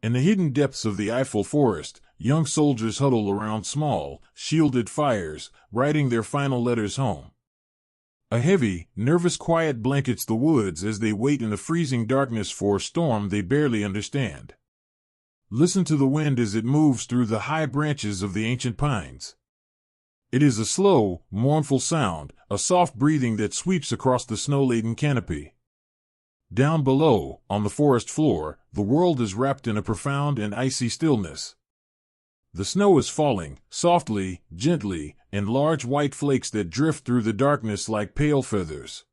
In the hidden depths of the Eiffel forest, young soldiers huddle around small, shielded fires, writing their final letters home. A heavy, nervous quiet blankets the woods as they wait in the freezing darkness for a storm they barely understand. Listen to the wind as it moves through the high branches of the ancient pines. It is a slow, mournful sound, a soft breathing that sweeps across the snow-laden canopy. Down below, on the forest floor, the world is wrapped in a profound and icy stillness. The snow is falling, softly, gently, in large white flakes that drift through the darkness like pale feathers.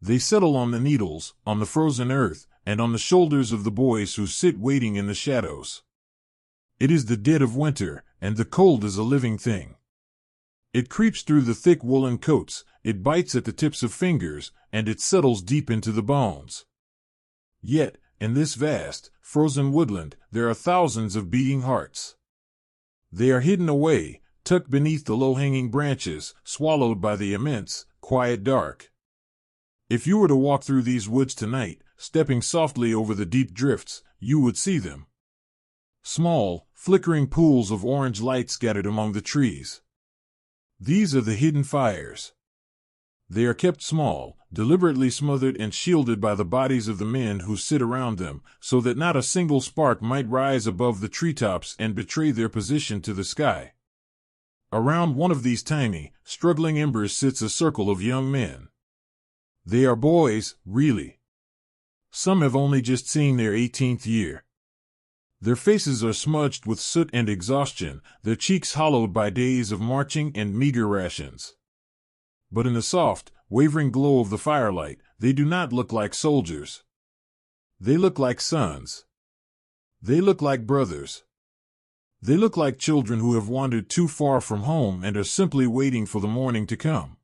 They settle on the needles, on the frozen earth, and on the shoulders of the boys who sit waiting in the shadows. It is the dead of winter, and the cold is a living thing. It creeps through the thick woolen coats, it bites at the tips of fingers, and it settles deep into the bones. Yet, in this vast, frozen woodland, there are thousands of beating hearts. They are hidden away, tucked beneath the low-hanging branches, swallowed by the immense, quiet dark. If you were to walk through these woods tonight, stepping softly over the deep drifts, you would see them. Small, flickering pools of orange light scattered among the trees. These are the hidden fires. They are kept small, deliberately smothered and shielded by the bodies of the men who sit around them, so that not a single spark might rise above the treetops and betray their position to the sky. Around one of these tiny, struggling embers sits a circle of young men. They are boys, really. Some have only just seen their 18th year. Their faces are smudged with soot and exhaustion, their cheeks hollowed by days of marching and meager rations. But in the soft, wavering glow of the firelight, they do not look like soldiers. They look like sons. They look like brothers. They look like children who have wandered too far from home and are simply waiting for the morning to come.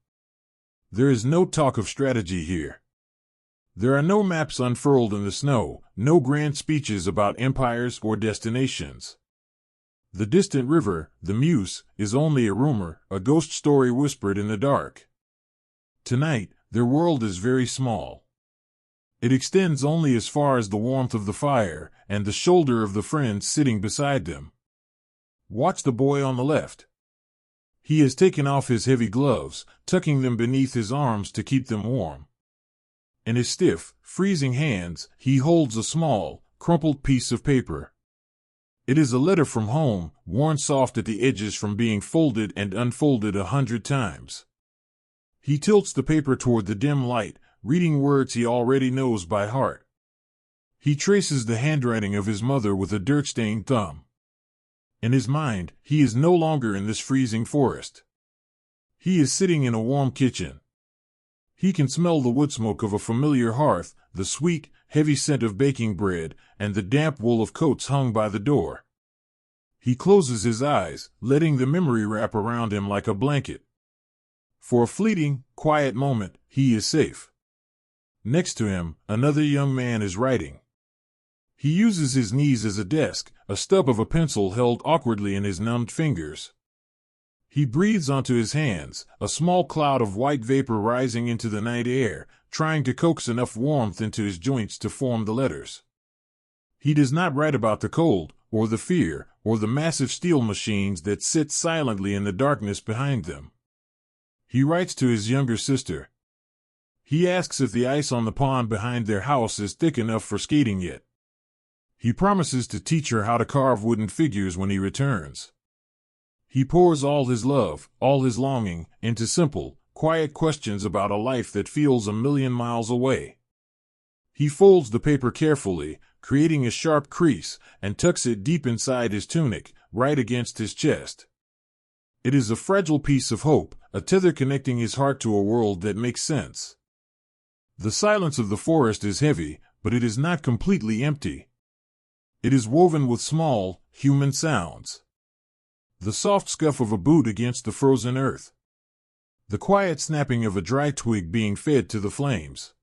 There is no talk of strategy here. There are no maps unfurled in the snow, no grand speeches about empires or destinations. The distant river, the Meuse, is only a rumor, a ghost story whispered in the dark. Tonight, their world is very small. It extends only as far as the warmth of the fire and the shoulder of the friend sitting beside them. Watch the boy on the left. He has taken off his heavy gloves, tucking them beneath his arms to keep them warm. In his stiff, freezing hands, he holds a small, crumpled piece of paper. It is a letter from home, worn soft at the edges from being folded and unfolded 100 times. He tilts the paper toward the dim light, reading words he already knows by heart. He traces the handwriting of his mother with a dirt-stained thumb. In his mind, he is no longer in this freezing forest. He is sitting in a warm kitchen. He can smell the wood smoke of a familiar hearth, the sweet, heavy scent of baking bread, and the damp wool of coats hung by the door. He closes his eyes, letting the memory wrap around him like a blanket. For a fleeting, quiet moment, he is safe. Next to him, another young man is writing. He uses his knees as a desk, a stub of a pencil held awkwardly in his numbed fingers. He breathes onto his hands, a small cloud of white vapor rising into the night air, trying to coax enough warmth into his joints to form the letters. He does not write about the cold, or the fear, or the massive steel machines that sit silently in the darkness behind them. He writes to his younger sister. He asks if the ice on the pond behind their house is thick enough for skating yet. He promises to teach her how to carve wooden figures when he returns. He pours all his love, all his longing, into simple, quiet questions about a life that feels a million miles away. He folds the paper carefully, creating a sharp crease, and tucks it deep inside his tunic, right against his chest. It is a fragile piece of hope, a tether connecting his heart to a world that makes sense. The silence of the forest is heavy, but it is not completely empty. It is woven with small, human sounds. The soft scuff of a boot against the frozen earth. The quiet snapping of a dry twig being fed to the flames.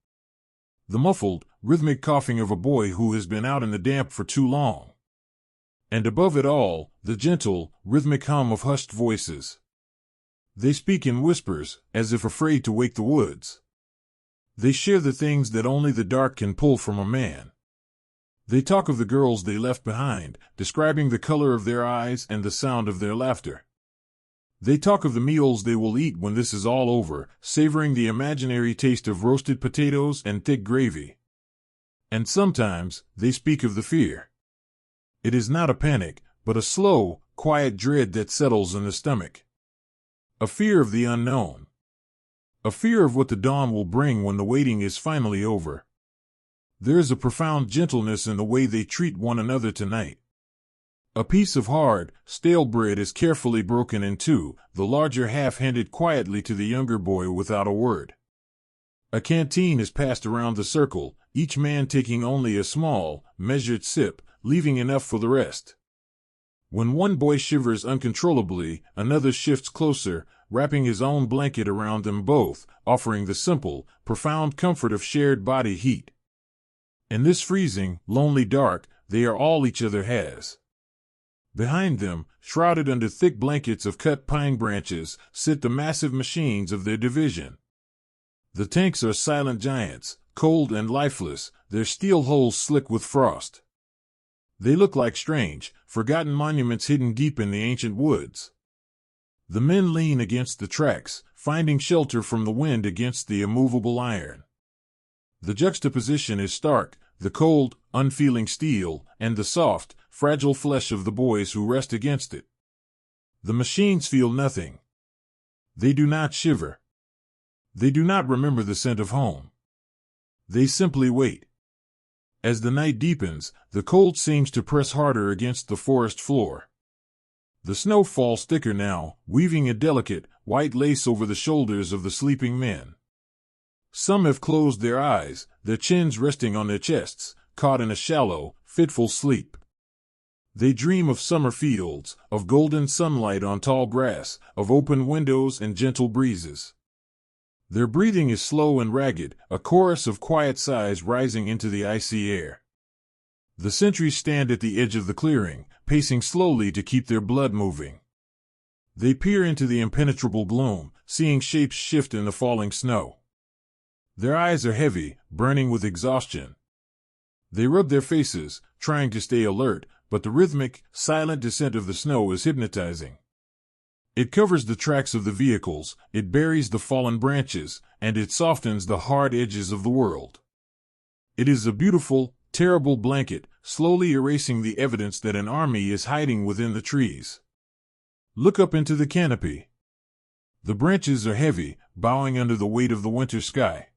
The muffled, rhythmic coughing of a boy who has been out in the damp for too long. And above it all, the gentle, rhythmic hum of hushed voices. They speak in whispers, as if afraid to wake the woods. They share the things that only the dark can pull from a man. They talk of the girls they left behind, describing the color of their eyes and the sound of their laughter. They talk of the meals they will eat when this is all over, savoring the imaginary taste of roasted potatoes and thick gravy. And sometimes they speak of the fear. It is not a panic, but a slow, quiet dread that settles in the stomach. A fear of the unknown. A fear of what the dawn will bring when the waiting is finally over. There is a profound gentleness in the way they treat one another tonight. A piece of hard, stale bread is carefully broken in two, the larger half handed quietly to the younger boy without a word. A canteen is passed around the circle, each man taking only a small, measured sip, leaving enough for the rest. When one boy shivers uncontrollably, another shifts closer, wrapping his own blanket around them both, offering the simple, profound comfort of shared body heat. In this freezing, lonely dark, they are all each other has. Behind them, shrouded under thick blankets of cut pine branches, sit the massive machines of their division. The tanks are silent giants, cold and lifeless, their steel hulls slick with frost. They look like strange, forgotten monuments hidden deep in the ancient woods. The men lean against the tracks, finding shelter from the wind against the immovable iron. The juxtaposition is stark, the cold, unfeeling steel, and the soft, fragile flesh of the boys who rest against it. The machines feel nothing. They do not shiver. They do not remember the scent of home. They simply wait. As the night deepens, the cold seems to press harder against the forest floor. The snow falls thicker now, weaving a delicate, white lace over the shoulders of the sleeping men. Some have closed their eyes, their chins resting on their chests, caught in a shallow, fitful sleep. They dream of summer fields, of golden sunlight on tall grass, of open windows and gentle breezes. Their breathing is slow and ragged, a chorus of quiet sighs rising into the icy air. The sentries stand at the edge of the clearing, pacing slowly to keep their blood moving. They peer into the impenetrable gloom, seeing shapes shift in the falling snow. Their eyes are heavy, burning with exhaustion. They rub their faces, trying to stay alert, but the rhythmic, silent descent of the snow is hypnotizing. It covers the tracks of the vehicles, it buries the fallen branches, and it softens the hard edges of the world. It is a beautiful, terrible blanket, slowly erasing the evidence that an army is hiding within the trees. Look up into the canopy. The branches are heavy, bowing under the weight of the winter sky.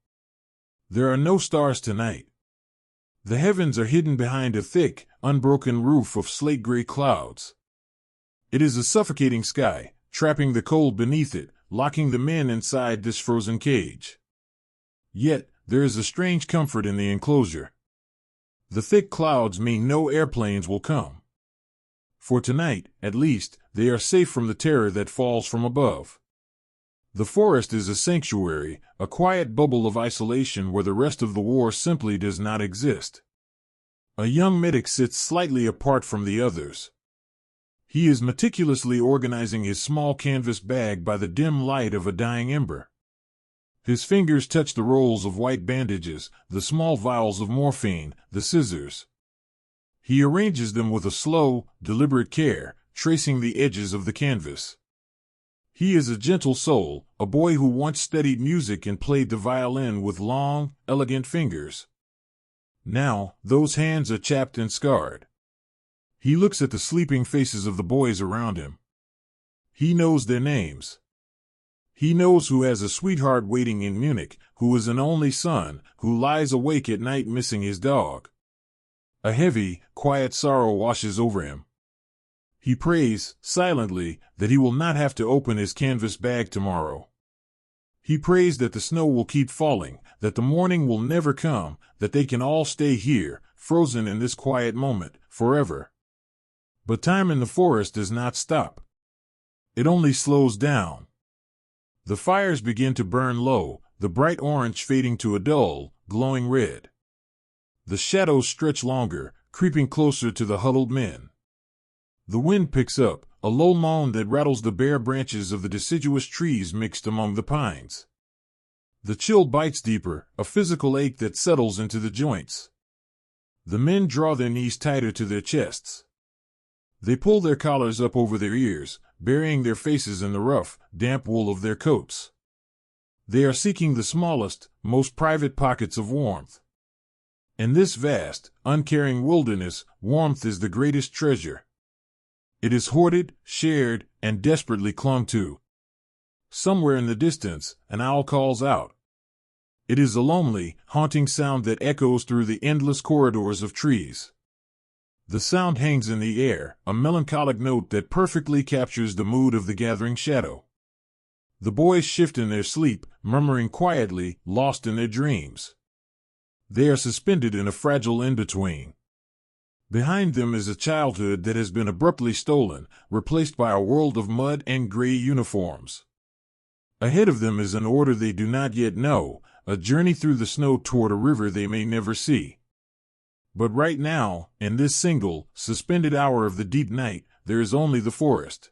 There are no stars tonight. The heavens are hidden behind a thick, unbroken roof of slate-gray clouds. It is a suffocating sky, trapping the cold beneath it, locking the men inside this frozen cage. Yet, there is a strange comfort in the enclosure. The thick clouds mean no airplanes will come. For tonight, at least, they are safe from the terror that falls from above. The forest is a sanctuary, a quiet bubble of isolation where the rest of the war simply does not exist. A young medic sits slightly apart from the others. He is meticulously organizing his small canvas bag by the dim light of a dying ember. His fingers touch the rolls of white bandages, the small vials of morphine, the scissors. He arranges them with a slow, deliberate care, tracing the edges of the canvas. He is a gentle soul, a boy who once studied music and played the violin with long, elegant fingers. Now, those hands are chapped and scarred. He looks at the sleeping faces of the boys around him. He knows their names. He knows who has a sweetheart waiting in Munich, who is an only son, who lies awake at night missing his dog. A heavy, quiet sorrow washes over him. He prays, silently, that he will not have to open his canvas bag tomorrow. He prays that the snow will keep falling, that the morning will never come, that they can all stay here, frozen in this quiet moment, forever. But time in the forest does not stop. It only slows down. The fires begin to burn low, the bright orange fading to a dull, glowing red. The shadows stretch longer, creeping closer to the huddled men. The wind picks up, a low moan that rattles the bare branches of the deciduous trees mixed among the pines. The chill bites deeper, a physical ache that settles into the joints. The men draw their knees tighter to their chests. They pull their collars up over their ears, burying their faces in the rough, damp wool of their coats. They are seeking the smallest, most private pockets of warmth. In this vast, uncaring wilderness, warmth is the greatest treasure. It is hoarded, shared, and desperately clung to. Somewhere in the distance, an owl calls out. It is a lonely, haunting sound that echoes through the endless corridors of trees. The sound hangs in the air, a melancholic note that perfectly captures the mood of the gathering shadow. The boys shift in their sleep, murmuring quietly, lost in their dreams. They are suspended in a fragile in-between. Behind them is a childhood that has been abruptly stolen, replaced by a world of mud and gray uniforms. Ahead of them is an order they do not yet know, a journey through the snow toward a river they may never see. But right now, in this single, suspended hour of the deep night, there is only the forest.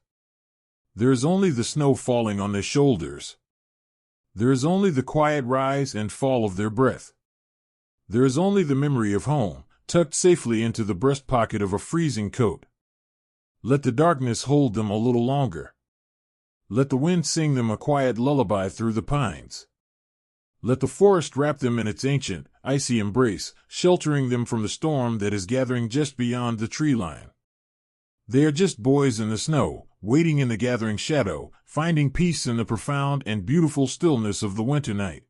There is only the snow falling on their shoulders. There is only the quiet rise and fall of their breath. There is only the memory of home, tucked safely into the breast pocket of a freezing coat. Let the darkness hold them a little longer. Let the wind sing them a quiet lullaby through the pines. Let the forest wrap them in its ancient, icy embrace, sheltering them from the storm that is gathering just beyond the tree line. They are just boys in the snow, waiting in the gathering shadow, finding peace in the profound and beautiful stillness of the winter night.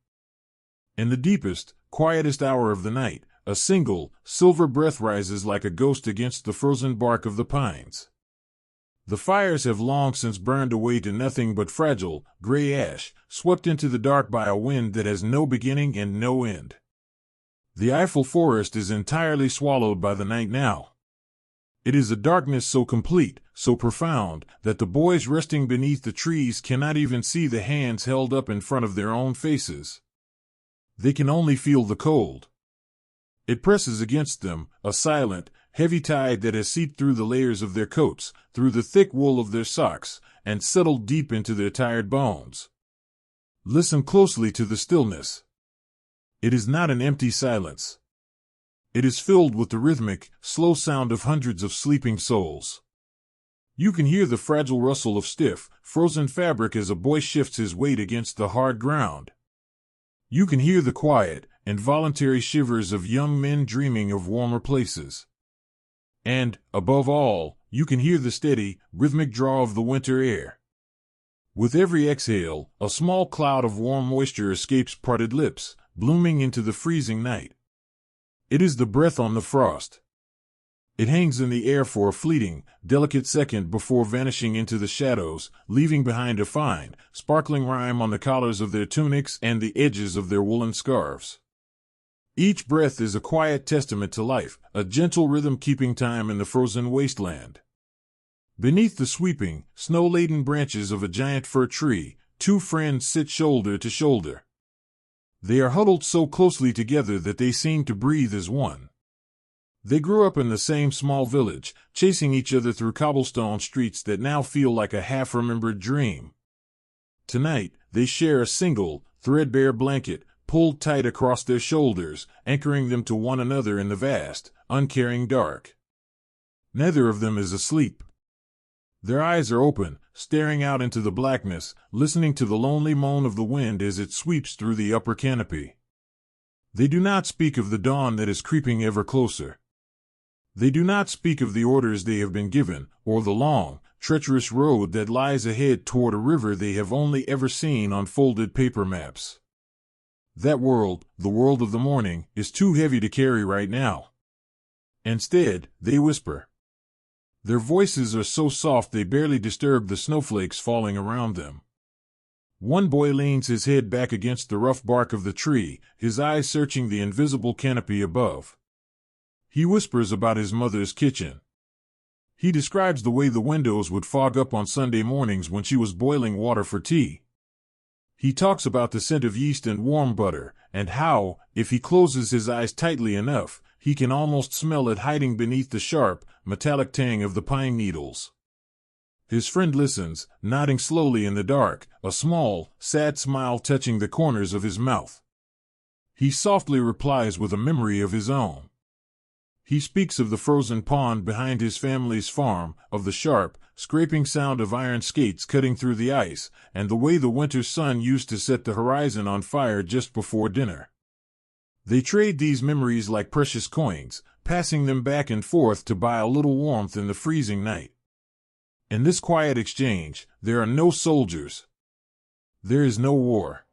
In the deepest, quietest hour of the night, a single, silver breath rises like a ghost against the frozen bark of the pines. The fires have long since burned away to nothing but fragile, gray ash, swept into the dark by a wind that has no beginning and no end. The Eiffel forest is entirely swallowed by the night now. It is a darkness so complete, so profound, that the boys resting beneath the trees cannot even see the hands held up in front of their own faces. They can only feel the cold. It presses against them, a silent, heavy tide that has seeped through the layers of their coats, through the thick wool of their socks, and settled deep into their tired bones. Listen closely to the stillness. It is not an empty silence. It is filled with the rhythmic, slow sound of hundreds of sleeping souls. You can hear the fragile rustle of stiff, frozen fabric as a boy shifts his weight against the hard ground. You can hear the quiet, involuntary shivers of young men dreaming of warmer places. And, above all, you can hear the steady, rhythmic draw of the winter air. With every exhale, a small cloud of warm moisture escapes parted lips, blooming into the freezing night. It is the breath on the frost. It hangs in the air for a fleeting, delicate second before vanishing into the shadows, leaving behind a fine, sparkling rime on the collars of their tunics and the edges of their woolen scarves. Each breath is a quiet testament to life, a gentle rhythm keeping time in the frozen wasteland. Beneath the sweeping, snow-laden branches of a giant fir tree, two friends sit shoulder to shoulder. They are huddled so closely together that they seem to breathe as one. They grew up in the same small village, chasing each other through cobblestone streets that now feel like a half-remembered dream. Tonight, they share a single, threadbare blanket, pulled tight across their shoulders, anchoring them to one another in the vast, uncaring dark. Neither of them is asleep. Their eyes are open, staring out into the blackness, listening to the lonely moan of the wind as it sweeps through the upper canopy. They do not speak of the dawn that is creeping ever closer. They do not speak of the orders they have been given, or the long, treacherous road that lies ahead toward a river they have only ever seen on folded paper maps. That world, the world of the morning, is too heavy to carry right now. Instead, they whisper. Their voices are so soft they barely disturb the snowflakes falling around them. One boy leans his head back against the rough bark of the tree, his eyes searching the invisible canopy above. He whispers about his mother's kitchen. He describes the way the windows would fog up on Sunday mornings when she was boiling water for tea. He talks about the scent of yeast and warm butter, and how, if he closes his eyes tightly enough, he can almost smell it hiding beneath the sharp, metallic tang of the pine needles. His friend listens, nodding slowly in the dark, a small, sad smile touching the corners of his mouth. He softly replies with a memory of his own. He speaks of the frozen pond behind his family's farm, of the sharp, scraping sound of iron skates cutting through the ice, and the way the winter sun used to set the horizon on fire just before dinner. They trade these memories like precious coins, passing them back and forth to buy a little warmth in the freezing night. In this quiet exchange, there are no soldiers. There is no war.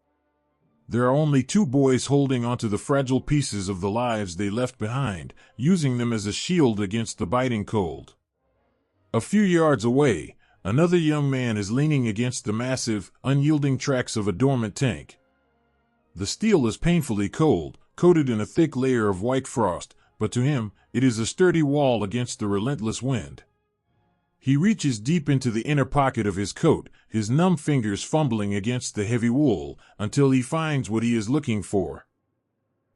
There are only two boys holding onto the fragile pieces of the lives they left behind, using them as a shield against the biting cold. A few yards away, another young man is leaning against the massive, unyielding tracks of a dormant tank. The steel is painfully cold, coated in a thick layer of white frost, but to him, it is a sturdy wall against the relentless wind. He reaches deep into the inner pocket of his coat, his numb fingers fumbling against the heavy wool, until he finds what he is looking for.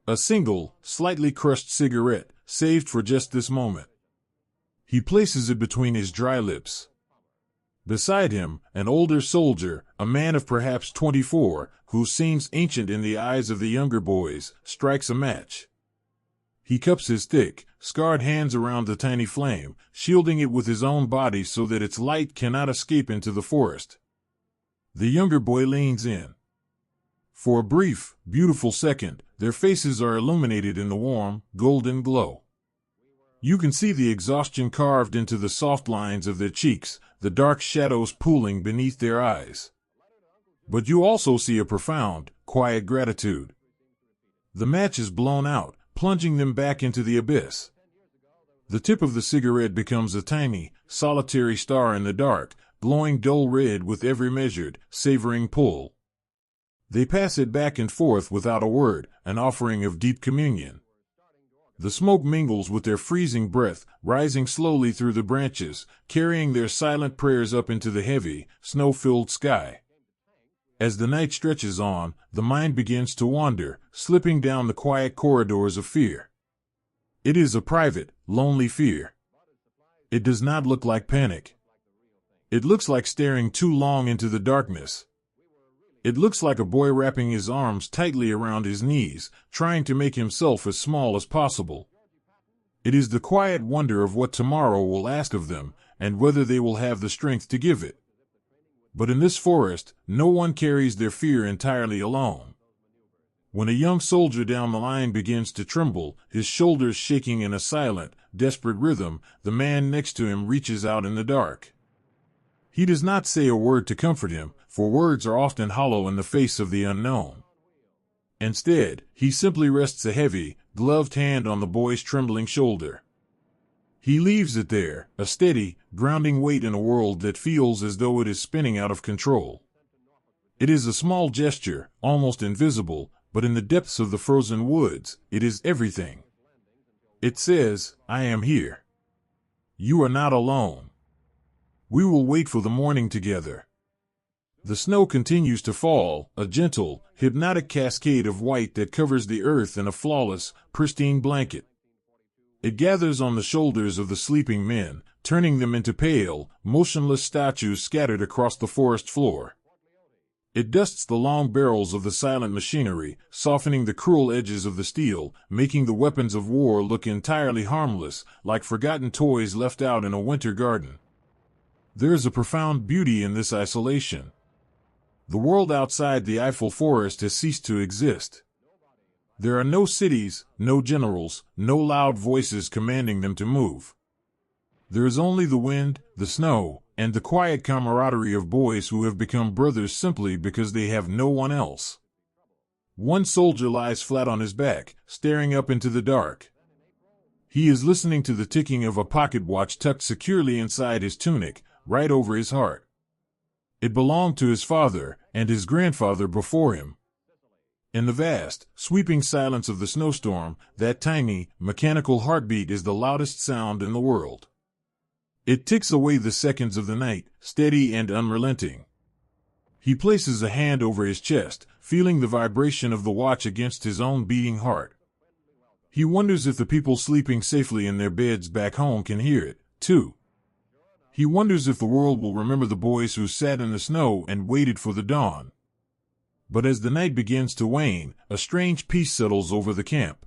A single, slightly crushed cigarette, saved for just this moment. He places it between his dry lips. Beside him, an older soldier, a man of perhaps 24, who seems ancient in the eyes of the younger boys, strikes a match. He cups his thick, scarred hands around the tiny flame, shielding it with his own body so that its light cannot escape into the forest. The younger boy leans in. For a brief, beautiful second, their faces are illuminated in the warm, golden glow. You can see the exhaustion carved into the soft lines of their cheeks, the dark shadows pooling beneath their eyes. But you also see a profound, quiet gratitude. The match is blown out, plunging them back into the abyss. The tip of the cigarette becomes a tiny, solitary star in the dark, glowing dull red with every measured, savoring pull. They pass it back and forth without a word, an offering of deep communion. The smoke mingles with their freezing breath, rising slowly through the branches, carrying their silent prayers up into the heavy, snow-filled sky. As the night stretches on, the mind begins to wander, slipping down the quiet corridors of fear. It is a private, lonely fear. It does not look like panic. It looks like staring too long into the darkness. It looks like a boy wrapping his arms tightly around his knees, trying to make himself as small as possible. It is the quiet wonder of what tomorrow will ask of them, and whether they will have the strength to give it. But in this forest, no one carries their fear entirely alone. When a young soldier down the line begins to tremble, his shoulders shaking in a silent, desperate rhythm, the man next to him reaches out in the dark. He does not say a word to comfort him, for words are often hollow in the face of the unknown. Instead, he simply rests a heavy, gloved hand on the boy's trembling shoulder. He leaves it there, a steady, grounding weight in a world that feels as though it is spinning out of control. It is a small gesture, almost invisible, but in the depths of the frozen woods, it is everything. It says, "I am here. You are not alone. We will wait for the morning together." The snow continues to fall, a gentle, hypnotic cascade of white that covers the earth in a flawless, pristine blanket. It gathers on the shoulders of the sleeping men, turning them into pale, motionless statues scattered across the forest floor. It dusts the long barrels of the silent machinery, softening the cruel edges of the steel, making the weapons of war look entirely harmless, like forgotten toys left out in a winter garden. There is a profound beauty in this isolation. The world outside the Eiffel Forest has ceased to exist. There are no cities, no generals, no loud voices commanding them to move. There is only the wind, the snow, and the quiet camaraderie of boys who have become brothers simply because they have no one else. One soldier lies flat on his back, staring up into the dark. He is listening to the ticking of a pocket watch tucked securely inside his tunic, right over his heart. It belonged to his father and his grandfather before him. In the vast, sweeping silence of the snowstorm, that tiny, mechanical heartbeat is the loudest sound in the world. It ticks away the seconds of the night, steady and unrelenting. He places a hand over his chest, feeling the vibration of the watch against his own beating heart. He wonders if the people sleeping safely in their beds back home can hear it, too. He wonders if the world will remember the boys who sat in the snow and waited for the dawn. But as the night begins to wane, a strange peace settles over the camp.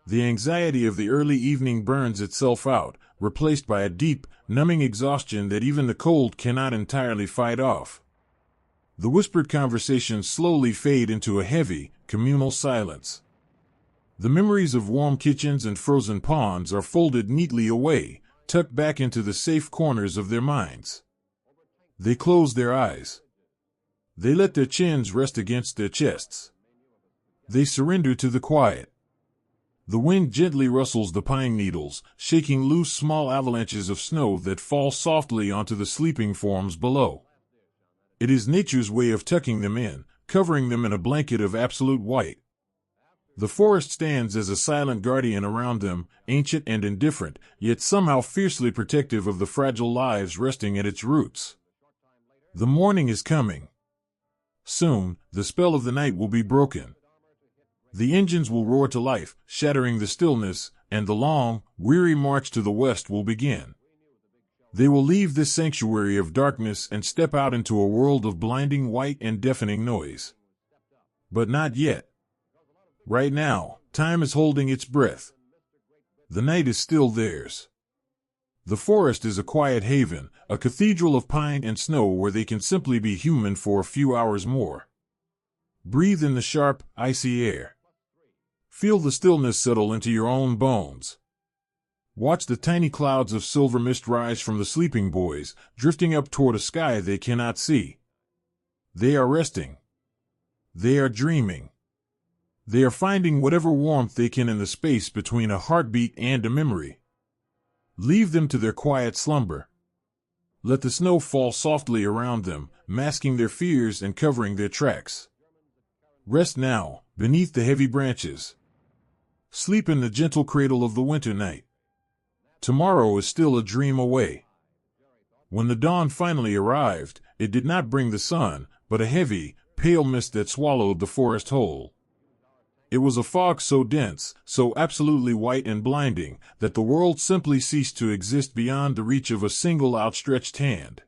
The anxiety of the early evening burns itself out, replaced by a deep, numbing exhaustion that even the cold cannot entirely fight off. The whispered conversations slowly fade into a heavy, communal silence. The memories of warm kitchens and frozen ponds are folded neatly away, tucked back into the safe corners of their minds. They close their eyes. They let their chins rest against their chests. They surrender to the quiet. The wind gently rustles the pine needles, shaking loose small avalanches of snow that fall softly onto the sleeping forms below. It is nature's way of tucking them in, covering them in a blanket of absolute white. The forest stands as a silent guardian around them, ancient and indifferent, yet somehow fiercely protective of the fragile lives resting at its roots. The morning is coming. Soon, the spell of the night will be broken. The engines will roar to life, shattering the stillness, and the long, weary march to the west will begin. They will leave this sanctuary of darkness and step out into a world of blinding white and deafening noise. But not yet. Right now, time is holding its breath. The night is still theirs. The forest is a quiet haven, a cathedral of pine and snow where they can simply be human for a few hours more. Breathe in the sharp, icy air. Feel the stillness settle into your own bones. Watch the tiny clouds of silver mist rise from the sleeping boys, drifting up toward a sky they cannot see. They are resting. They are dreaming. They are finding whatever warmth they can in the space between a heartbeat and a memory. Leave them to their quiet slumber. Let the snow fall softly around them, masking their fears and covering their tracks. Rest now, beneath the heavy branches. Sleep in the gentle cradle of the winter night. Tomorrow is still a dream away. When the dawn finally arrived, it did not bring the sun, but a heavy, pale mist that swallowed the forest whole. It was a fog so dense, so absolutely white and blinding, that the world simply ceased to exist beyond the reach of a single outstretched hand.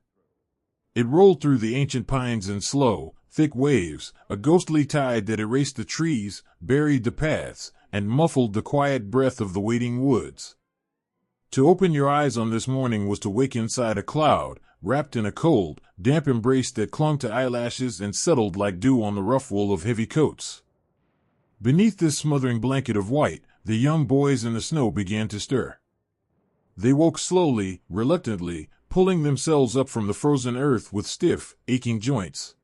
It rolled through the ancient pines in slow, thick waves, a ghostly tide that erased the trees, buried the paths, and muffled the quiet breath of the waiting woods. To open your eyes on this morning was to wake inside a cloud, wrapped in a cold, damp embrace that clung to eyelashes and settled like dew on the rough wool of heavy coats. Beneath this smothering blanket of white, the young boys in the snow began to stir. They woke slowly, reluctantly, pulling themselves up from the frozen earth with stiff, aching joints.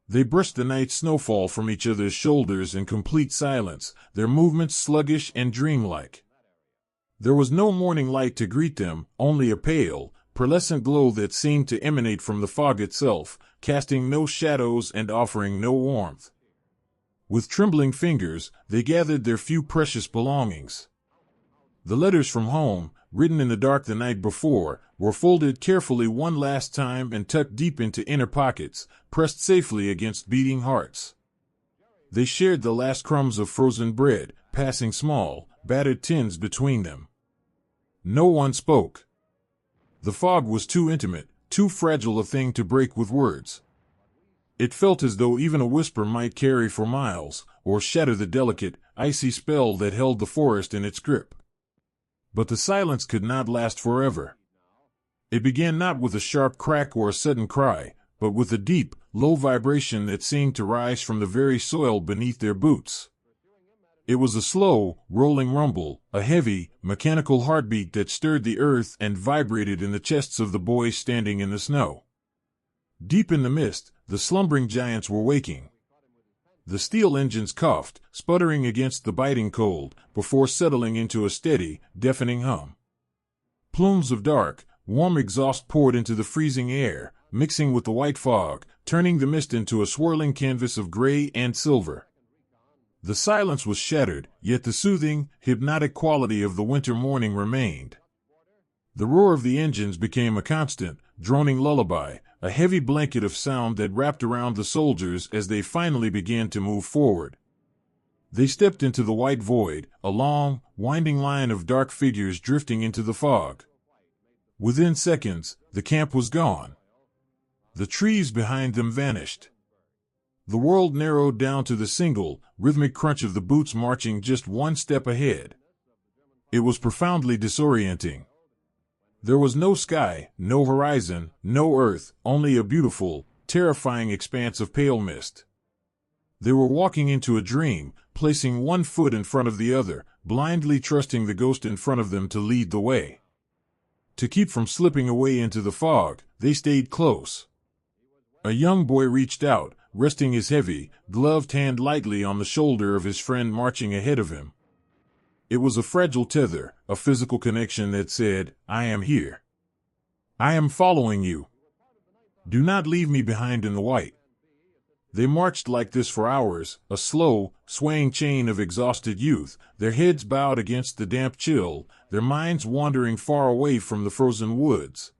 They brushed the night snowfall from each other's shoulders in complete silence, their movements sluggish and dreamlike. There was no morning light to greet them, only a pale, pearlescent glow that seemed to emanate from the fog itself, casting no shadows and offering no warmth. With trembling fingers, they gathered their few precious belongings. The letters from home, written in the dark the night before, were folded carefully one last time and tucked deep into inner pockets, pressed safely against beating hearts. They shared the last crumbs of frozen bread, passing small, battered tins between them. No one spoke. The fog was too intimate, too fragile a thing to break with words. It felt as though even a whisper might carry for miles, or shatter the delicate, icy spell that held the forest in its grip. But the silence could not last forever. It began not with a sharp crack or a sudden cry, but with a deep, low vibration that seemed to rise from the very soil beneath their boots. It was a slow, rolling rumble, a heavy, mechanical heartbeat that stirred the earth and vibrated in the chests of the boys standing in the snow. Deep in the mist, the slumbering giants were waking. The steel engines coughed, sputtering against the biting cold, before settling into a steady, deafening hum. Plumes of dark, warm exhaust poured into the freezing air, mixing with the white fog, turning the mist into a swirling canvas of gray and silver. The silence was shattered, yet the soothing, hypnotic quality of the winter morning remained. The roar of the engines became a constant, droning lullaby, a heavy blanket of sound that wrapped around the soldiers as they finally began to move forward. They stepped into the white void, a long, winding line of dark figures drifting into the fog. Within seconds, the camp was gone. The trees behind them vanished. The world narrowed down to the single, rhythmic crunch of the boots marching just one step ahead. It was profoundly disorienting. There was no sky, no horizon, no earth, only a beautiful, terrifying expanse of pale mist. They were walking into a dream, placing one foot in front of the other, blindly trusting the ghost in front of them to lead the way. To keep from slipping away into the fog, they stayed close. A young boy reached out, resting his heavy, gloved hand lightly on the shoulder of his friend marching ahead of him. It was a fragile tether, a physical connection that said, "I am here. I am following you. Do not leave me behind in the white." They marched like this for hours, a slow, swaying chain of exhausted youth, their heads bowed against the damp chill, their minds wandering far away from the frozen woods.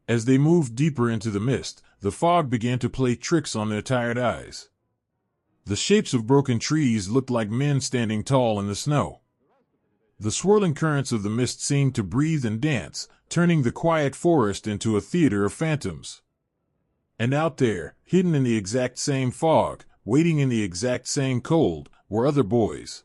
As they moved deeper into the mist, the fog began to play tricks on their tired eyes. The shapes of broken trees looked like men standing tall in the snow. The swirling currents of the mist seemed to breathe and dance, turning the quiet forest into a theater of phantoms. And out there, hidden in the exact same fog, waiting in the exact same cold, were other boys.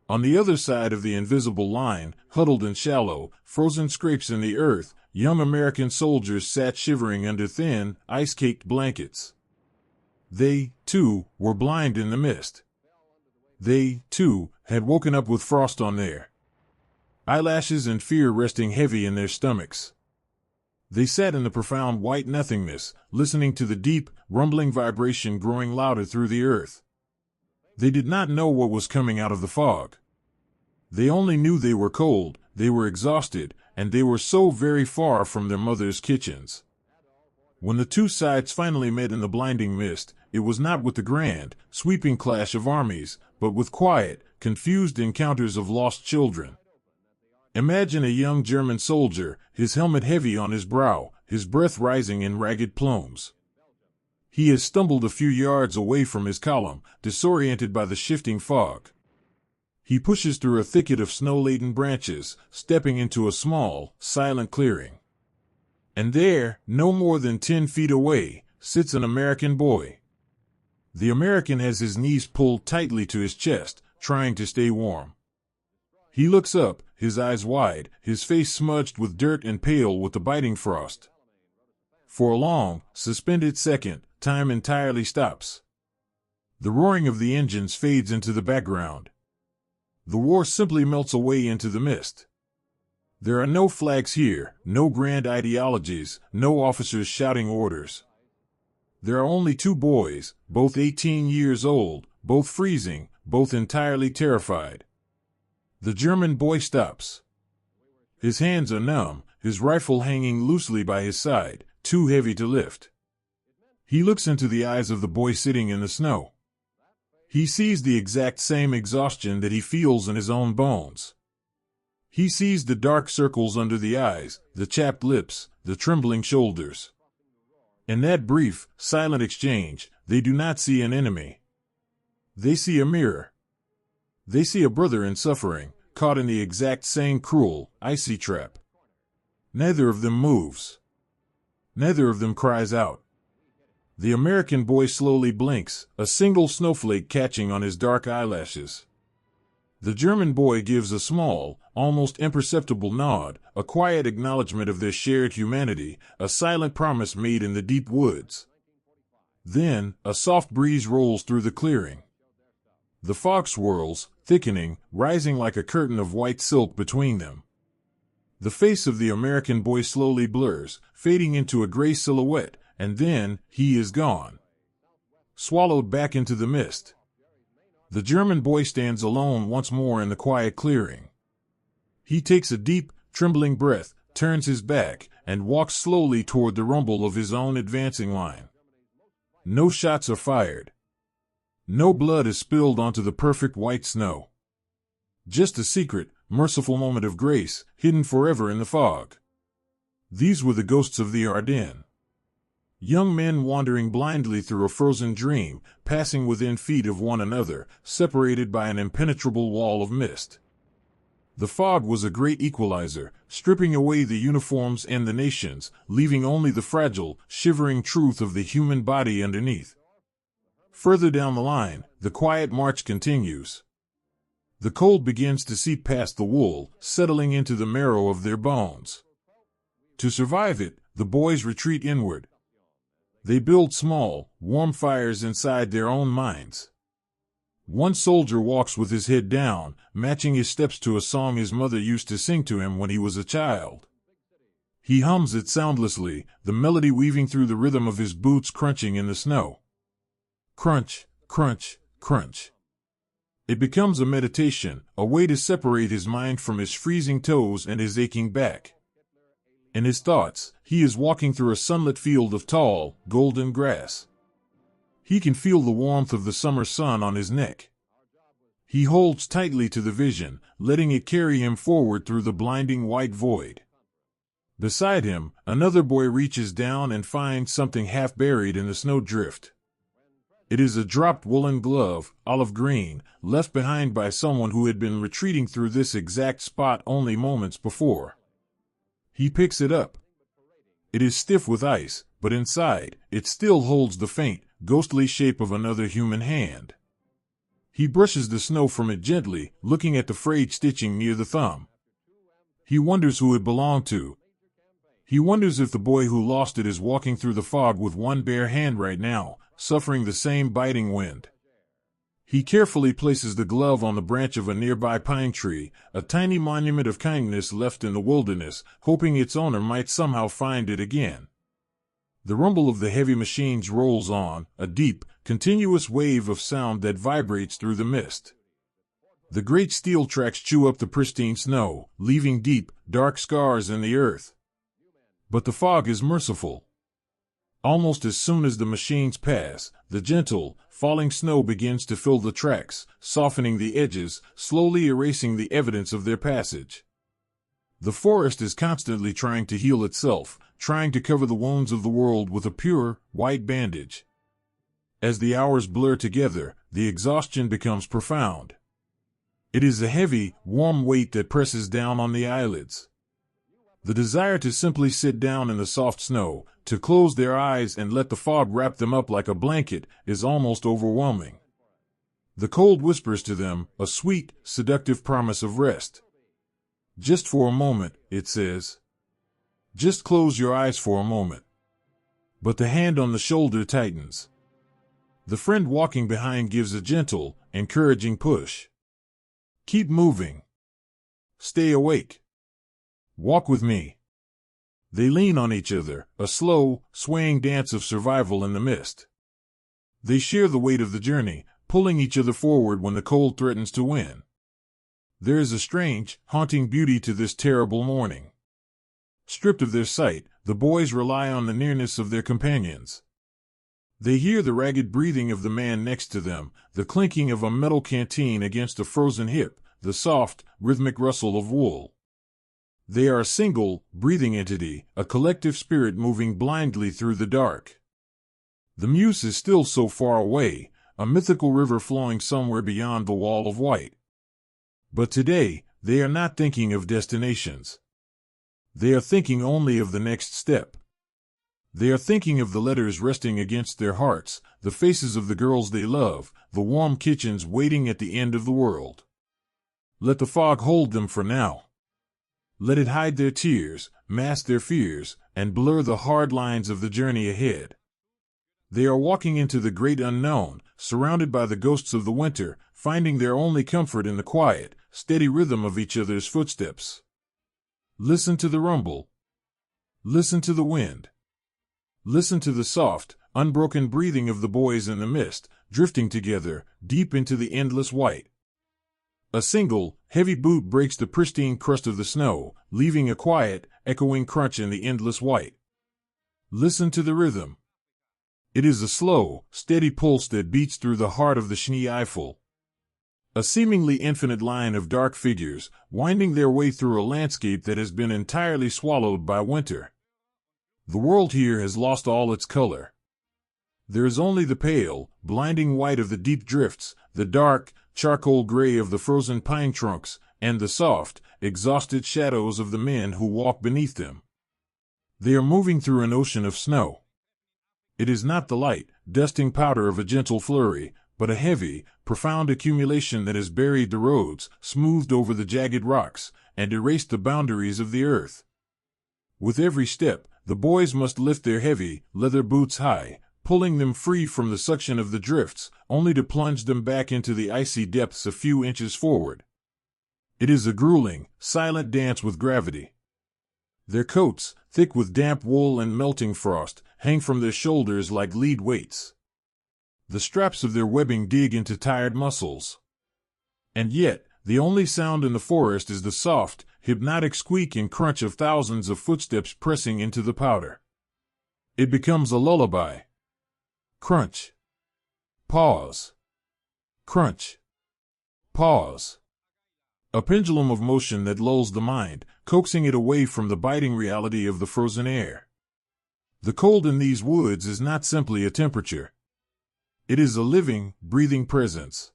On the other side of the invisible line, huddled in shallow, frozen scrapes in the earth, young American soldiers sat shivering under thin, ice-caked blankets. They, too, were blind in the mist. They, too, had woken up with frost on their eyelashes and fear resting heavy in their stomachs. They sat in the profound white nothingness, listening to the deep, rumbling vibration growing louder through the earth. They did not know what was coming out of the fog. They only knew they were cold, they were exhausted, and they were so very far from their mother's kitchens. When the two sides finally met in the blinding mist, it was not with the grand, sweeping clash of armies, but with quiet, confused encounters of lost children. Imagine a young German soldier, his helmet heavy on his brow, his breath rising in ragged plumes. He has stumbled a few yards away from his column, disoriented by the shifting fog. He pushes through a thicket of snow-laden branches, stepping into a small, silent clearing. And there, no more than 10 feet away, sits an American boy. The American has his knees pulled tightly to his chest, trying to stay warm. He looks up, his eyes wide, his face smudged with dirt and pale with the biting frost. For a long, suspended second, time entirely stops. The roaring of the engines fades into the background. The war simply melts away into the mist. There are no flags here, no grand ideologies, no officers shouting orders. There are only two boys, both 18 years old, both freezing, both entirely terrified. The German boy stops. His hands are numb, his rifle hanging loosely by his side, too heavy to lift. He looks into the eyes of the boy sitting in the snow. He sees the exact same exhaustion that he feels in his own bones. He sees the dark circles under the eyes, the chapped lips, the trembling shoulders. In that brief, silent exchange, they do not see an enemy. They see a mirror. They see a brother in suffering, caught in the exact same cruel, icy trap. Neither of them moves. Neither of them cries out. The American boy slowly blinks, a single snowflake catching on his dark eyelashes. The German boy gives a small, almost imperceptible nod, a quiet acknowledgement of their shared humanity, a silent promise made in the deep woods. Then, a soft breeze rolls through the clearing. The fog swirls, thickening, rising like a curtain of white silk between them. The face of the American boy slowly blurs, fading into a gray silhouette, and then, he is gone. Swallowed back into the mist. The German boy stands alone once more in the quiet clearing. He takes a deep, trembling breath, turns his back, and walks slowly toward the rumble of his own advancing line. No shots are fired. No blood is spilled onto the perfect white snow. Just a secret, merciful moment of grace, hidden forever in the fog. These were the ghosts of the Ardennes. Young men wandering blindly through a frozen dream, passing within feet of one another, separated by an impenetrable wall of mist. The fog was a great equalizer, stripping away the uniforms and the nations, leaving only the fragile, shivering truth of the human body underneath. Further down the line, the quiet march continues. The cold begins to seep past the wool, settling into the marrow of their bones. To survive it, the boys retreat inward. They build small, warm fires inside their own minds. One soldier walks with his head down, matching his steps to a song his mother used to sing to him when he was a child. He hums it soundlessly, the melody weaving through the rhythm of his boots crunching in the snow. Crunch, crunch, crunch. It becomes a meditation, a way to separate his mind from his freezing toes and his aching back. In his thoughts, he is walking through a sunlit field of tall, golden grass. He can feel the warmth of the summer sun on his neck. He holds tightly to the vision, letting it carry him forward through the blinding white void. Beside him, another boy reaches down and finds something half buried in the snowdrift. It is a dropped woolen glove, olive green, left behind by someone who had been retreating through this exact spot only moments before. He picks it up. It is stiff with ice, but inside, it still holds the faint, ghostly shape of another human hand. He brushes the snow from it gently, looking at the frayed stitching near the thumb. He wonders who it belonged to. He wonders if the boy who lost it is walking through the fog with one bare hand right now, suffering the same biting wind. He carefully places the glove on the branch of a nearby pine tree, a tiny monument of kindness left in the wilderness, hoping its owner might somehow find it again. The rumble of the heavy machines rolls on, a deep, continuous wave of sound that vibrates through the mist. The great steel tracks chew up the pristine snow, leaving deep, dark scars in the earth. But the fog is merciful. Almost as soon as the machines pass, the gentle, falling snow begins to fill the tracks, softening the edges, slowly erasing the evidence of their passage. The forest is constantly trying to heal itself, trying to cover the wounds of the world with a pure, white bandage. As the hours blur together, the exhaustion becomes profound. It is a heavy, warm weight that presses down on the eyelids. The desire to simply sit down in the soft snow, to close their eyes and let the fog wrap them up like a blanket, is almost overwhelming. The cold whispers to them, a sweet, seductive promise of rest. Just for a moment, it says. Just close your eyes for a moment. But the hand on the shoulder tightens. The friend walking behind gives a gentle, encouraging push. Keep moving. Stay awake. Walk with me. They lean on each other, a slow, swaying dance of survival in the mist. They share the weight of the journey, pulling each other forward when the cold threatens to win. There is a strange, haunting beauty to this terrible morning. Stripped of their sight, the boys rely on the nearness of their companions. They hear the ragged breathing of the man next to them, the clinking of a metal canteen against a frozen hip, the soft, rhythmic rustle of wool. They are a single, breathing entity, a collective spirit moving blindly through the dark. The Meuse is still so far away, a mythical river flowing somewhere beyond the wall of white. But today, they are not thinking of destinations. They are thinking only of the next step. They are thinking of the letters resting against their hearts, the faces of the girls they love, the warm kitchens waiting at the end of the world. Let the fog hold them for now. Let it hide their tears, mask their fears, and blur the hard lines of the journey ahead. They are walking into the great unknown, surrounded by the ghosts of the winter, finding their only comfort in the quiet, steady rhythm of each other's footsteps. Listen to the rumble. Listen to the wind. Listen to the soft, unbroken breathing of the boys in the mist, drifting together, deep into the endless white. A single, heavy boot breaks the pristine crust of the snow, leaving a quiet, echoing crunch in the endless white. Listen to the rhythm. It is a slow, steady pulse that beats through the heart of the Schnee Eifel. A seemingly infinite line of dark figures, winding their way through a landscape that has been entirely swallowed by winter. The world here has lost all its color. There is only the pale, blinding white of the deep drifts, the dark, charcoal gray of the frozen pine trunks, and the soft, exhausted shadows of the men who walk beneath them. They are moving through an ocean of snow. It is not the light, dusting powder of a gentle flurry, but a heavy, profound accumulation that has buried the roads, smoothed over the jagged rocks, and erased the boundaries of the earth. With every step, the boys must lift their heavy, leather boots high, pulling them free from the suction of the drifts, only to plunge them back into the icy depths a few inches forward. It is a grueling, silent dance with gravity. Their coats, thick with damp wool and melting frost, hang from their shoulders like lead weights. The straps of their webbing dig into tired muscles. And yet, the only sound in the forest is the soft, hypnotic squeak and crunch of thousands of footsteps pressing into the powder. It becomes a lullaby. Crunch. Pause. Crunch. Pause. A pendulum of motion that lulls the mind, coaxing it away from the biting reality of the frozen air. The cold in these woods is not simply a temperature. It is a living, breathing presence.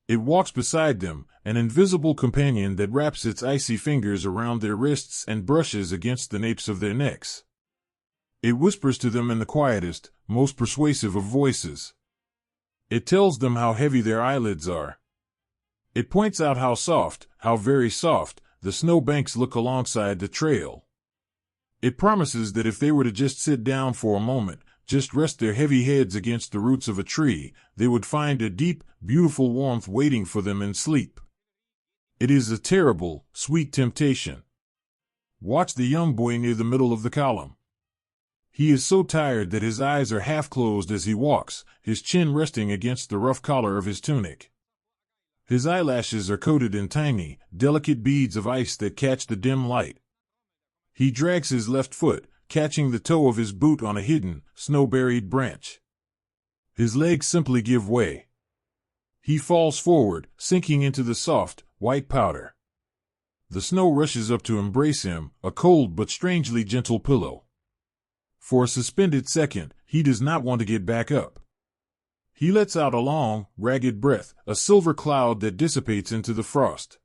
It walks beside them, an invisible companion that wraps its icy fingers around their wrists and brushes against the napes of their necks. It whispers to them in the quietest, most persuasive of voices. It tells them how heavy their eyelids are. It points out how soft, how very soft, the snow banks look alongside the trail. It promises that if they were to just sit down for a moment, just rest their heavy heads against the roots of a tree, they would find a deep, beautiful warmth waiting for them in sleep. It is a terrible, sweet temptation. Watch the young boy near the middle of the column. He is so tired that his eyes are half closed as he walks, his chin resting against the rough collar of his tunic. His eyelashes are coated in tiny, delicate beads of ice that catch the dim light. He drags his left foot, catching the toe of his boot on a hidden, snow-buried branch. His legs simply give way. He falls forward, sinking into the soft, white powder. The snow rushes up to embrace him, a cold but strangely gentle pillow. For a suspended second, he does not want to get back up. He lets out a long, ragged breath, a silver cloud that dissipates into the frost.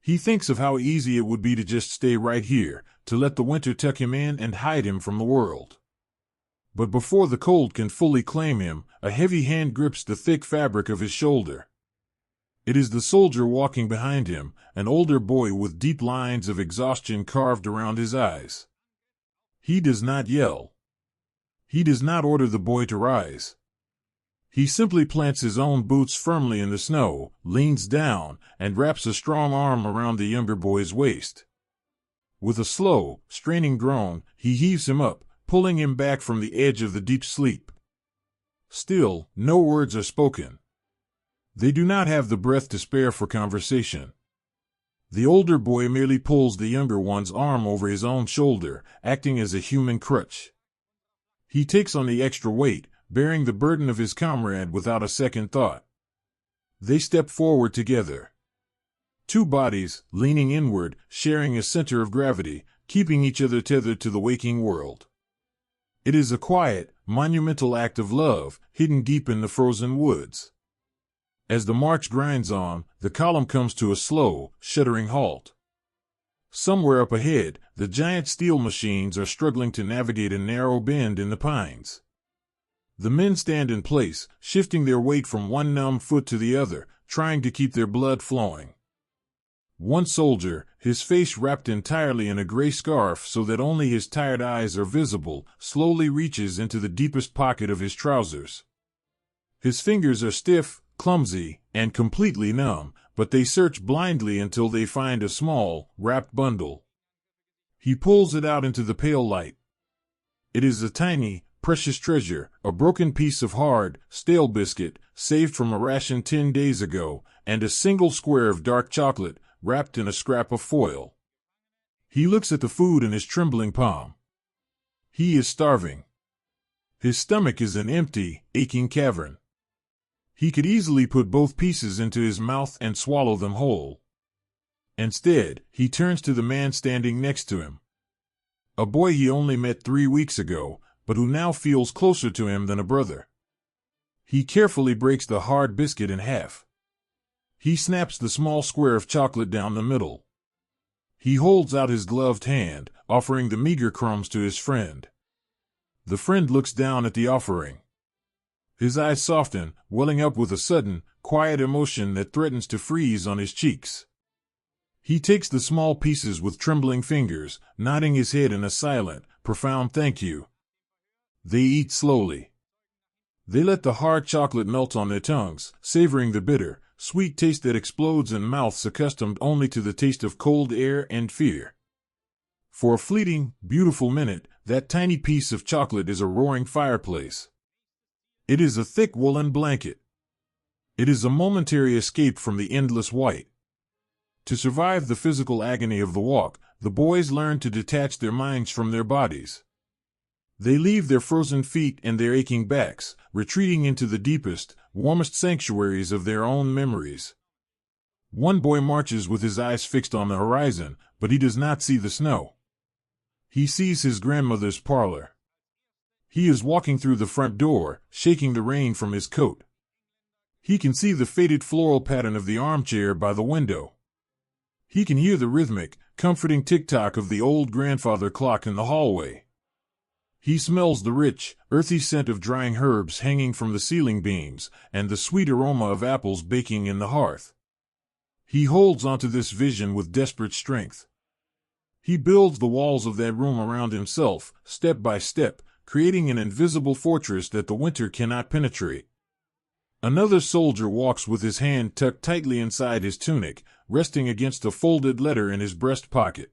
He thinks of how easy it would be to just stay right here, to let the winter tuck him in and hide him from the world. But before the cold can fully claim him, a heavy hand grips the thick fabric of his shoulder. It is the soldier walking behind him, an older boy with deep lines of exhaustion carved around his eyes. He does not yell. He does not order the boy to rise. He simply plants his own boots firmly in the snow, leans down, and wraps a strong arm around the younger boy's waist. With a slow, straining groan, he heaves him up, pulling him back from the edge of the deep sleep. Still, no words are spoken. They do not have the breath to spare for conversation. The older boy merely pulls the younger one's arm over his own shoulder, acting as a human crutch. He takes on the extra weight, bearing the burden of his comrade without a second thought. They step forward together. Two bodies, leaning inward, sharing a center of gravity, keeping each other tethered to the waking world. It is a quiet, monumental act of love, hidden deep in the frozen woods. As the march grinds on, the column comes to a slow, shuddering halt. Somewhere up ahead, the giant steel machines are struggling to navigate a narrow bend in the pines. The men stand in place, shifting their weight from one numb foot to the other, trying to keep their blood flowing. One soldier, his face wrapped entirely in a gray scarf so that only his tired eyes are visible, slowly reaches into the deepest pocket of his trousers. His fingers are stiff, clumsy, and completely numb, but they search blindly until they find a small, wrapped bundle. He pulls it out into the pale light. It is a tiny, precious treasure, a broken piece of hard, stale biscuit, saved from a ration 10 days ago, and a single square of dark chocolate, wrapped in a scrap of foil. He looks at the food in his trembling palm. He is starving. His stomach is an empty, aching cavern. He could easily put both pieces into his mouth and swallow them whole. Instead, he turns to the man standing next to him. A boy he only met 3 weeks ago, but who now feels closer to him than a brother. He carefully breaks the hard biscuit in half. He snaps the small square of chocolate down the middle. He holds out his gloved hand, offering the meager crumbs to his friend. The friend looks down at the offering. His eyes soften, welling up with a sudden, quiet emotion that threatens to freeze on his cheeks. He takes the small pieces with trembling fingers, nodding his head in a silent, profound thank you. They eat slowly. They let the hard chocolate melt on their tongues, savoring the bitter, sweet taste that explodes in mouths accustomed only to the taste of cold air and fear. For a fleeting, beautiful minute, that tiny piece of chocolate is a roaring fireplace. It is a thick woolen blanket. It is a momentary escape from the endless white. To survive the physical agony of the walk, the boys learn to detach their minds from their bodies. They leave their frozen feet and their aching backs, retreating into the deepest, warmest sanctuaries of their own memories. One boy marches with his eyes fixed on the horizon, but he does not see the snow. He sees his grandmother's parlor. He is walking through the front door, shaking the rain from his coat. He can see the faded floral pattern of the armchair by the window. He can hear the rhythmic, comforting tick-tock of the old grandfather clock in the hallway. He smells the rich, earthy scent of drying herbs hanging from the ceiling beams, and the sweet aroma of apples baking in the hearth. He holds onto this vision with desperate strength. He builds the walls of that room around himself, step by step, creating an invisible fortress that the winter cannot penetrate. Another soldier walks with his hand tucked tightly inside his tunic, resting against a folded letter in his breast pocket.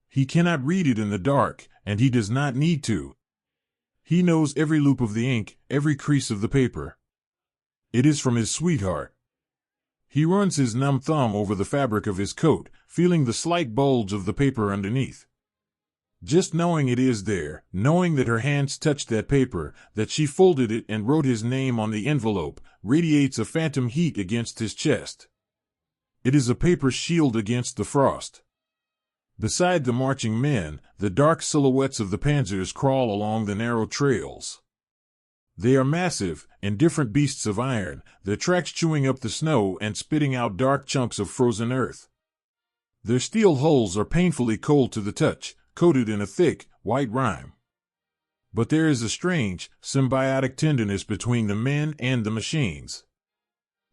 He cannot read it in the dark, and he does not need to. He knows every loop of the ink, every crease of the paper. It is from his sweetheart. He runs his numb thumb over the fabric of his coat, feeling the slight bulge of the paper underneath. Just knowing it is there, knowing that her hands touched that paper, that she folded it and wrote his name on the envelope, radiates a phantom heat against his chest. It is a paper shield against the frost. Beside the marching men, the dark silhouettes of the panzers crawl along the narrow trails. They are massive, indifferent beasts of iron, their tracks chewing up the snow and spitting out dark chunks of frozen earth. Their steel hulls are painfully cold to the touch, coated in a thick, white rime. But there is a strange, symbiotic tenderness between the men and the machines.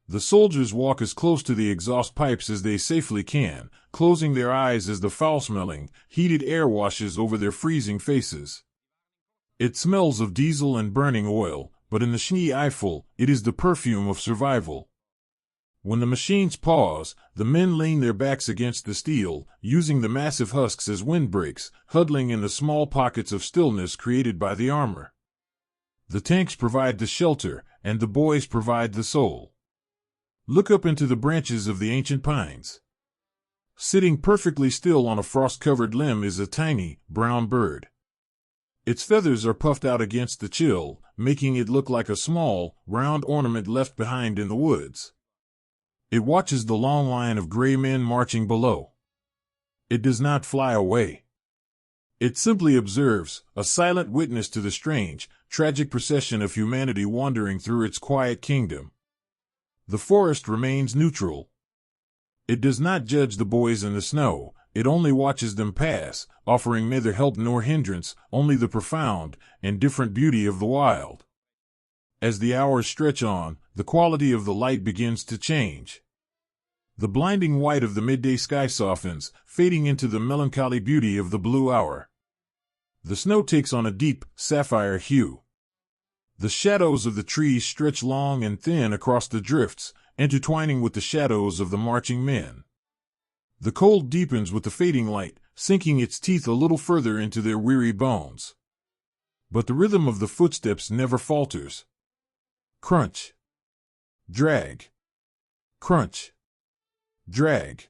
The soldiers walk as close to the exhaust pipes as they safely can, closing their eyes as the foul-smelling, heated air washes over their freezing faces. It smells of diesel and burning oil, but in the WWII, it is the perfume of survival. When the machines pause, the men lean their backs against the steel, using the massive husks as windbreaks, huddling in the small pockets of stillness created by the armor. The tanks provide the shelter, and the boys provide the soul. Look up into the branches of the ancient pines. Sitting perfectly still on a frost-covered limb is a tiny, brown bird. Its feathers are puffed out against the chill, making it look like a small, round ornament left behind in the woods. It watches the long line of gray men marching below. It does not fly away. It simply observes, a silent witness to the strange, tragic procession of humanity wandering through its quiet kingdom. The forest remains neutral. It does not judge the boys in the snow, it only watches them pass, offering neither help nor hindrance, only the profound, indifferent beauty of the wild. As the hours stretch on, the quality of the light begins to change. The blinding white of the midday sky softens, fading into the melancholy beauty of the blue hour. The snow takes on a deep, sapphire hue. The shadows of the trees stretch long and thin across the drifts, intertwining with the shadows of the marching men. The cold deepens with the fading light, sinking its teeth a little further into their weary bones. But the rhythm of the footsteps never falters. Crunch. Drag. Crunch. Drag.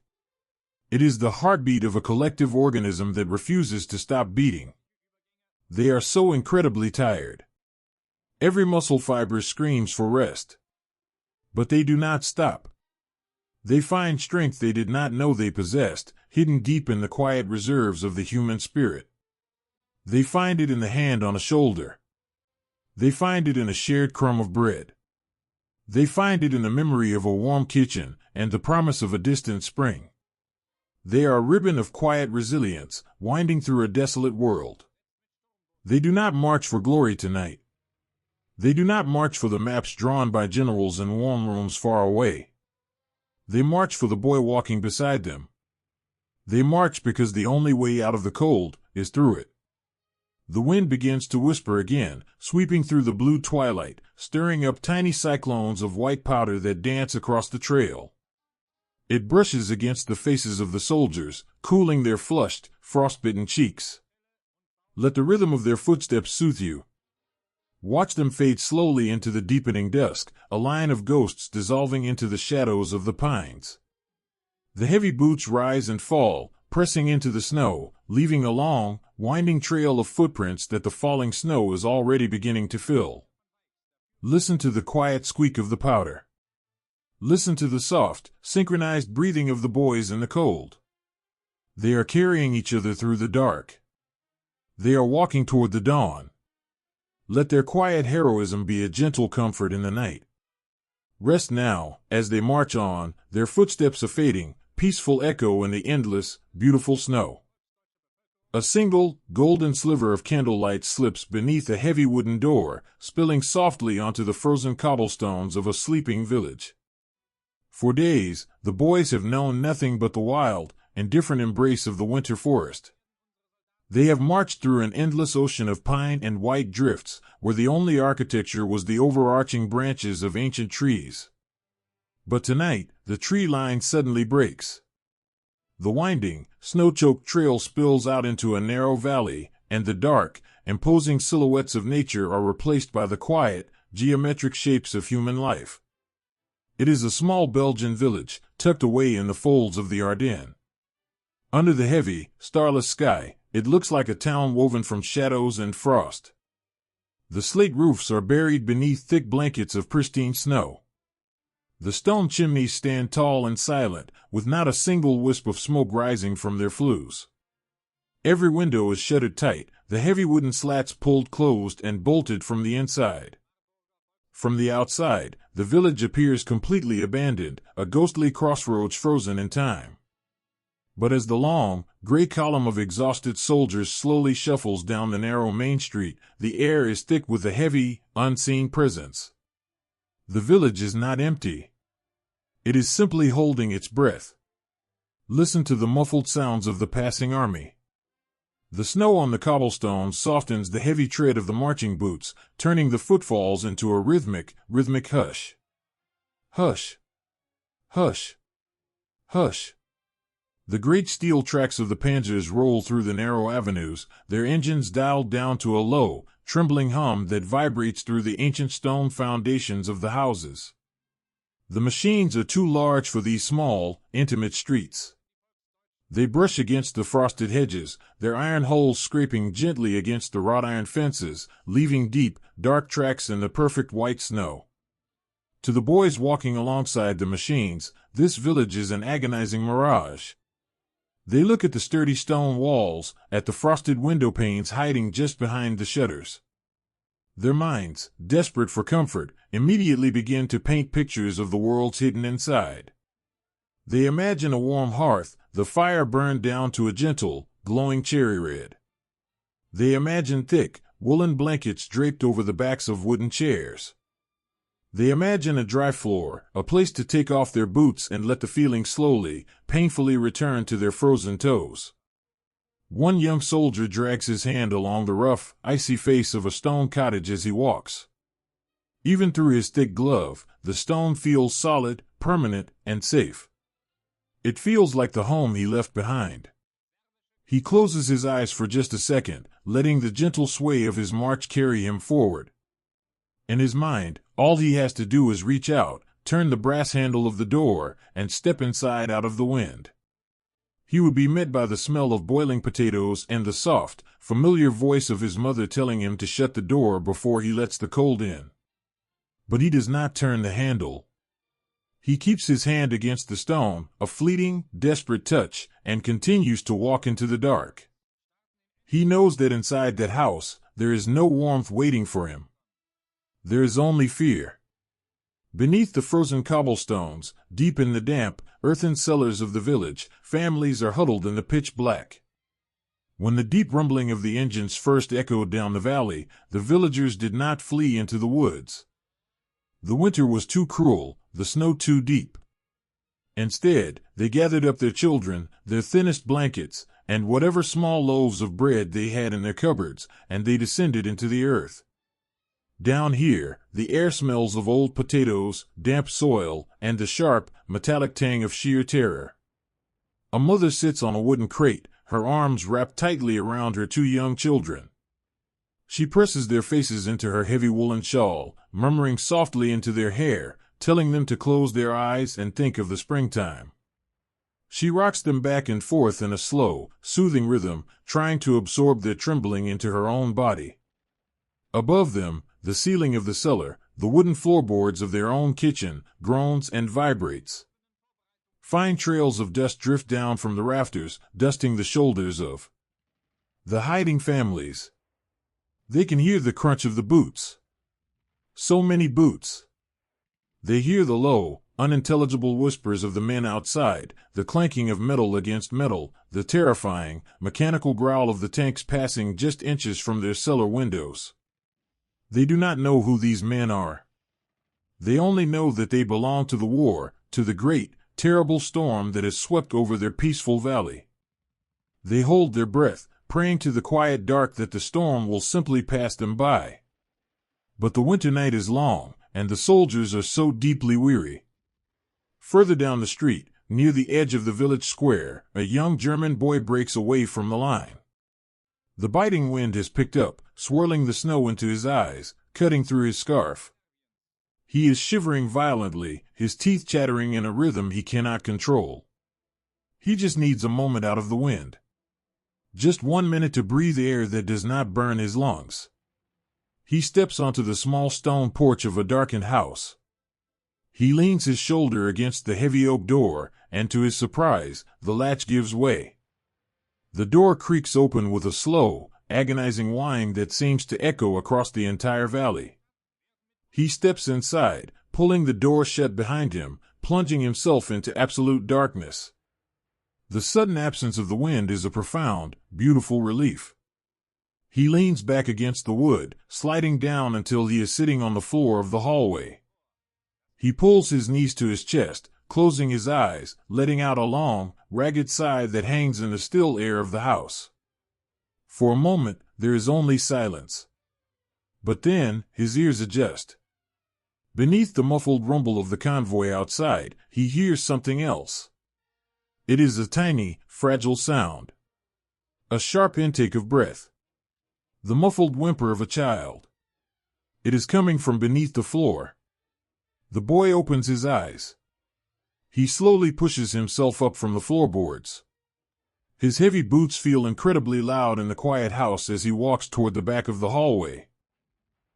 It is the heartbeat of a collective organism that refuses to stop beating. They are so incredibly tired. Every muscle fiber screams for rest. But they do not stop. They find strength they did not know they possessed, hidden deep in the quiet reserves of the human spirit. They find it in the hand on a shoulder. They find it in a shared crumb of bread. They find it in the memory of a warm kitchen and the promise of a distant spring. They are a ribbon of quiet resilience, winding through a desolate world. They do not march for glory tonight. They do not march for the maps drawn by generals in warm rooms far away. They march for the boy walking beside them. They march because the only way out of the cold is through it. The wind begins to whisper again, sweeping through the blue twilight, stirring up tiny cyclones of white powder that dance across the trail. It brushes against the faces of the soldiers, cooling their flushed, frostbitten cheeks. Let the rhythm of their footsteps soothe you. Watch them fade slowly into the deepening dusk, a line of ghosts dissolving into the shadows of the pines. The heavy boots rise and fall, pressing into the snow, leaving a long, winding trail of footprints that the falling snow is already beginning to fill. Listen to the quiet squeak of the powder. Listen to the soft, synchronized breathing of the boys in the cold. They are carrying each other through the dark. They are walking toward the dawn. Let their quiet heroism be a gentle comfort in the night. Rest now, as they march on, their footsteps a fading, peaceful echo in the endless, beautiful snow. A single, golden sliver of candlelight slips beneath a heavy wooden door, spilling softly onto the frozen cobblestones of a sleeping village. For days, the boys have known nothing but the wild, indifferent embrace of the winter forest. They have marched through an endless ocean of pine and white drifts, where the only architecture was the overarching branches of ancient trees. But tonight, the tree line suddenly breaks. The winding, snow-choked trail spills out into a narrow valley, and the dark, imposing silhouettes of nature are replaced by the quiet, geometric shapes of human life. It is a small Belgian village, tucked away in the folds of the Ardennes. Under the heavy, starless sky, it looks like a town woven from shadows and frost. The slate roofs are buried beneath thick blankets of pristine snow. The stone chimneys stand tall and silent, with not a single wisp of smoke rising from their flues. Every window is shuttered tight, the heavy wooden slats pulled closed and bolted from the inside. From the outside, the village appears completely abandoned, a ghostly crossroads frozen in time. But as the long, gray column of exhausted soldiers slowly shuffles down the narrow main street, the air is thick with a heavy, unseen presence. The village is not empty. It is simply holding its breath. Listen to the muffled sounds of the passing army. The snow on the cobblestones softens the heavy tread of the marching boots, turning the footfalls into a rhythmic hush. Hush. Hush. Hush. The great steel tracks of the panzers roll through the narrow avenues, their engines dialed down to a low, trembling hum that vibrates through the ancient stone foundations of the houses. The machines are too large for these small, intimate streets. They brush against the frosted hedges, their iron hulls scraping gently against the wrought iron fences, leaving deep, dark tracks in the perfect white snow. To the boys walking alongside the machines, this village is an agonizing mirage. They look at the sturdy stone walls, at the frosted window panes hiding just behind the shutters. Their minds, desperate for comfort, immediately begin to paint pictures of the worlds hidden inside. They imagine a warm hearth, the fire burned down to a gentle, glowing cherry red. They imagine thick, woolen blankets draped over the backs of wooden chairs. They imagine a dry floor, a place to take off their boots and let the feeling slowly, painfully return to their frozen toes. One young soldier drags his hand along the rough, icy face of a stone cottage as he walks. Even through his thick glove, the stone feels solid, permanent, and safe. It feels like the home he left behind. He closes his eyes for just a second, letting the gentle sway of his march carry him forward. In his mind, all he has to do is reach out, turn the brass handle of the door, and step inside out of the wind. He would be met by the smell of boiling potatoes and the soft, familiar voice of his mother telling him to shut the door before he lets the cold in. But he does not turn the handle. He keeps his hand against the stone, a fleeting, desperate touch, and continues to walk into the dark. He knows that inside that house, there is no warmth waiting for him. There is only fear. Beneath the frozen cobblestones, deep in the damp, earthen cellars of the village, families are huddled in the pitch black. When the deep rumbling of the engines first echoed down the valley, the villagers did not flee into the woods. The winter was too cruel, the snow too deep. Instead, they gathered up their children, their thinnest blankets, and whatever small loaves of bread they had in their cupboards, and they descended into the earth. Down here, the air smells of old potatoes, damp soil, and the sharp, metallic tang of sheer terror. A mother sits on a wooden crate, her arms wrapped tightly around her two young children. She presses their faces into her heavy woolen shawl, murmuring softly into their hair, telling them to close their eyes and think of the springtime. She rocks them back and forth in a slow, soothing rhythm, trying to absorb their trembling into her own body. Above them, the ceiling of the cellar, the wooden floorboards of their own kitchen, groans and vibrates. Fine trails of dust drift down from the rafters, dusting the shoulders of the hiding families. They can hear the crunch of the boots. So many boots. They hear the low, unintelligible whispers of the men outside, the clanking of metal against metal, the terrifying, mechanical growl of the tanks passing just inches from their cellar windows. They do not know who these men are. They only know that they belong to the war, to the great, terrible storm that has swept over their peaceful valley. They hold their breath, praying to the quiet dark that the storm will simply pass them by. But the winter night is long, and the soldiers are so deeply weary. Further down the street, near the edge of the village square, a young German boy breaks away from the line. The biting wind has picked up, swirling the snow into his eyes, cutting through his scarf. He is shivering violently, his teeth chattering in a rhythm he cannot control. He just needs a moment out of the wind. Just 1 minute to breathe air that does not burn his lungs. He steps onto the small stone porch of a darkened house. He leans his shoulder against the heavy oak door, and to his surprise, the latch gives way. The door creaks open with a slow, agonizing whine that seems to echo across the entire valley. He steps inside, pulling the door shut behind him, plunging himself into absolute darkness. The sudden absence of the wind is a profound, beautiful relief. He leans back against the wood, sliding down until he is sitting on the floor of the hallway. He pulls his knees to his chest, closing his eyes, letting out a long, ragged sigh that hangs in the still air of the house. For a moment, there is only silence. But then, his ears adjust. Beneath the muffled rumble of the convoy outside, he hears something else. It is a tiny, fragile sound. A sharp intake of breath. The muffled whimper of a child. It is coming from beneath the floor. The boy opens his eyes. He slowly pushes himself up from the floorboards. His heavy boots feel incredibly loud in the quiet house as he walks toward the back of the hallway.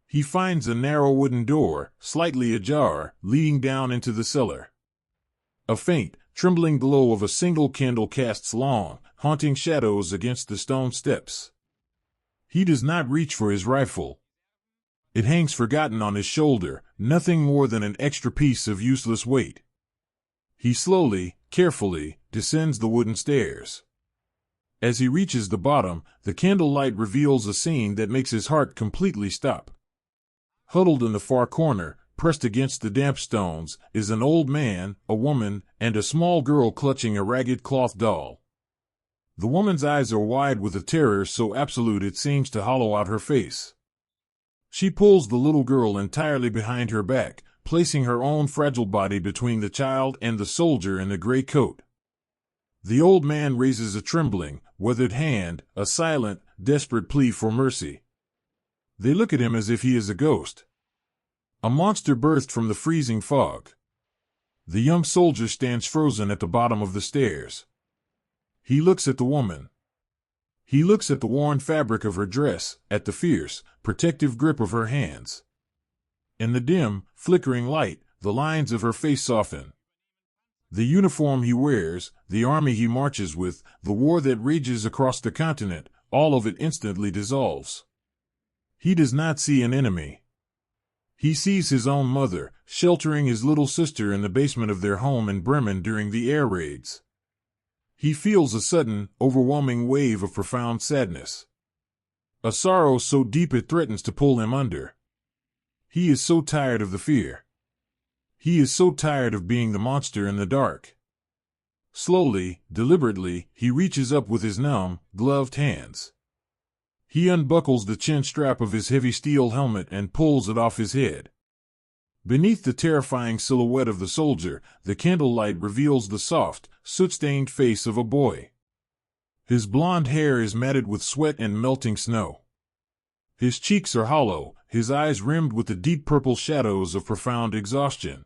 He finds a narrow wooden door, slightly ajar, leading down into the cellar. A faint, trembling glow of a single candle casts long, haunting shadows against the stone steps. He does not reach for his rifle. It hangs forgotten on his shoulder, nothing more than an extra piece of useless weight. He slowly, carefully, descends the wooden stairs. As he reaches the bottom, the candlelight reveals a scene that makes his heart completely stop. Huddled in the far corner, pressed against the damp stones, is an old man, a woman, and a small girl clutching a ragged cloth doll. The woman's eyes are wide with a terror so absolute it seems to hollow out her face. She pulls the little girl entirely behind her back, placing her own fragile body between the child and the soldier in the gray coat. The old man raises a trembling, weathered hand, a silent, desperate plea for mercy. They look at him as if he is a ghost. A monster burst from the freezing fog. The young soldier stands frozen at the bottom of the stairs. He looks at the woman. He looks at the worn fabric of her dress, at the fierce, protective grip of her hands. In the dim, flickering light, the lines of her face soften. The uniform he wears, the army he marches with, the war that rages across the continent, all of it instantly dissolves. He does not see an enemy. He sees his own mother, sheltering his little sister in the basement of their home in Bremen during the air raids. He feels a sudden, overwhelming wave of profound sadness. A sorrow so deep it threatens to pull him under. He is so tired of the fear. He is so tired of being the monster in the dark. Slowly, deliberately, he reaches up with his numb, gloved hands. He unbuckles the chin strap of his heavy steel helmet and pulls it off his head. Beneath the terrifying silhouette of the soldier, the candlelight reveals the soft, soot-stained face of a boy. His blond hair is matted with sweat and melting snow. His cheeks are hollow, his eyes rimmed with the deep purple shadows of profound exhaustion.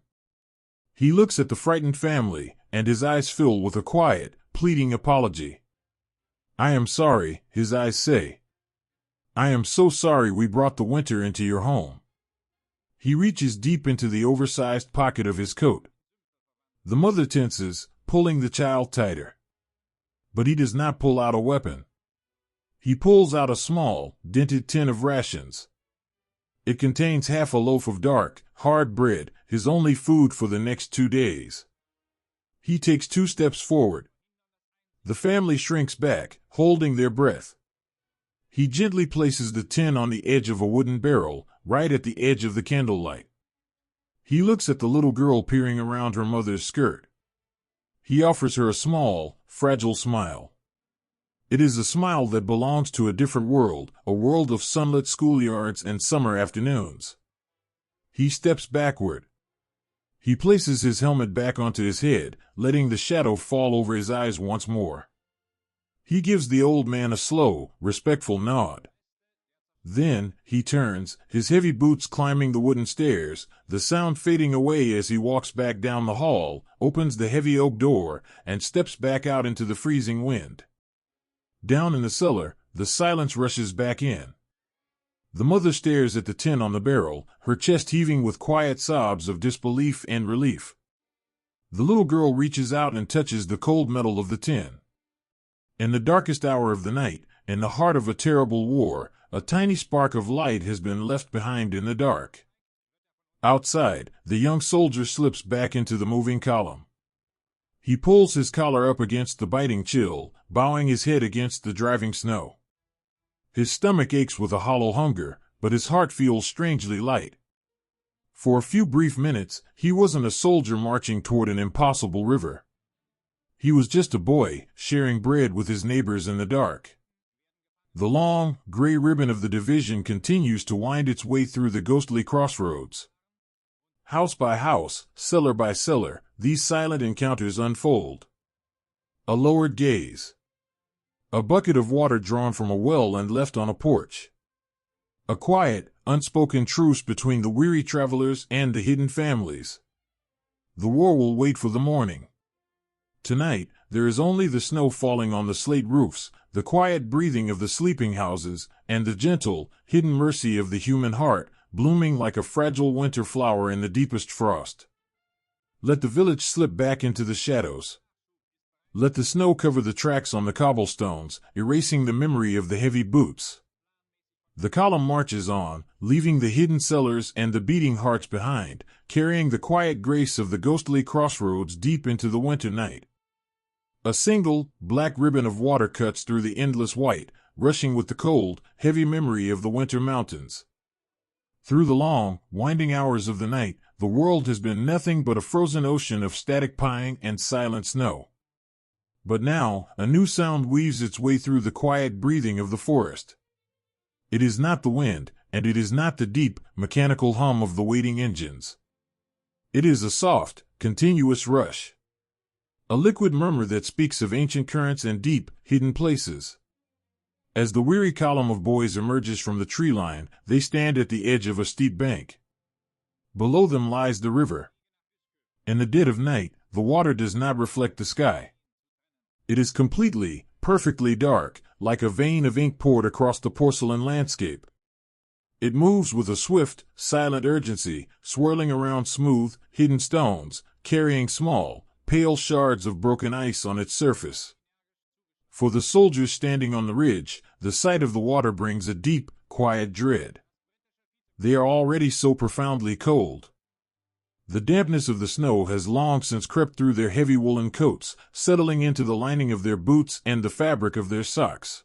He looks at the frightened family, and his eyes fill with a quiet, pleading apology. "I am sorry," his eyes say. "I am so sorry we brought the winter into your home." He reaches deep into the oversized pocket of his coat. The mother tenses, pulling the child tighter. But he does not pull out a weapon. He pulls out a small, dented tin of rations. It contains half a loaf of dark, hard bread, his only food for the next 2 days. He takes 2 steps forward. The family shrinks back, holding their breath. He gently places the tin on the edge of a wooden barrel, right at the edge of the candlelight. He looks at the little girl peering around her mother's skirt. He offers her a small, fragile smile. It is a smile that belongs to a different world, a world of sunlit schoolyards and summer afternoons. He steps backward. He places his helmet back onto his head, letting the shadow fall over his eyes once more. He gives the old man a slow, respectful nod. Then, he turns, his heavy boots climbing the wooden stairs, the sound fading away as he walks back down the hall, opens the heavy oak door, and steps back out into the freezing wind. Down in the cellar, the silence rushes back in. The mother stares at the tin on the barrel, her chest heaving with quiet sobs of disbelief and relief. The little girl reaches out and touches the cold metal of the tin. In the darkest hour of the night, in the heart of a terrible war, a tiny spark of light has been left behind in the dark. Outside, the young soldier slips back into the moving column. He pulls his collar up against the biting chill, bowing his head against the driving snow. His stomach aches with a hollow hunger, but his heart feels strangely light. For a few brief minutes, he wasn't a soldier marching toward an impossible river. He was just a boy, sharing bread with his neighbors in the dark. The long, gray ribbon of the division continues to wind its way through the ghostly crossroads. House by house, cellar by cellar, these silent encounters unfold. A lowered gaze. A bucket of water drawn from a well and left on a porch. A quiet, unspoken truce between the weary travelers and the hidden families. The war will wait for the morning. Tonight, there is only the snow falling on the slate roofs, the quiet breathing of the sleeping houses, and the gentle, hidden mercy of the human heart, blooming like a fragile winter flower in the deepest frost. Let the village slip back into the shadows. Let the snow cover the tracks on the cobblestones, erasing the memory of the heavy boots. The column marches on, leaving the hidden cellars and the beating hearts behind, carrying the quiet grace of the ghostly crossroads deep into the winter night. A single, black ribbon of water cuts through the endless white, rushing with the cold, heavy memory of the winter mountains. Through the long, winding hours of the night, the world has been nothing but a frozen ocean of static pine and silent snow. But now, a new sound weaves its way through the quiet breathing of the forest. It is not the wind, and it is not the deep, mechanical hum of the waiting engines. It is a soft, continuous rush. A liquid murmur that speaks of ancient currents and deep, hidden places. As the weary column of boys emerges from the tree line, they stand at the edge of a steep bank. Below them lies the river. In the dead of night, the water does not reflect the sky. It is completely, perfectly dark, like a vein of ink poured across the porcelain landscape. It moves with a swift, silent urgency, swirling around smooth, hidden stones, carrying small, pale shards of broken ice on its surface. For the soldiers standing on the ridge, the sight of the water brings a deep, quiet dread. They are already so profoundly cold. The dampness of the snow has long since crept through their heavy woolen coats, settling into the lining of their boots and the fabric of their socks.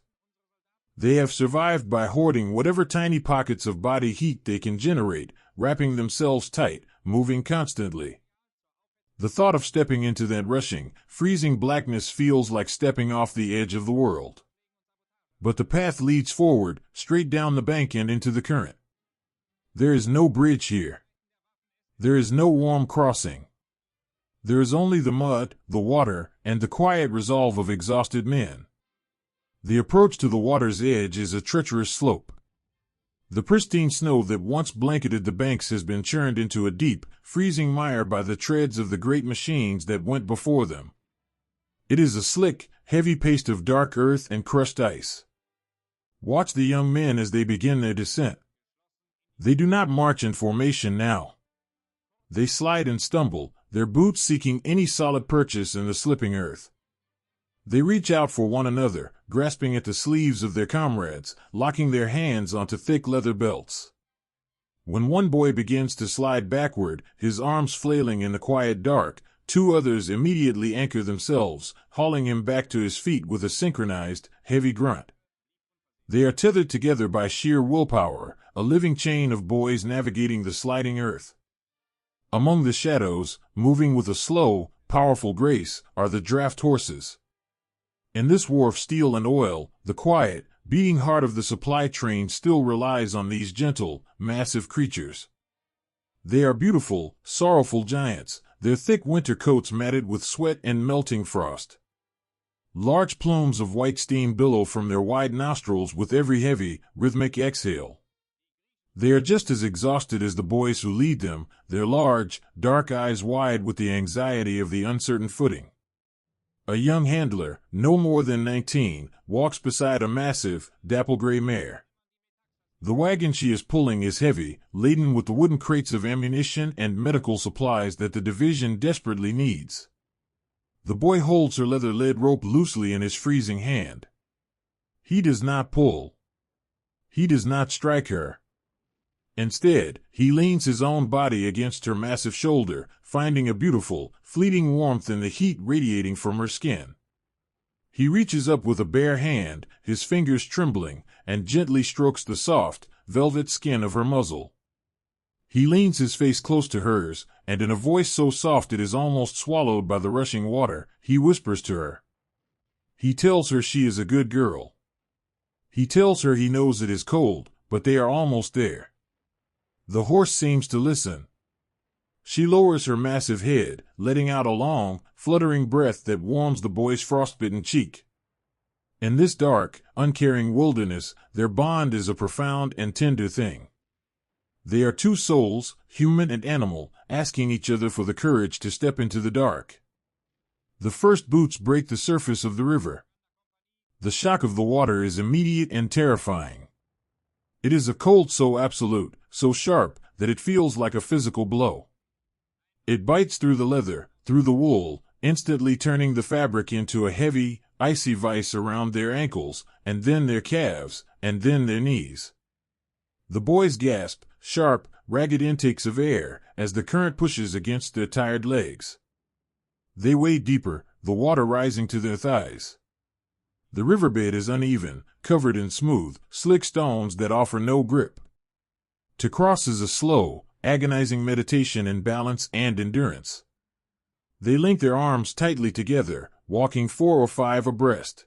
They have survived by hoarding whatever tiny pockets of body heat they can generate, wrapping themselves tight, moving constantly. The thought of stepping into that rushing, freezing blackness feels like stepping off the edge of the world. But the path leads forward, straight down the bank and into the current. There is no bridge here. There is no warm crossing. There is only the mud, the water, and the quiet resolve of exhausted men. The approach to the water's edge is a treacherous slope. The pristine snow that once blanketed the banks has been churned into a deep, freezing mire by the treads of the great machines that went before them. It is a slick, heavy paste of dark earth and crushed ice. Watch the young men as they begin their descent. They do not march in formation now. They slide and stumble, their boots seeking any solid purchase in the slipping earth. They reach out for one another, grasping at the sleeves of their comrades, locking their hands onto thick leather belts. When one boy begins to slide backward, his arms flailing in the quiet dark, two others immediately anchor themselves, hauling him back to his feet with a synchronized, heavy grunt. They are tethered together by sheer willpower, a living chain of boys navigating the sliding earth. Among the shadows, moving with a slow, powerful grace, are the draft horses. In this war of steel and oil, the quiet, beating heart of the supply train still relies on these gentle, massive creatures. They are beautiful, sorrowful giants, their thick winter coats matted with sweat and melting frost. Large plumes of white steam billow from their wide nostrils with every heavy, rhythmic exhale. They are just as exhausted as the boys who lead them, their large, dark eyes wide with the anxiety of the uncertain footing. A young handler, no more than 19, walks beside a massive, dapple-gray mare. The wagon she is pulling is heavy, laden with the wooden crates of ammunition and medical supplies that the division desperately needs. The boy holds her leather-led rope loosely in his freezing hand. He does not pull. He does not strike her. Instead, he leans his own body against her massive shoulder, finding a beautiful, fleeting warmth in the heat radiating from her skin. He reaches up with a bare hand, his fingers trembling, and gently strokes the soft, velvet skin of her muzzle. He leans his face close to hers, and in a voice so soft it is almost swallowed by the rushing water, he whispers to her. He tells her she is a good girl. He tells her he knows it is cold, but they are almost there. The horse seems to listen. She lowers her massive head, letting out a long, fluttering breath that warms the boy's frostbitten cheek. In this dark, uncaring wilderness, their bond is a profound and tender thing. They are two souls, human and animal, asking each other for the courage to step into the dark. The first boots break the surface of the river. The shock of the water is immediate and terrifying. It is a cold so absolute, so sharp, that it feels like a physical blow. It bites through the leather, through the wool, instantly turning the fabric into a heavy, icy vice around their ankles, and then their calves, and then their knees. The boys gasp, sharp, ragged intakes of air, as the current pushes against their tired legs. They wade deeper, the water rising to their thighs. The riverbed is uneven, covered in smooth, slick stones that offer no grip. To cross is a slow, agonizing meditation in balance and endurance. They link their arms tightly together, walking 4 or 5 abreast.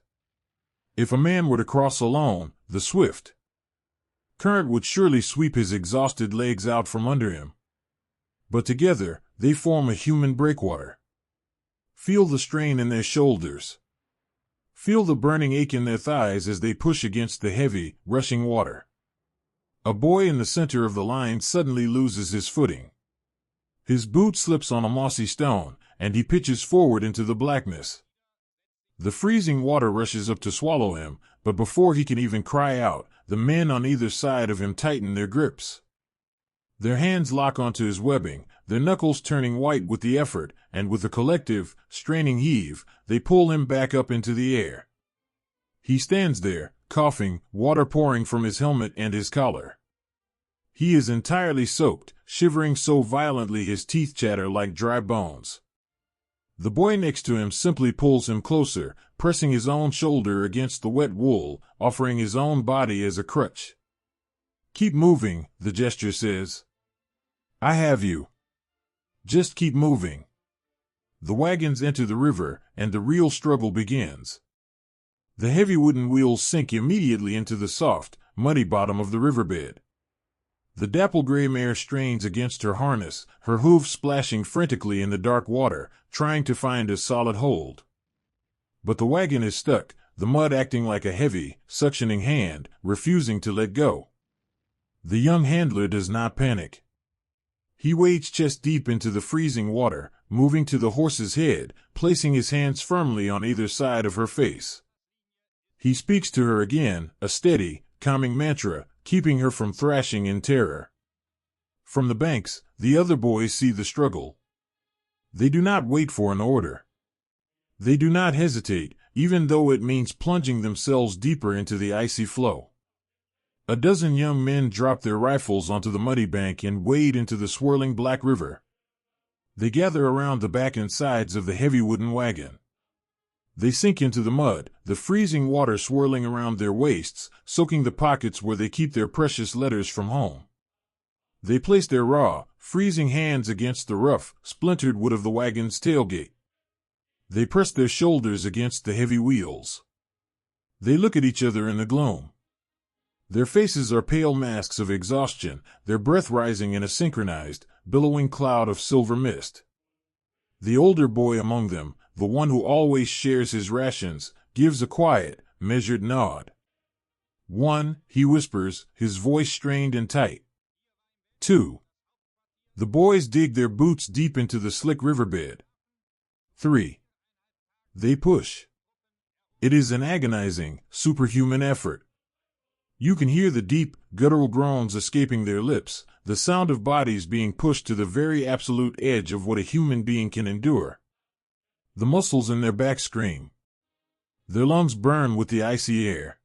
If a man were to cross alone, the swift current would surely sweep his exhausted legs out from under him. But together, they form a human breakwater. Feel the strain in their shoulders. Feel the burning ache in their thighs as they push against the heavy, rushing water. A boy in the center of the line suddenly loses his footing. His boot slips on a mossy stone, and he pitches forward into the blackness. The freezing water rushes up to swallow him, but before he can even cry out, the men on either side of him tighten their grips. Their hands lock onto his webbing, their knuckles turning white with the effort, and with a collective, straining heave, they pull him back up into the air. He stands there, coughing, water pouring from his helmet and his collar. He is entirely soaked, shivering so violently his teeth chatter like dry bones. The boy next to him simply pulls him closer, pressing his own shoulder against the wet wool, offering his own body as a crutch. "Keep moving," the gesture says. "I have you. Just keep moving." The wagons enter the river, and the real struggle begins. The heavy wooden wheels sink immediately into the soft, muddy bottom of the riverbed. The dapple-gray mare strains against her harness, her hooves splashing frantically in the dark water, trying to find a solid hold. But the wagon is stuck, the mud acting like a heavy, suctioning hand, refusing to let go. The young handler does not panic. He wades chest-deep into the freezing water, moving to the horse's head, placing his hands firmly on either side of her face. He speaks to her again, a steady, calming mantra, keeping her from thrashing in terror. From the banks, the other boys see the struggle. They do not wait for an order. They do not hesitate, even though it means plunging themselves deeper into the icy flow. A dozen young men drop their rifles onto the muddy bank and wade into the swirling black river. They gather around the back and sides of the heavy wooden wagon. They sink into the mud, the freezing water swirling around their waists, soaking the pockets where they keep their precious letters from home. They place their raw, freezing hands against the rough, splintered wood of the wagon's tailgate. They press their shoulders against the heavy wheels. They look at each other in the gloom. Their faces are pale masks of exhaustion, their breath rising in a synchronized, billowing cloud of silver mist. The older boy among them, the one who always shares his rations, gives a quiet, measured nod. 1, he whispers, his voice strained and tight. 2. The boys dig their boots deep into the slick riverbed. 3. They push. It is an agonizing, superhuman effort. You can hear the deep, guttural groans escaping their lips, the sound of bodies being pushed to the very absolute edge of what a human being can endure. The muscles in their backs scream. Their lungs burn with the icy air.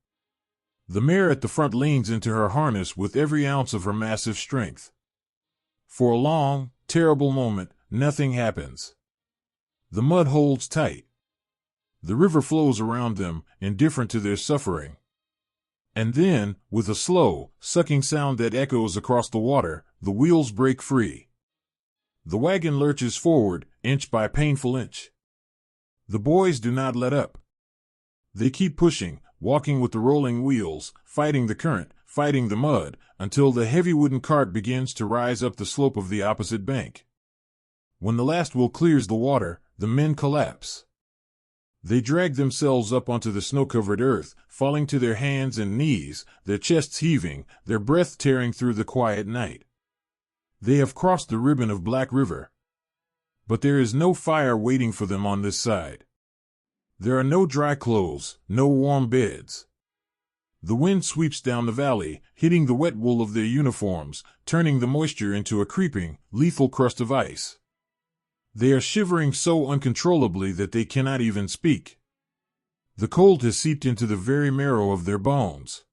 The mare at the front leans into her harness with every ounce of her massive strength. For a long, terrible moment, nothing happens. The mud holds tight. The river flows around them, indifferent to their suffering. And then, with a slow, sucking sound that echoes across the water, the wheels break free. The wagon lurches forward, inch by painful inch. The boys do not let up. They keep pushing, walking with the rolling wheels, fighting the current, fighting the mud, until the heavy wooden cart begins to rise up the slope of the opposite bank. When the last wheel clears the water, the men collapse. They drag themselves up onto the snow-covered earth, falling to their hands and knees, their chests heaving, their breath tearing through the quiet night. They have crossed the ribbon of Black River. But there is no fire waiting for them on this side. There are no dry clothes, no warm beds. The wind sweeps down the valley, hitting the wet wool of their uniforms, turning the moisture into a creeping, lethal crust of ice. They are shivering so uncontrollably that they cannot even speak. The cold has seeped into the very marrow of their bones.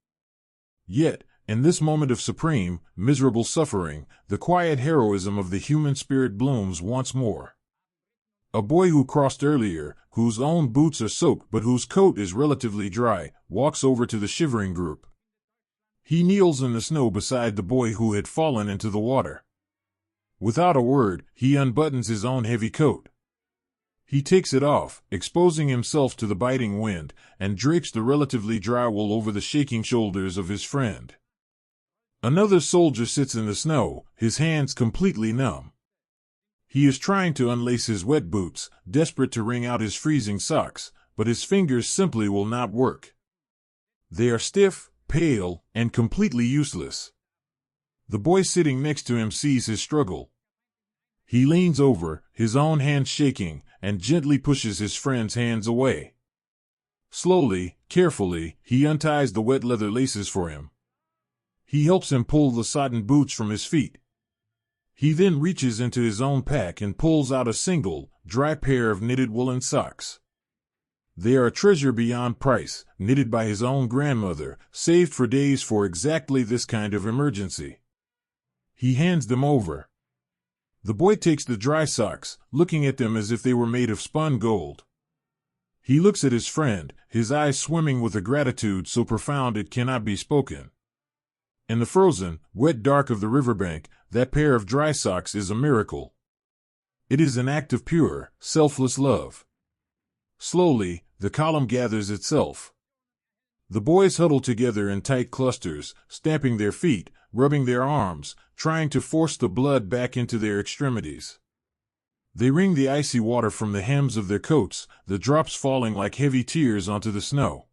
Yet, in this moment of supreme, miserable suffering, the quiet heroism of the human spirit blooms once more. A boy who crossed earlier, whose own boots are soaked but whose coat is relatively dry, walks over to the shivering group. He kneels in the snow beside the boy who had fallen into the water. Without a word, he unbuttons his own heavy coat. He takes it off, exposing himself to the biting wind, and drapes the relatively dry wool over the shaking shoulders of his friend. Another soldier sits in the snow, his hands completely numb. He is trying to unlace his wet boots, desperate to wring out his freezing socks, but his fingers simply will not work. They are stiff, pale, and completely useless. The boy sitting next to him sees his struggle. He leans over, his own hand shaking, and gently pushes his friend's hands away. Slowly, carefully, he unties the wet leather laces for him. He helps him pull the sodden boots from his feet. He then reaches into his own pack and pulls out a single, dry pair of knitted woolen socks. They are a treasure beyond price, knitted by his own grandmother, saved for days for exactly this kind of emergency. He hands them over. The boy takes the dry socks, looking at them as if they were made of spun gold. He looks at his friend, his eyes swimming with a gratitude so profound it cannot be spoken. In the frozen, wet dark of the riverbank, that pair of dry socks is a miracle. It is an act of pure, selfless love. Slowly, the column gathers itself. The boys huddle together in tight clusters, stamping their feet, rubbing their arms, trying to force the blood back into their extremities. They wring the icy water from the hems of their coats, the drops falling like heavy tears onto the snow.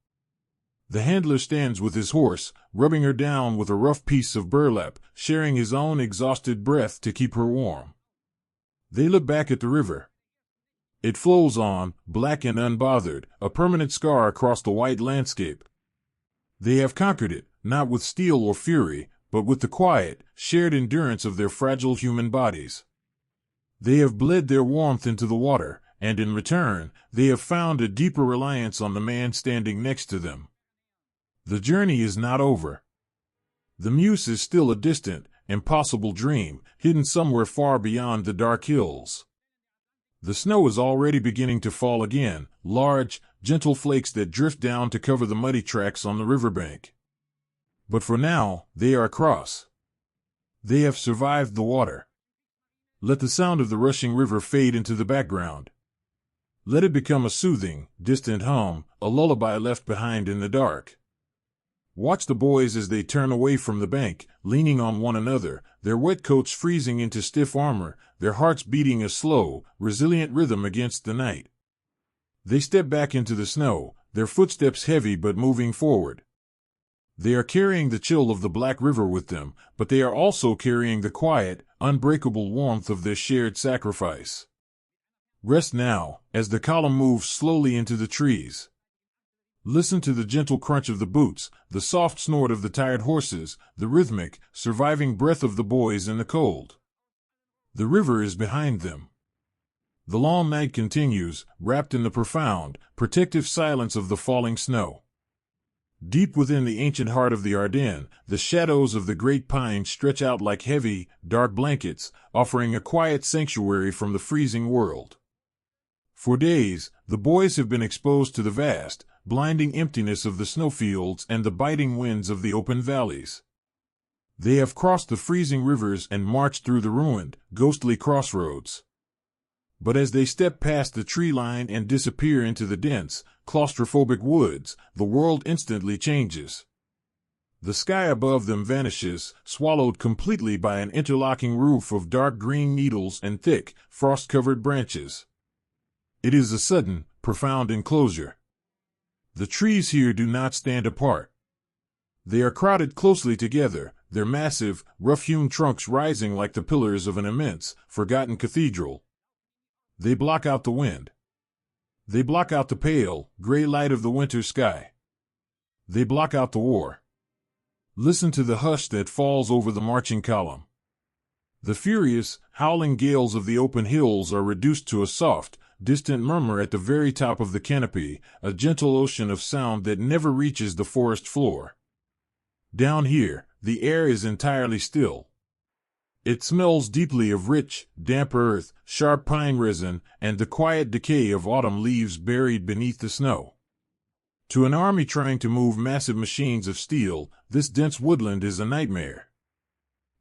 The handler stands with his horse, rubbing her down with a rough piece of burlap, sharing his own exhausted breath to keep her warm. They look back at the river. It flows on, black and unbothered, a permanent scar across the white landscape. They have conquered it, not with steel or fury, but with the quiet, shared endurance of their fragile human bodies. They have bled their warmth into the water, and in return, they have found a deeper reliance on the man standing next to them. The journey is not over. The Meuse is still a distant, impossible dream, hidden somewhere far beyond the dark hills. The snow is already beginning to fall again, large, gentle flakes that drift down to cover the muddy tracks on the riverbank. But for now, they are across. They have survived the water. Let the sound of the rushing river fade into the background. Let it become a soothing, distant hum, a lullaby left behind in the dark. Watch the boys as they turn away from the bank, leaning on one another, their wet coats freezing into stiff armor, their hearts beating a slow, resilient rhythm against the night. They step back into the snow, their footsteps heavy but moving forward. They are carrying the chill of the Black River with them, but they are also carrying the quiet, unbreakable warmth of their shared sacrifice. Rest now, as the column moves slowly into the trees. Listen to the gentle crunch of the boots, the soft snort of the tired horses, the rhythmic, surviving breath of the boys in the cold. The river is behind them. The long night continues, wrapped in the profound, protective silence of the falling snow. Deep within the ancient heart of the Ardennes, the shadows of the great pines stretch out like heavy, dark blankets, offering a quiet sanctuary from the freezing world. For days, the boys have been exposed to the vast, blinding emptiness of the snowfields and the biting winds of the open valleys. They have crossed the freezing rivers and marched through the ruined, ghostly crossroads. But as they step past the tree line and disappear into the dense, claustrophobic woods, the world instantly changes. The sky above them vanishes, swallowed completely by an interlocking roof of dark green needles and thick, frost-covered branches. It is a sudden, profound enclosure. The trees here do not stand apart. They are crowded closely together, their massive, rough-hewn trunks rising like the pillars of an immense, forgotten cathedral. They block out the wind. They block out the pale, gray light of the winter sky. They block out the war. Listen to the hush that falls over the marching column. The furious, howling gales of the open hills are reduced to a soft, distant murmur at the very top of the canopy, a gentle ocean of sound that never reaches the forest floor. Down here, the air is entirely still. It smells deeply of rich, damp earth, sharp pine resin, and the quiet decay of autumn leaves buried beneath the snow. To an army trying to move massive machines of steel, this dense woodland is a nightmare.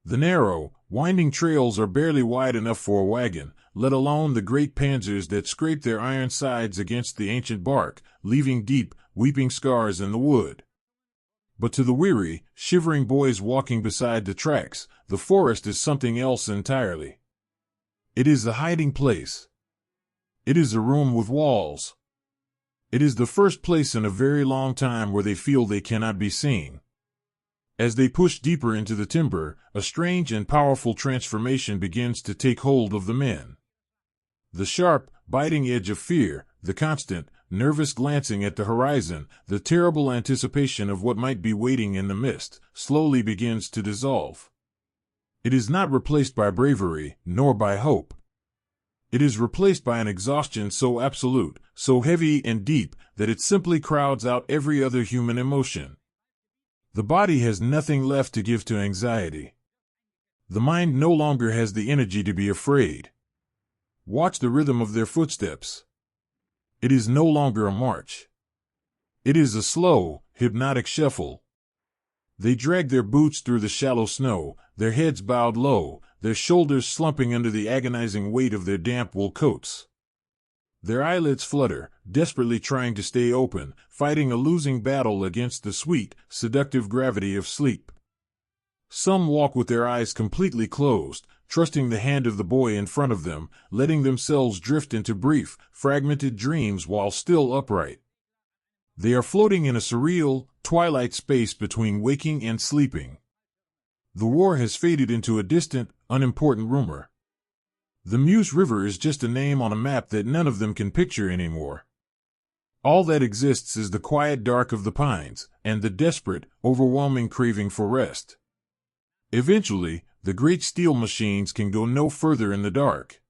The narrow, winding trails are barely wide enough for a wagon, let alone the great panzers that scrape their iron sides against the ancient bark, leaving deep, weeping scars in the wood. But to the weary, shivering boys walking beside the tracks, the forest is something else entirely. It is a hiding place. It is a room with walls. It is the first place in a very long time where they feel they cannot be seen. As they push deeper into the timber, a strange and powerful transformation begins to take hold of the men. The sharp, biting edge of fear, the constant, nervous glancing at the horizon, the terrible anticipation of what might be waiting in the mist, slowly begins to dissolve. It is not replaced by bravery, nor by hope. It is replaced by an exhaustion so absolute, so heavy and deep, that it simply crowds out every other human emotion. The body has nothing left to give to anxiety. The mind no longer has the energy to be afraid. Watch the rhythm of their footsteps. It is no longer a march. It is a slow, hypnotic shuffle. They drag their boots through the shallow snow, their heads bowed low, their shoulders slumping under the agonizing weight of their damp wool coats. Their eyelids flutter, desperately trying to stay open, fighting a losing battle against the sweet, seductive gravity of sleep. Some walk with their eyes completely closed, trusting the hand of the boy in front of them, letting themselves drift into brief, fragmented dreams while still upright. They are floating in a surreal, twilight space between waking and sleeping. The war has faded into a distant, unimportant rumor. The Meuse River is just a name on a map that none of them can picture anymore. All that exists is the quiet dark of the pines, and the desperate, overwhelming craving for rest. Eventually, the great steel machines can go no further in the dark.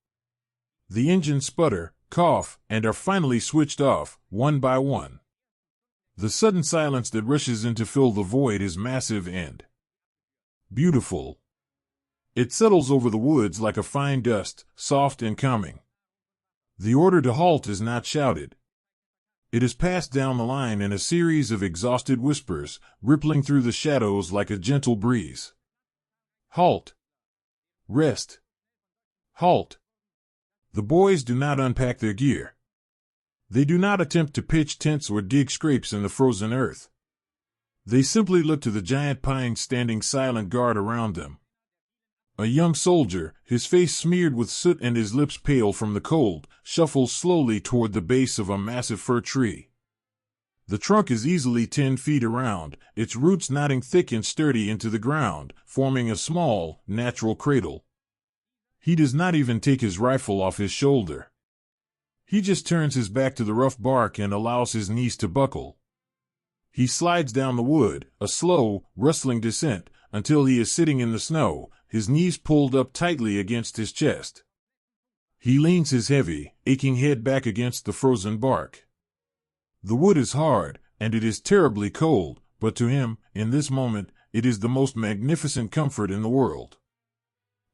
The engines sputter, cough, and are finally switched off, one by one. The sudden silence that rushes in to fill the void is massive and beautiful. It settles over the woods like a fine dust, soft and calming. The order to halt is not shouted. It is passed down the line in a series of exhausted whispers, rippling through the shadows like a gentle breeze. Halt. Rest. Halt. The boys do not unpack their gear. They do not attempt to pitch tents or dig scrapes in the frozen earth. They simply look to the giant pines standing silent guard around them. A young soldier, his face smeared with soot and his lips pale from the cold, shuffles slowly toward the base of a massive fir tree. The trunk is easily 10 feet around, its roots knotting thick and sturdy into the ground, forming a small, natural cradle. He does not even take his rifle off his shoulder. He just turns his back to the rough bark and allows his knees to buckle. He slides down the wood, a slow, rustling descent, until he is sitting in the snow, his knees pulled up tightly against his chest. He leans his heavy, aching head back against the frozen bark. The wood is hard, and it is terribly cold, but to him, in this moment, it is the most magnificent comfort in the world.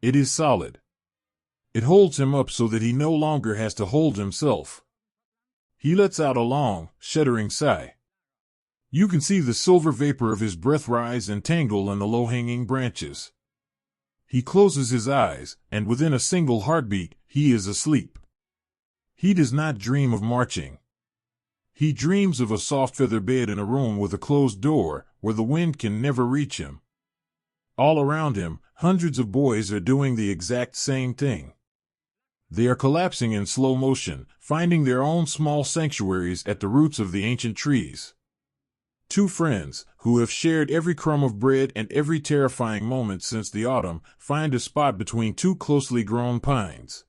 It is solid. It holds him up so that he no longer has to hold himself. He lets out a long, shuddering sigh. You can see the silver vapor of his breath rise and tangle in the low-hanging branches. He closes his eyes, and within a single heartbeat, he is asleep. He does not dream of marching. He dreams of a soft feather bed in a room with a closed door, where the wind can never reach him. All around him, hundreds of boys are doing the exact same thing. They are collapsing in slow motion, finding their own small sanctuaries at the roots of the ancient trees. Two friends, who have shared every crumb of bread and every terrifying moment since the autumn, find a spot between two closely grown pines.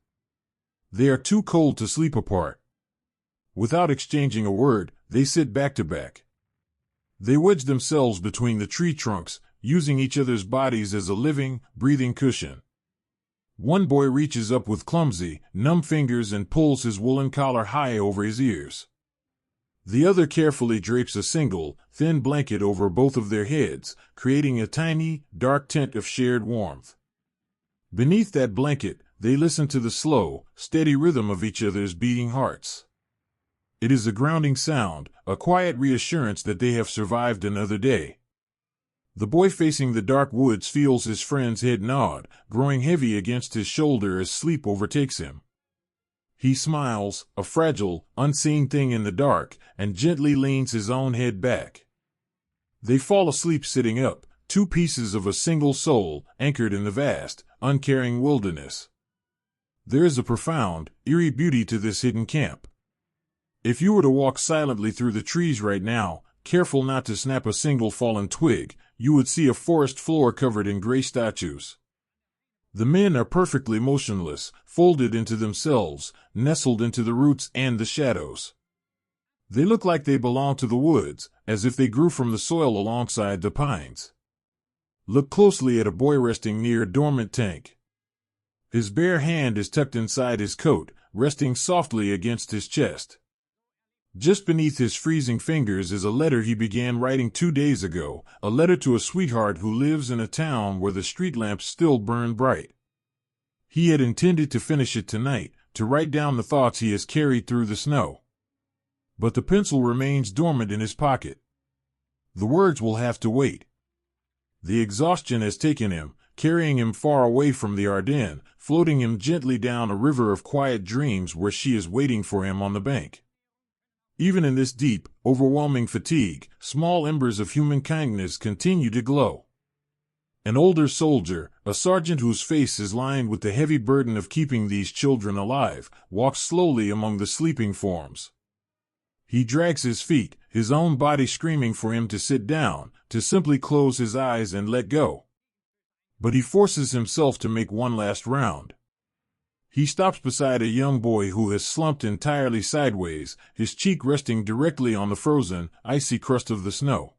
They are too cold to sleep apart. Without exchanging a word, they sit back to back. They wedge themselves between the tree trunks, using each other's bodies as a living, breathing cushion. One boy reaches up with clumsy, numb fingers and pulls his woolen collar high over his ears. The other carefully drapes a single, thin blanket over both of their heads, creating a tiny, dark tent of shared warmth. Beneath that blanket, they listen to the slow, steady rhythm of each other's beating hearts. It is a grounding sound, a quiet reassurance that they have survived another day. The boy facing the dark woods feels his friend's head nod, growing heavy against his shoulder as sleep overtakes him. He smiles, a fragile, unseen thing in the dark, and gently leans his own head back. They fall asleep sitting up, two pieces of a single soul, anchored in the vast, uncaring wilderness. There is a profound, eerie beauty to this hidden camp. If you were to walk silently through the trees right now, careful not to snap a single fallen twig, you would see a forest floor covered in gray statues. The men are perfectly motionless, folded into themselves, nestled into the roots and the shadows. They look like they belong to the woods, as if they grew from the soil alongside the pines. Look closely at a boy resting near a dormant tank. His bare hand is tucked inside his coat, resting softly against his chest. Just beneath his freezing fingers is a letter he began writing 2 days ago, a letter to a sweetheart who lives in a town where the street lamps still burn bright. He had intended to finish it tonight, to write down the thoughts he has carried through the snow. But the pencil remains dormant in his pocket. The words will have to wait. The exhaustion has taken him, carrying him far away from the Ardennes, floating him gently down a river of quiet dreams where she is waiting for him on the bank. Even in this deep, overwhelming fatigue, small embers of human kindness continue to glow. An older soldier, a sergeant whose face is lined with the heavy burden of keeping these children alive, walks slowly among the sleeping forms. He drags his feet, his own body screaming for him to sit down, to simply close his eyes and let go. But he forces himself to make one last round. He stops beside a young boy who has slumped entirely sideways, his cheek resting directly on the frozen, icy crust of the snow.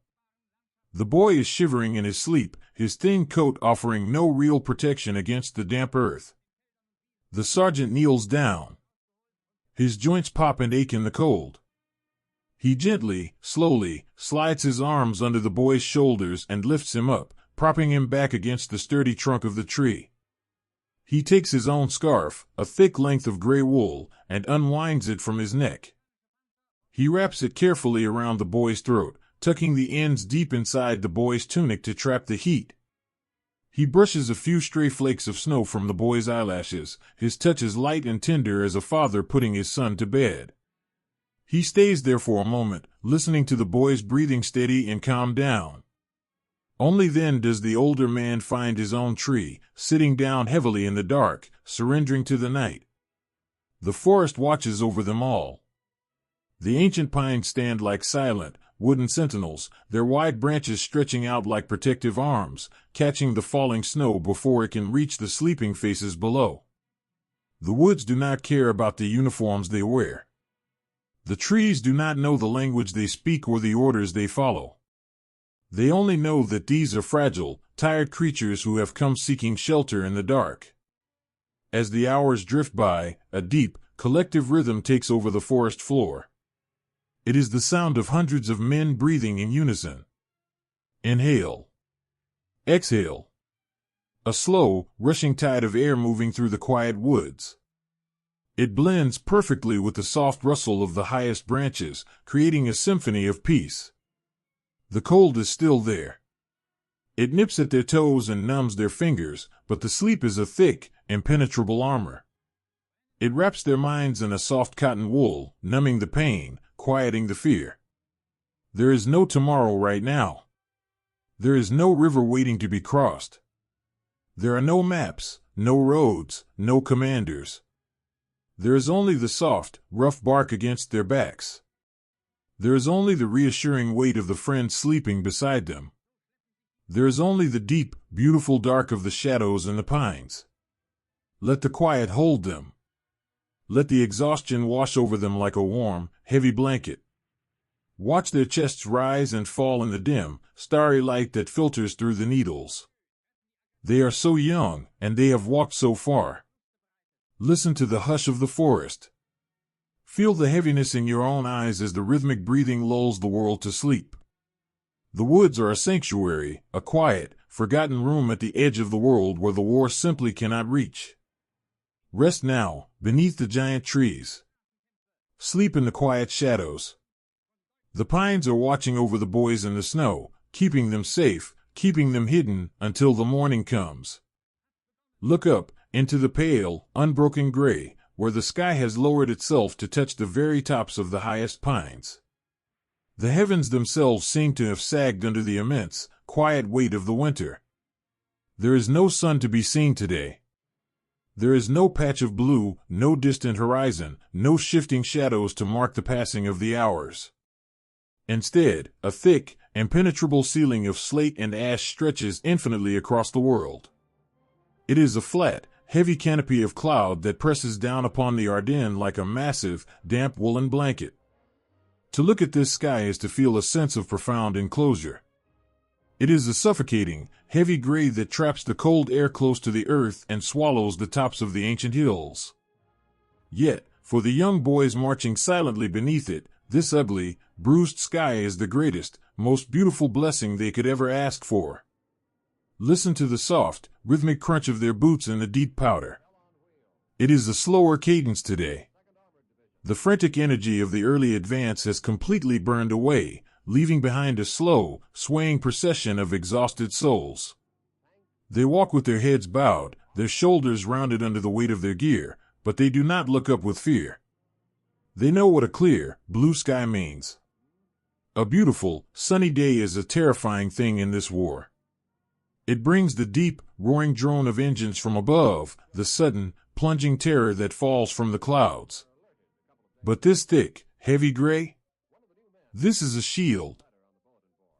The boy is shivering in his sleep, his thin coat offering no real protection against the damp earth. The sergeant kneels down. His joints pop and ache in the cold. He gently, slowly, slides his arms under the boy's shoulders and lifts him up, propping him back against the sturdy trunk of the tree. He takes his own scarf, a thick length of gray wool, and unwinds it from his neck. He wraps it carefully around the boy's throat, tucking the ends deep inside the boy's tunic to trap the heat. He brushes a few stray flakes of snow from the boy's eyelashes, his touch as light and tender as a father putting his son to bed. He stays there for a moment, listening to the boy's breathing steady and calm down. Only then does the older man find his own tree, sitting down heavily in the dark, surrendering to the night. The forest watches over them all. The ancient pines stand like silent, wooden sentinels, their wide branches stretching out like protective arms, catching the falling snow before it can reach the sleeping faces below. The woods do not care about the uniforms they wear. The trees do not know the language they speak or the orders they follow. They only know that these are fragile, tired creatures who have come seeking shelter in the dark. As the hours drift by, a deep, collective rhythm takes over the forest floor. It is the sound of hundreds of men breathing in unison. Inhale. Exhale. A slow, rushing tide of air moving through the quiet woods. It blends perfectly with the soft rustle of the highest branches, creating a symphony of peace. The cold is still there. It nips at their toes and numbs their fingers, but the sleep is a thick, impenetrable armor. It wraps their minds in a soft cotton wool, numbing the pain, quieting the fear. There is no tomorrow right now. There is no river waiting to be crossed. There are no maps, no roads, no commanders. There is only the soft, rough bark against their backs. There is only the reassuring weight of the friend sleeping beside them. There is only the deep, beautiful dark of the shadows and the pines. Let the quiet hold them. Let the exhaustion wash over them like a warm, heavy blanket. Watch their chests rise and fall in the dim, starry light that filters through the needles. They are so young, and they have walked so far. Listen to the hush of the forest. Feel the heaviness in your own eyes as the rhythmic breathing lulls the world to sleep. The woods are a sanctuary, a quiet, forgotten room at the edge of the world where the war simply cannot reach. Rest now, beneath the giant trees. Sleep in the quiet shadows. The pines are watching over the boys in the snow, keeping them safe, keeping them hidden until the morning comes. Look up, into the pale, unbroken gray, where the sky has lowered itself to touch the very tops of the highest pines. The heavens themselves seem to have sagged under the immense, quiet weight of the winter. There is no sun to be seen today. There is no patch of blue, no distant horizon, no shifting shadows to mark the passing of the hours. Instead, a thick, impenetrable ceiling of slate and ash stretches infinitely across the world. It is a flat, heavy canopy of cloud that presses down upon the Ardennes like a massive, damp woolen blanket. To look at this sky is to feel a sense of profound enclosure. It is a suffocating, heavy gray that traps the cold air close to the earth and swallows the tops of the ancient hills. Yet, for the young boys marching silently beneath it, This ugly, bruised sky is the greatest, most beautiful blessing they could ever ask for. Listen to the soft, rhythmic crunch of their boots in the deep powder. It is a slower cadence today. The frantic energy of the early advance has completely burned away, leaving behind a slow, swaying procession of exhausted souls. They walk with their heads bowed, their shoulders rounded under the weight of their gear, but they do not look up with fear. They know what a clear, blue sky means. A beautiful, sunny day is a terrifying thing in this war. It brings the deep, roaring drone of engines from above, the sudden, plunging terror that falls from the clouds. But this thick, heavy gray? This is a shield.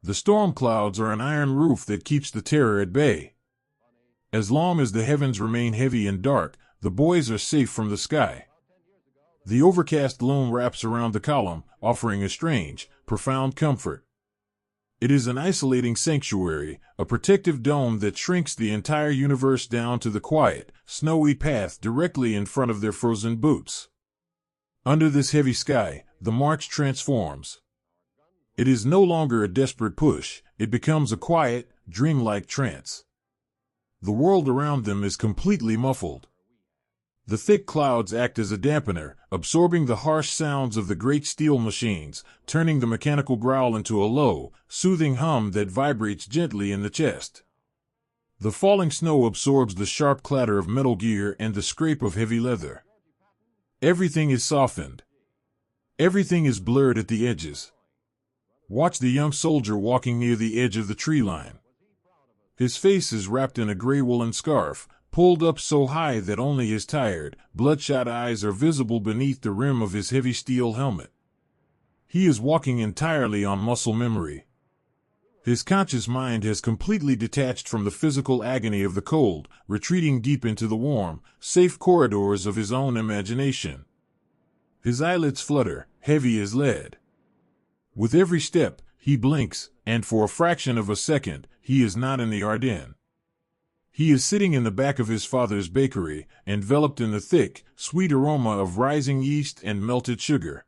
The storm clouds are an iron roof that keeps the terror at bay. As long as the heavens remain heavy and dark, the boys are safe from the sky. The overcast loom wraps around the column, offering a strange, profound comfort. It is an isolating sanctuary, a protective dome that shrinks the entire universe down to the quiet, snowy path directly in front of their frozen boots. Under this heavy sky, the march transforms. It is no longer a desperate push, it becomes a quiet, dreamlike trance. The world around them is completely muffled. The thick clouds act as a dampener, absorbing the harsh sounds of the great steel machines, turning the mechanical growl into a low, soothing hum that vibrates gently in the chest. The falling snow absorbs the sharp clatter of metal gear and the scrape of heavy leather. Everything is softened. Everything is blurred at the edges. Watch the young soldier walking near the edge of the tree line. His face is wrapped in a gray woolen scarf, pulled up so high that only his tired, bloodshot eyes are visible beneath the rim of his heavy steel helmet. He is walking entirely on muscle memory. His conscious mind has completely detached from the physical agony of the cold, retreating deep into the warm, safe corridors of his own imagination. His eyelids flutter, heavy as lead. With every step, he blinks, and for a fraction of a second, he is not in the Ardennes. He is sitting in the back of his father's bakery, enveloped in the thick, sweet aroma of rising yeast and melted sugar.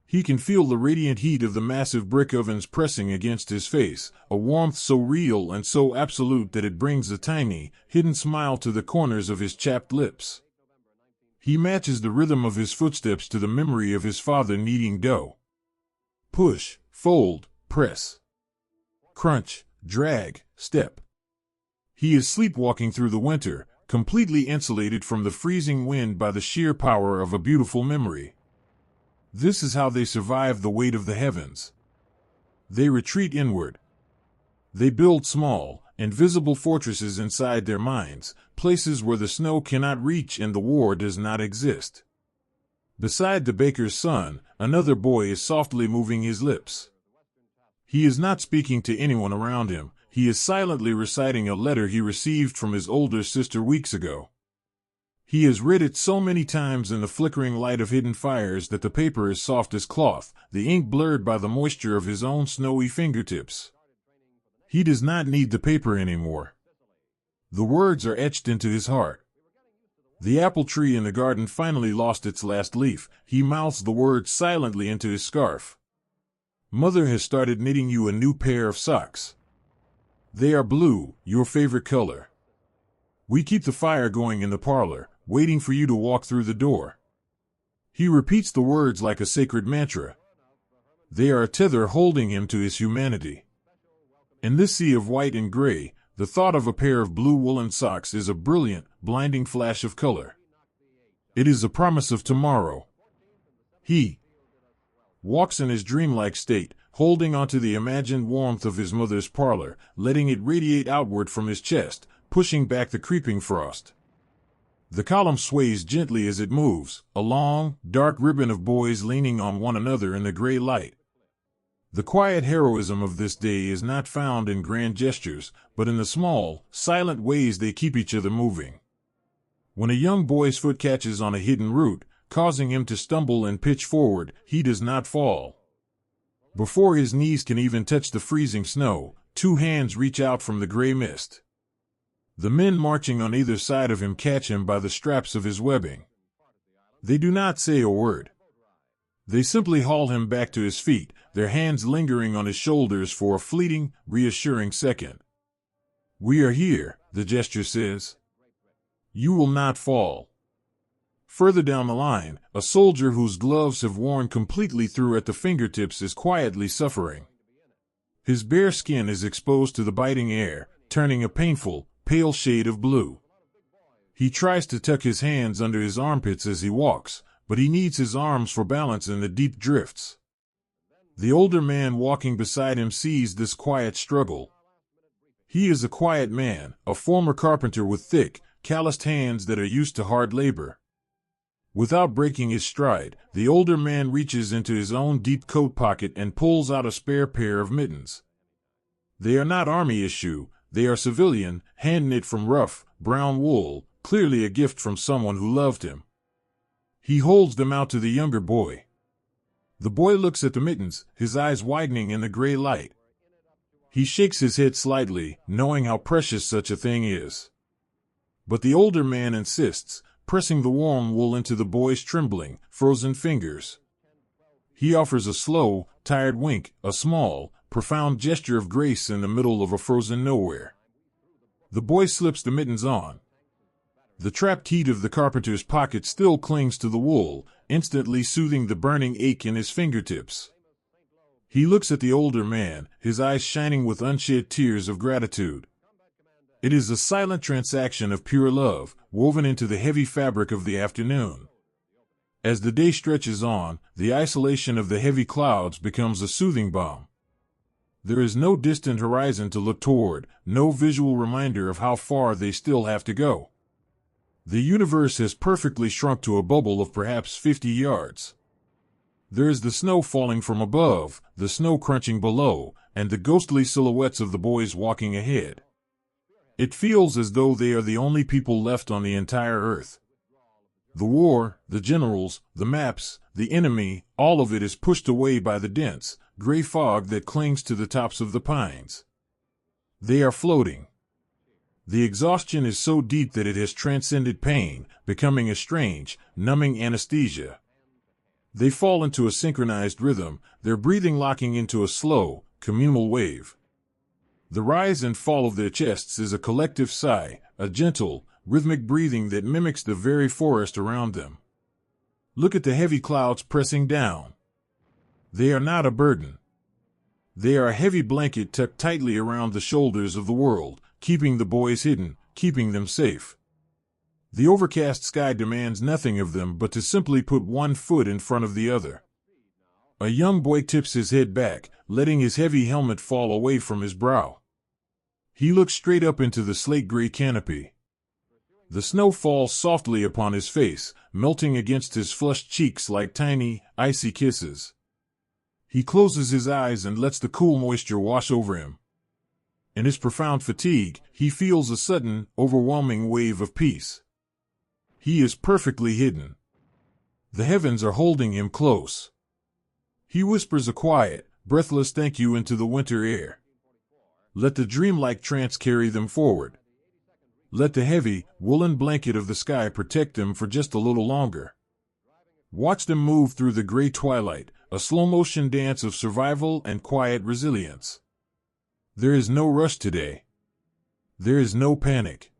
He can feel the radiant heat of the massive brick ovens pressing against his face, a warmth so real and so absolute that it brings a tiny, hidden smile to the corners of his chapped lips. He matches the rhythm of his footsteps to the memory of his father kneading dough. Push, fold, press. Crunch, drag, step. He is sleepwalking through the winter, completely insulated from the freezing wind by the sheer power of a beautiful memory. This is how they survive the weight of the heavens. They retreat inward. They build small, invisible fortresses inside their minds, places where the snow cannot reach and the war does not exist. Beside the baker's son, another boy is softly moving his lips. He is not speaking to anyone around him. He is silently reciting a letter he received from his older sister weeks ago. He has read it so many times in the flickering light of hidden fires that the paper is soft as cloth, the ink blurred by the moisture of his own snowy fingertips. He does not need the paper anymore. The words are etched into his heart. The apple tree in the garden finally lost its last leaf. He mouths the words silently into his scarf. Mother has started knitting you a new pair of socks. They are blue, your favorite color. We keep the fire going in the parlor, waiting for you to walk through the door. He repeats the words like a sacred mantra. They are a tether holding him to his humanity. In this sea of white and gray, the thought of a pair of blue woolen socks is a brilliant, blinding flash of color. It is a promise of tomorrow. He walks in his dreamlike state, holding onto the imagined warmth of his mother's parlor, letting it radiate outward from his chest, pushing back the creeping frost. The column sways gently as it moves, a long, dark ribbon of boys leaning on one another in the gray light. The quiet heroism of this day is not found in grand gestures, but in the small, silent ways they keep each other moving. When a young boy's foot catches on a hidden root, causing him to stumble and pitch forward, he does not fall. Before his knees can even touch the freezing snow, two hands reach out from the gray mist. The men marching on either side of him catch him by the straps of his webbing. They do not say a word. They simply haul him back to his feet, their hands lingering on his shoulders for a fleeting, reassuring second. "We are here," the gesture says. "You will not fall." Further down the line, a soldier whose gloves have worn completely through at the fingertips is quietly suffering. His bare skin is exposed to the biting air, turning a painful, pale shade of blue. He tries to tuck his hands under his armpits as he walks, but he needs his arms for balance in the deep drifts. The older man walking beside him sees this quiet struggle. He is a quiet man, a former carpenter with thick, calloused hands that are used to hard labor. Without breaking his stride, the older man reaches into his own deep coat pocket and pulls out a spare pair of mittens. They are not army issue, they are civilian, hand-knit from rough, brown wool, clearly a gift from someone who loved him. He holds them out to the younger boy. The boy looks at the mittens, his eyes widening in the gray light. He shakes his head slightly, knowing how precious such a thing is. But the older man insists, pressing the warm wool into the boy's trembling, frozen fingers. He offers a slow, tired wink, a small, profound gesture of grace in the middle of a frozen nowhere. The boy slips the mittens on. The trapped heat of the carpenter's pocket still clings to the wool, instantly soothing the burning ache in his fingertips. He looks at the older man, his eyes shining with unshed tears of gratitude. It is a silent transaction of pure love, woven into the heavy fabric of the afternoon. As the day stretches on, the isolation of the heavy clouds becomes a soothing balm. There is no distant horizon to look toward, no visual reminder of how far they still have to go. The universe has perfectly shrunk to a bubble of perhaps 50 yards. There is the snow falling from above, the snow crunching below, and the ghostly silhouettes of the boys walking ahead. It feels as though they are the only people left on the entire earth. The war, the generals, the maps, the enemy, all of it is pushed away by the dense, gray fog that clings to the tops of the pines. They are floating. The exhaustion is so deep that it has transcended pain, becoming a strange, numbing anesthesia. They fall into a synchronized rhythm, their breathing locking into a slow, communal wave. The rise and fall of their chests is a collective sigh, a gentle, rhythmic breathing that mimics the very forest around them. Look at the heavy clouds pressing down. They are not a burden. They are a heavy blanket tucked tightly around the shoulders of the world, keeping the boys hidden, keeping them safe. The overcast sky demands nothing of them but to simply put one foot in front of the other. A young boy tips his head back, letting his heavy helmet fall away from his brow. He looks straight up into the slate-gray canopy. The snow falls softly upon his face, melting against his flushed cheeks like tiny, icy kisses. He closes his eyes and lets the cool moisture wash over him. In his profound fatigue, he feels a sudden, overwhelming wave of peace. He is perfectly hidden. The heavens are holding him close. He whispers a quiet, breathless thank you into the winter air. Let the dreamlike trance carry them forward. Let the heavy, woolen blanket of the sky protect them for just a little longer. Watch them move through the gray twilight, a slow-motion dance of survival and quiet resilience. There is no rush today. There is no panic.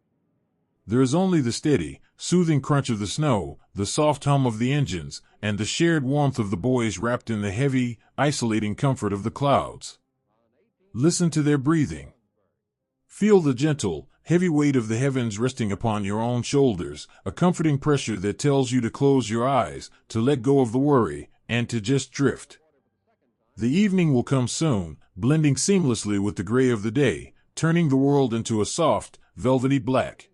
There is only the steady, soothing crunch of the snow, the soft hum of the engines, and the shared warmth of the boys wrapped in the heavy, isolating comfort of the clouds. Listen to their breathing. Feel the gentle, heavy weight of the heavens resting upon your own shoulders, a comforting pressure that tells you to close your eyes, to let go of the worry, and to just drift. The evening will come soon, blending seamlessly with the gray of the day, turning the world into a soft, velvety black.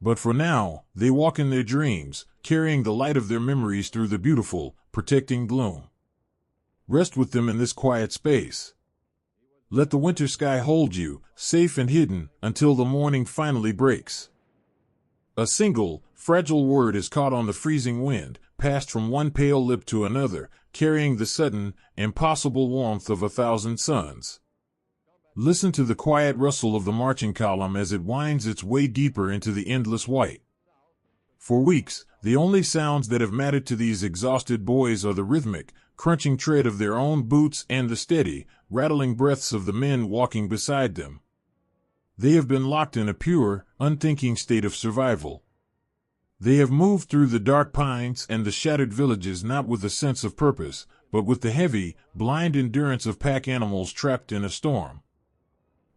But for now, they walk in their dreams, carrying the light of their memories through the beautiful, protecting gloom. Rest with them in this quiet space. Let the winter sky hold you, safe and hidden, until the morning finally breaks. A single, fragile word is caught on the freezing wind, passed from one pale lip to another, carrying the sudden, impossible warmth of 1,000 suns. Listen to the quiet rustle of the marching column as it winds its way deeper into the endless white. For weeks, the only sounds that have mattered to these exhausted boys are the rhythmic, crunching tread of their own boots and the steady, rattling breaths of the men walking beside them. They have been locked in a pure, unthinking state of survival. They have moved through the dark pines and the shattered villages not with a sense of purpose, but with the heavy, blind endurance of pack animals trapped in a storm.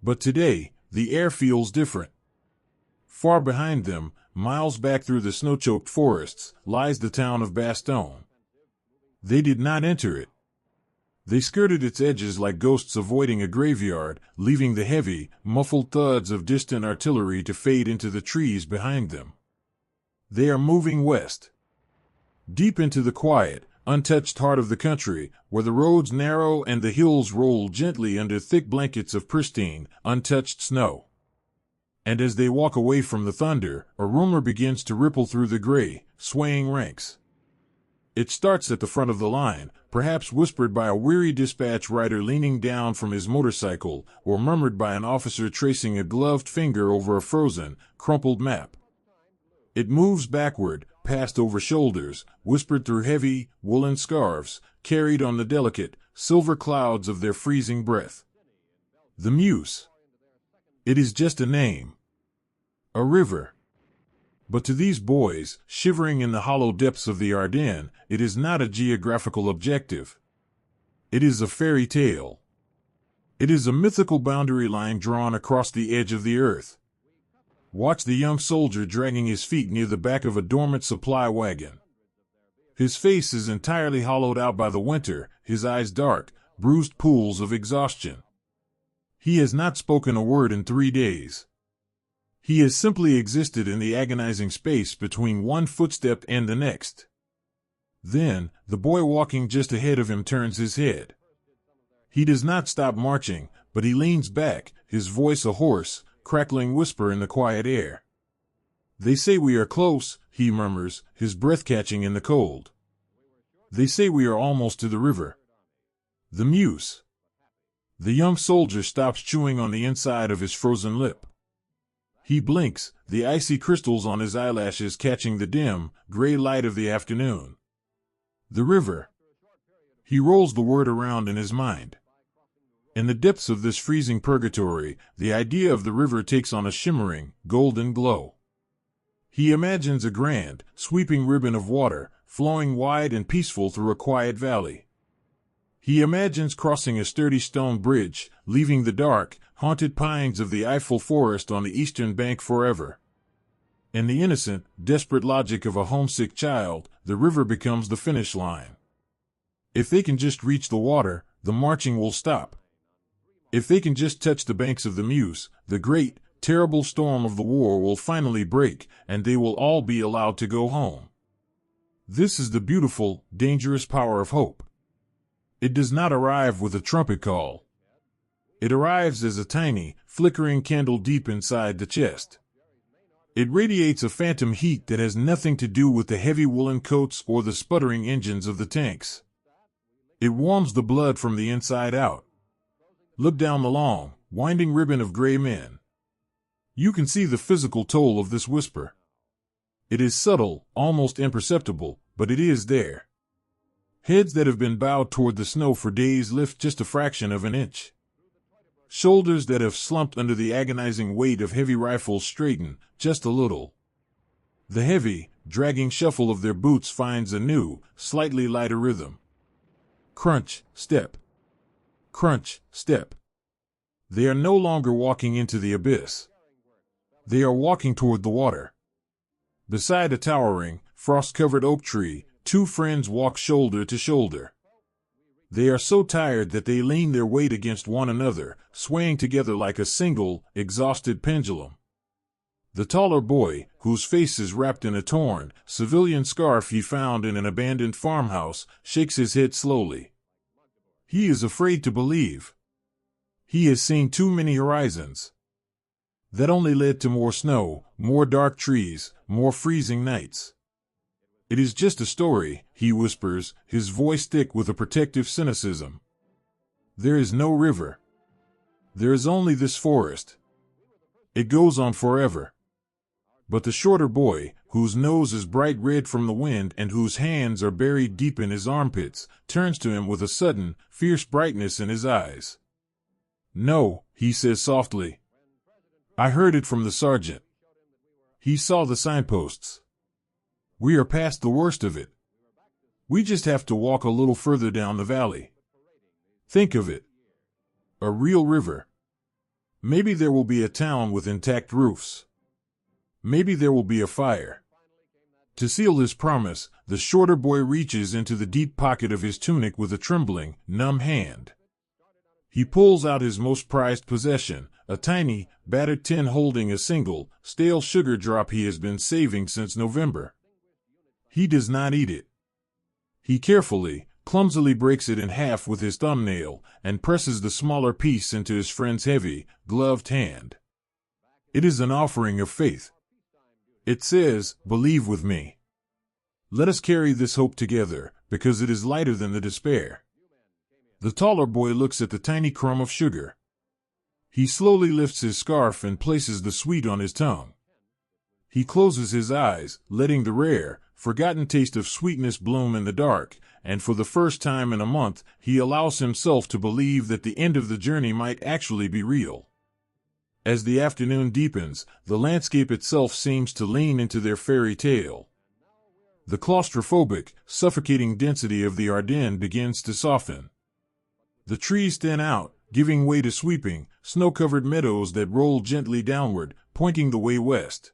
But today, the air feels different. Far behind them, miles back through the snow-choked forests, lies the town of Bastogne. They did not enter it. They skirted its edges like ghosts avoiding a graveyard, leaving the heavy, muffled thuds of distant artillery to fade into the trees behind them. They are moving west, deep into the quiet, untouched heart of the country, where the roads narrow and the hills roll gently under thick blankets of pristine, untouched snow. And as they walk away from the thunder, a rumor begins to ripple through the gray, swaying ranks. It starts at the front of the line, perhaps whispered by a weary dispatch rider leaning down from his motorcycle, or murmured by an officer tracing a gloved finger over a frozen, crumpled map. It moves backward, passed over shoulders, whispered through heavy, woolen scarves, carried on the delicate, silver clouds of their freezing breath. The Meuse. It is just a name. A river. But to these boys, shivering in the hollow depths of the Ardennes, it is not a geographical objective. It is a fairy tale. It is a mythical boundary line drawn across the edge of the earth. Watch the young soldier dragging his feet near the back of a dormant supply wagon. His face is entirely hollowed out by the winter, his eyes dark, bruised pools of exhaustion. He has not spoken a word in 3 days. He has simply existed in the agonizing space between one footstep and the next. Then, the boy walking just ahead of him turns his head. He does not stop marching, but he leans back, his voice a hoarse, crackling whisper in the quiet air. They say we are close, he murmurs, his breath catching in the cold. They say we are almost to the river. The Meuse. The young soldier stops chewing on the inside of his frozen lip. He blinks, the icy crystals on his eyelashes catching the dim, gray light of the afternoon. The river. He rolls the word around in his mind. In the depths of this freezing purgatory, the idea of the river takes on a shimmering, golden glow. He imagines a grand, sweeping ribbon of water, flowing wide and peaceful through a quiet valley. He imagines crossing a sturdy stone bridge, leaving the dark, haunted pines of the Eiffel forest on the eastern bank forever. In the innocent, desperate logic of a homesick child, the river becomes the finish line. If they can just reach the water, the marching will stop. If they can just touch the banks of the Meuse, the great, terrible storm of the war will finally break, and they will all be allowed to go home. This is the beautiful, dangerous power of hope. It does not arrive with a trumpet call. It arrives as a tiny, flickering candle deep inside the chest. It radiates a phantom heat that has nothing to do with the heavy woolen coats or the sputtering engines of the tanks. It warms the blood from the inside out. Look down the long, winding ribbon of gray men. You can see the physical toll of this whisper. It is subtle, almost imperceptible, but it is there. Heads that have been bowed toward the snow for days lift just a fraction of an inch. Shoulders that have slumped under the agonizing weight of heavy rifles straighten, just a little. The heavy, dragging shuffle of their boots finds a new, slightly lighter rhythm. Crunch, step. Crunch, step. They are no longer walking into the abyss. They are walking toward the water. Beside a towering, frost-covered oak tree, two friends walk shoulder to shoulder. They are so tired that they lean their weight against one another, swaying together like a single, exhausted pendulum. The taller boy, whose face is wrapped in a torn, civilian scarf he found in an abandoned farmhouse, shakes his head slowly. He is afraid to believe. He has seen too many horizons. That only led to more snow, more dark trees, more freezing nights. It is just a story, he whispers, his voice thick with a protective cynicism. There is no river. There is only this forest. It goes on forever. But the shorter boy, whose nose is bright red from the wind and whose hands are buried deep in his armpits, turns to him with a sudden, fierce brightness in his eyes. "No," he says softly. "I heard it from the sergeant. He saw the signposts. We are past the worst of it. We just have to walk a little further down the valley. Think of it. A real river. Maybe there will be a town with intact roofs. Maybe there will be a fire." To seal his promise, the shorter boy reaches into the deep pocket of his tunic with a trembling, numb hand. He pulls out his most prized possession, a tiny, battered tin holding a single, stale sugar drop he has been saving since November. He does not eat it. He carefully, clumsily breaks it in half with his thumbnail and presses the smaller piece into his friend's heavy, gloved hand. It is an offering of faith. It says, "Believe with me. Let us carry this hope together, because it is lighter than the despair." The taller boy looks at the tiny crumb of sugar. He slowly lifts his scarf and places the sweet on his tongue. He closes his eyes, letting the rare, forgotten taste of sweetness bloom in the dark, and for the first time in a month, he allows himself to believe that the end of the journey might actually be real. As the afternoon deepens, the landscape itself seems to lean into their fairy tale. The claustrophobic, suffocating density of the Ardennes begins to soften. The trees thin out, giving way to sweeping, snow-covered meadows that roll gently downward, pointing the way west.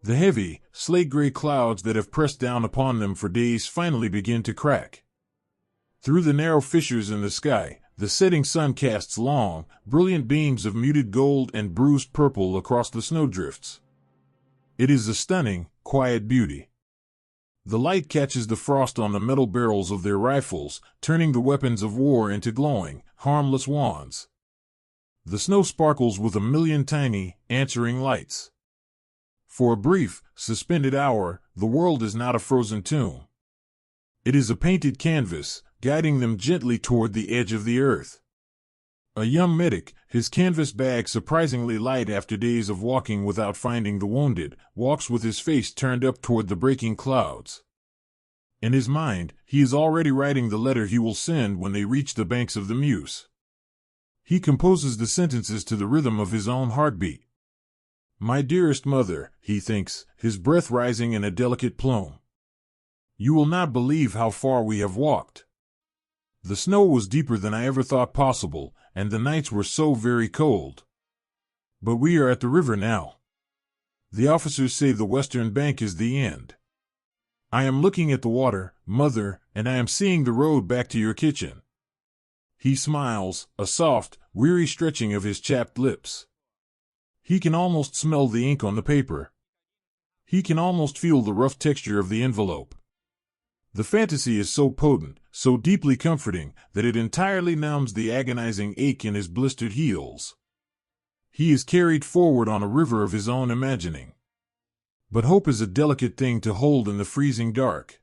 The heavy, slate-gray clouds that have pressed down upon them for days finally begin to crack. Through the narrow fissures in the sky, the setting sun casts long, brilliant beams of muted gold and bruised purple across the snowdrifts. It is a stunning, quiet beauty. The light catches the frost on the metal barrels of their rifles, turning the weapons of war into glowing, harmless wands. The snow sparkles with a million tiny, answering lights. For a brief, suspended hour, the world is not a frozen tomb. It is a painted canvas, guiding them gently toward the edge of the earth. A young medic, his canvas bag surprisingly light after days of walking without finding the wounded, walks with his face turned up toward the breaking clouds. In his mind, he is already writing the letter he will send when they reach the banks of the Meuse. He composes the sentences to the rhythm of his own heartbeat. "My dearest mother," he thinks, his breath rising in a delicate plume. "You will not believe how far we have walked. The snow was deeper than I ever thought possible, and the nights were so very cold. But we are at the river now. The officers say the western bank is the end. I am looking at the water, mother, and I am seeing the road back to your kitchen." He smiles, a soft, weary stretching of his chapped lips. He can almost smell the ink on the paper. He can almost feel the rough texture of the envelope. The fantasy is so potent, so deeply comforting, that it entirely numbs the agonizing ache in his blistered heels. He is carried forward on a river of his own imagining. But hope is a delicate thing to hold in the freezing dark.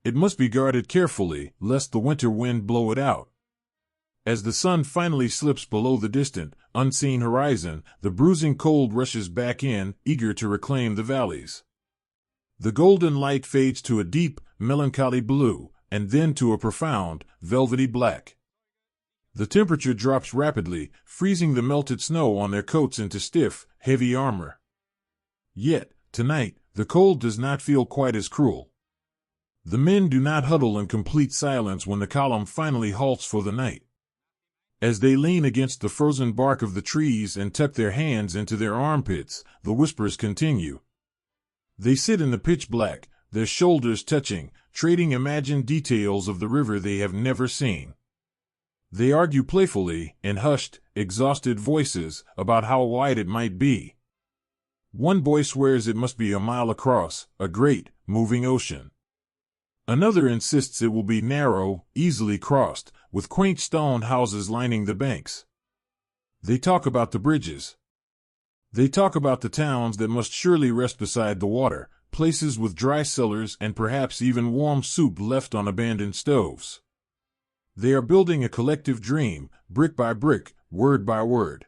It must be guarded carefully, lest the winter wind blow it out. As the sun finally slips below the distant, unseen horizon, the bruising cold rushes back in, eager to reclaim the valleys. The golden light fades to a deep, melancholy blue, and then to a profound, velvety black. The temperature drops rapidly, freezing the melted snow on their coats into stiff, heavy armor. Yet, tonight, the cold does not feel quite as cruel. The men do not huddle in complete silence when the column finally halts for the night. As they lean against the frozen bark of the trees and tuck their hands into their armpits, the whispers continue. They sit in the pitch black, their shoulders touching, trading imagined details of the river they have never seen. They argue playfully, in hushed, exhausted voices, about how wide it might be. One boy swears it must be a mile across, a great, moving ocean. Another insists it will be narrow, easily crossed, with quaint stone houses lining the banks. They talk about the bridges. They talk about the towns that must surely rest beside the water, places with dry cellars and perhaps even warm soup left on abandoned stoves. They are building a collective dream, brick by brick, word by word.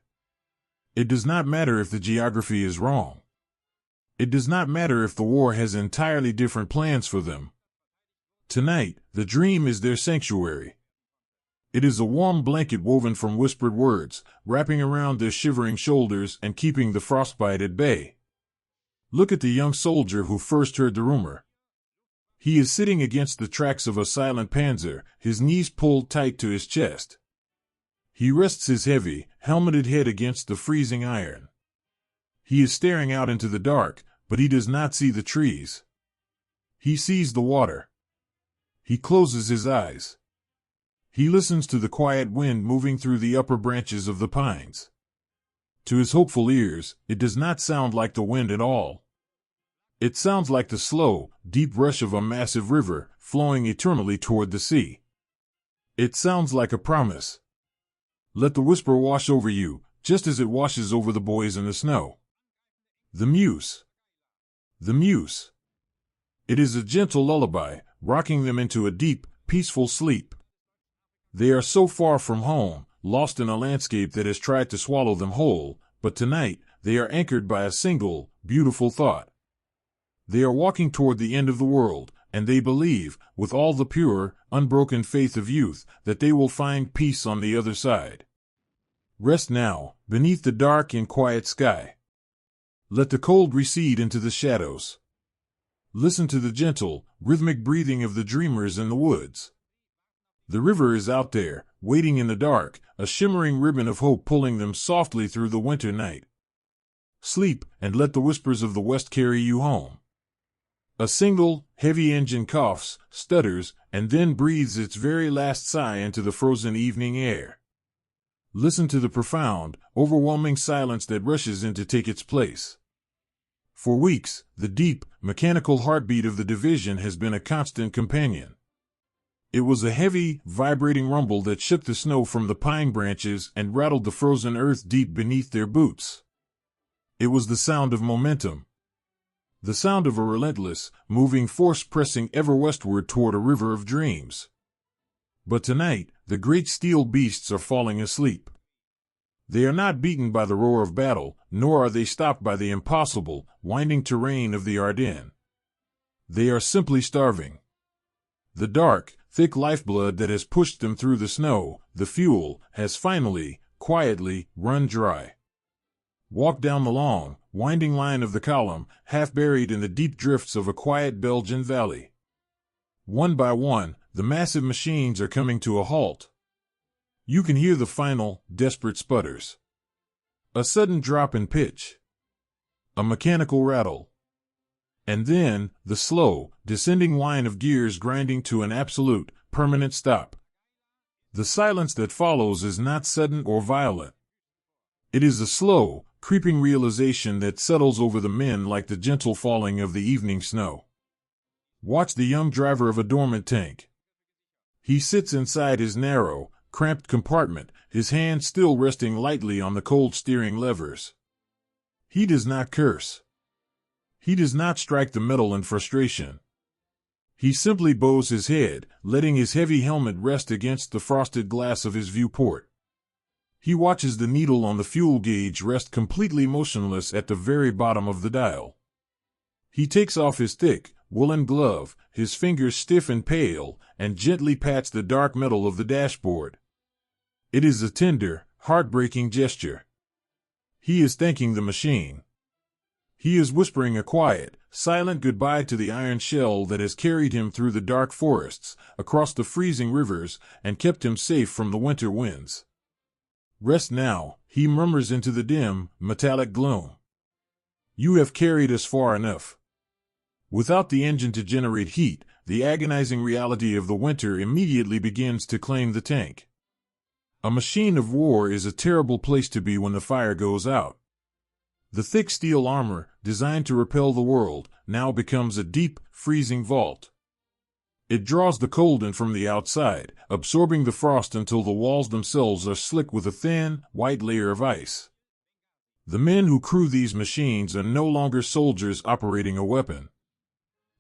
It does not matter if the geography is wrong. It does not matter if the war has entirely different plans for them. Tonight, the dream is their sanctuary. It is a warm blanket woven from whispered words, wrapping around their shivering shoulders and keeping the frostbite at bay. Look at the young soldier who first heard the rumor. He is sitting against the tracks of a silent panzer, his knees pulled tight to his chest. He rests his heavy, helmeted head against the freezing iron. He is staring out into the dark, but he does not see the trees. He sees the water. He closes his eyes. He listens to the quiet wind moving through the upper branches of the pines. To his hopeful ears, it does not sound like the wind at all. It sounds like the slow, deep rush of a massive river flowing eternally toward the sea. It sounds like a promise. Let the whisper wash over you, just as it washes over the boys in the snow. The Meuse. The Meuse. It is a gentle lullaby, rocking them into a deep, peaceful sleep. They are so far from home, lost in a landscape that has tried to swallow them whole, but tonight they are anchored by a single, beautiful thought. They are walking toward the end of the world, and they believe, with all the pure, unbroken faith of youth, that they will find peace on the other side. Rest now, beneath the dark and quiet sky. Let the cold recede into the shadows. Listen to the gentle, rhythmic breathing of the dreamers in the woods. The river is out there, waiting in the dark, a shimmering ribbon of hope pulling them softly through the winter night. Sleep, and let the whispers of the West carry you home. A single, heavy engine coughs, stutters, and then breathes its very last sigh into the frozen evening air. Listen to the profound, overwhelming silence that rushes in to take its place. For weeks, the deep, mechanical heartbeat of the division has been a constant companion. It was a heavy, vibrating rumble that shook the snow from the pine branches and rattled the frozen earth deep beneath their boots. It was the sound of momentum. The sound of a relentless, moving force pressing ever westward toward a river of dreams. But tonight, the great steel beasts are falling asleep. They are not beaten by the roar of battle, nor are they stopped by the impossible, winding terrain of the Ardennes. They are simply starving. The dark, thick lifeblood that has pushed them through the snow, the fuel, has finally, quietly, run dry. Walk down the long, winding line of the column, half buried in the deep drifts of a quiet Belgian valley. One by one, the massive machines are coming to a halt. You can hear the final, desperate sputters. A sudden drop in pitch. A mechanical rattle. And then, the slow, descending line of gears grinding to an absolute, permanent stop. The silence that follows is not sudden or violent. It is a slow, creeping realization that settles over the men like the gentle falling of the evening snow. Watch the young driver of a dormant tank. He sits inside his narrow, cramped compartment, his hand still resting lightly on the cold steering levers. He does not curse. He does not strike the metal in frustration. He simply bows his head, letting his heavy helmet rest against the frosted glass of his viewport. He watches the needle on the fuel gauge rest completely motionless at the very bottom of the dial. He takes off his thick, woolen glove, his fingers stiff and pale, and gently pats the dark metal of the dashboard. It is a tender, heartbreaking gesture. He is thanking the machine. He is whispering a quiet, silent goodbye to the iron shell that has carried him through the dark forests, across the freezing rivers, and kept him safe from the winter winds. Rest now, he murmurs into the dim, metallic gloom. You have carried us far enough. Without the engine to generate heat, the agonizing reality of the winter immediately begins to claim the tank. A machine of war is a terrible place to be when the fire goes out. The thick steel armor, designed to repel the world, now becomes a deep, freezing vault. It draws the cold in from the outside, absorbing the frost until the walls themselves are slick with a thin, white layer of ice. The men who crew these machines are no longer soldiers operating a weapon.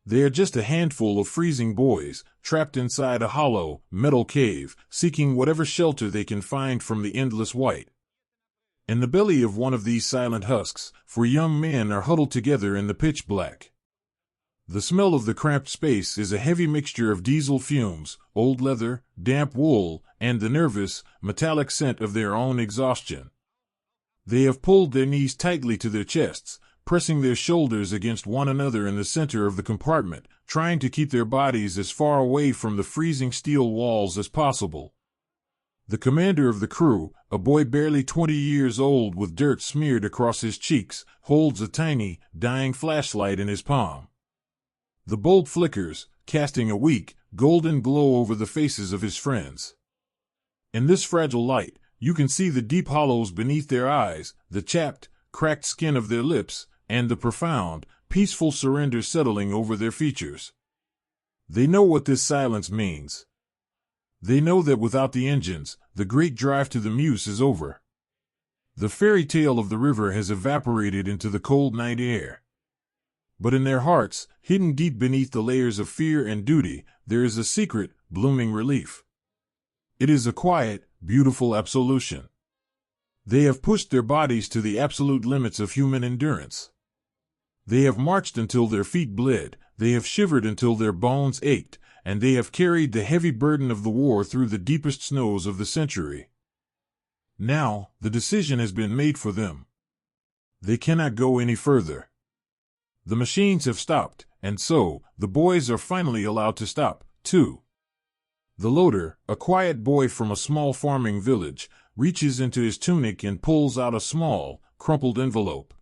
They are just a handful of freezing boys, trapped inside a hollow, metal cave, seeking whatever shelter they can find from the endless white. In the belly of one of these silent husks, 4 young men are huddled together in the pitch black. The smell of the cramped space is a heavy mixture of diesel fumes, old leather, damp wool, and the nervous, metallic scent of their own exhaustion. They have pulled their knees tightly to their chests, pressing their shoulders against one another in the center of the compartment, trying to keep their bodies as far away from the freezing steel walls as possible. The commander of the crew, a boy barely 20 years old with dirt smeared across his cheeks, holds a tiny, dying flashlight in his palm. The bulb flickers, casting a weak, golden glow over the faces of his friends. In this fragile light, you can see the deep hollows beneath their eyes, the chapped, cracked skin of their lips, and the profound, peaceful surrender settling over their features. They know what this silence means. They know that without the engines, the great drive to the Meuse is over. The fairy tale of the river has evaporated into the cold night air. But in their hearts, hidden deep beneath the layers of fear and duty, there is a secret, blooming relief. It is a quiet, beautiful absolution. They have pushed their bodies to the absolute limits of human endurance. They have marched until their feet bled, they have shivered until their bones ached, and they have carried the heavy burden of the war through the deepest snows of the century. Now, the decision has been made for them. They cannot go any further. The machines have stopped, and so, the boys are finally allowed to stop, too. The loader, a quiet boy from a small farming village, reaches into his tunic and pulls out a small, crumpled envelope.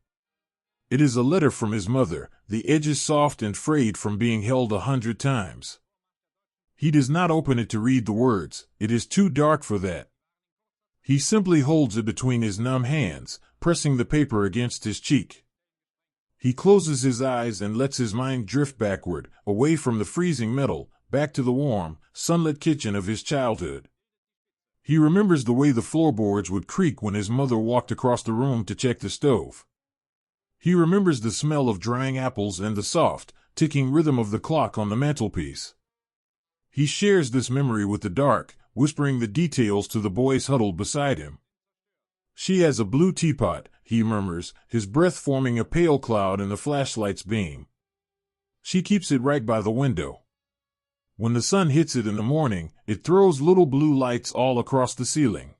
It is a letter from his mother, the edges soft and frayed from being held 100 times. He does not open it to read the words, it is too dark for that. He simply holds it between his numb hands, pressing the paper against his cheek. He closes his eyes and lets his mind drift backward, away from the freezing metal, back to the warm, sunlit kitchen of his childhood. He remembers the way the floorboards would creak when his mother walked across the room to check the stove. He remembers the smell of drying apples and the soft, ticking rhythm of the clock on the mantelpiece. He shares this memory with the dark, whispering the details to the boys huddled beside him. She has a blue teapot, he murmurs, his breath forming a pale cloud in the flashlight's beam. She keeps it right by the window. When the sun hits it in the morning, it throws little blue lights all across the ceiling.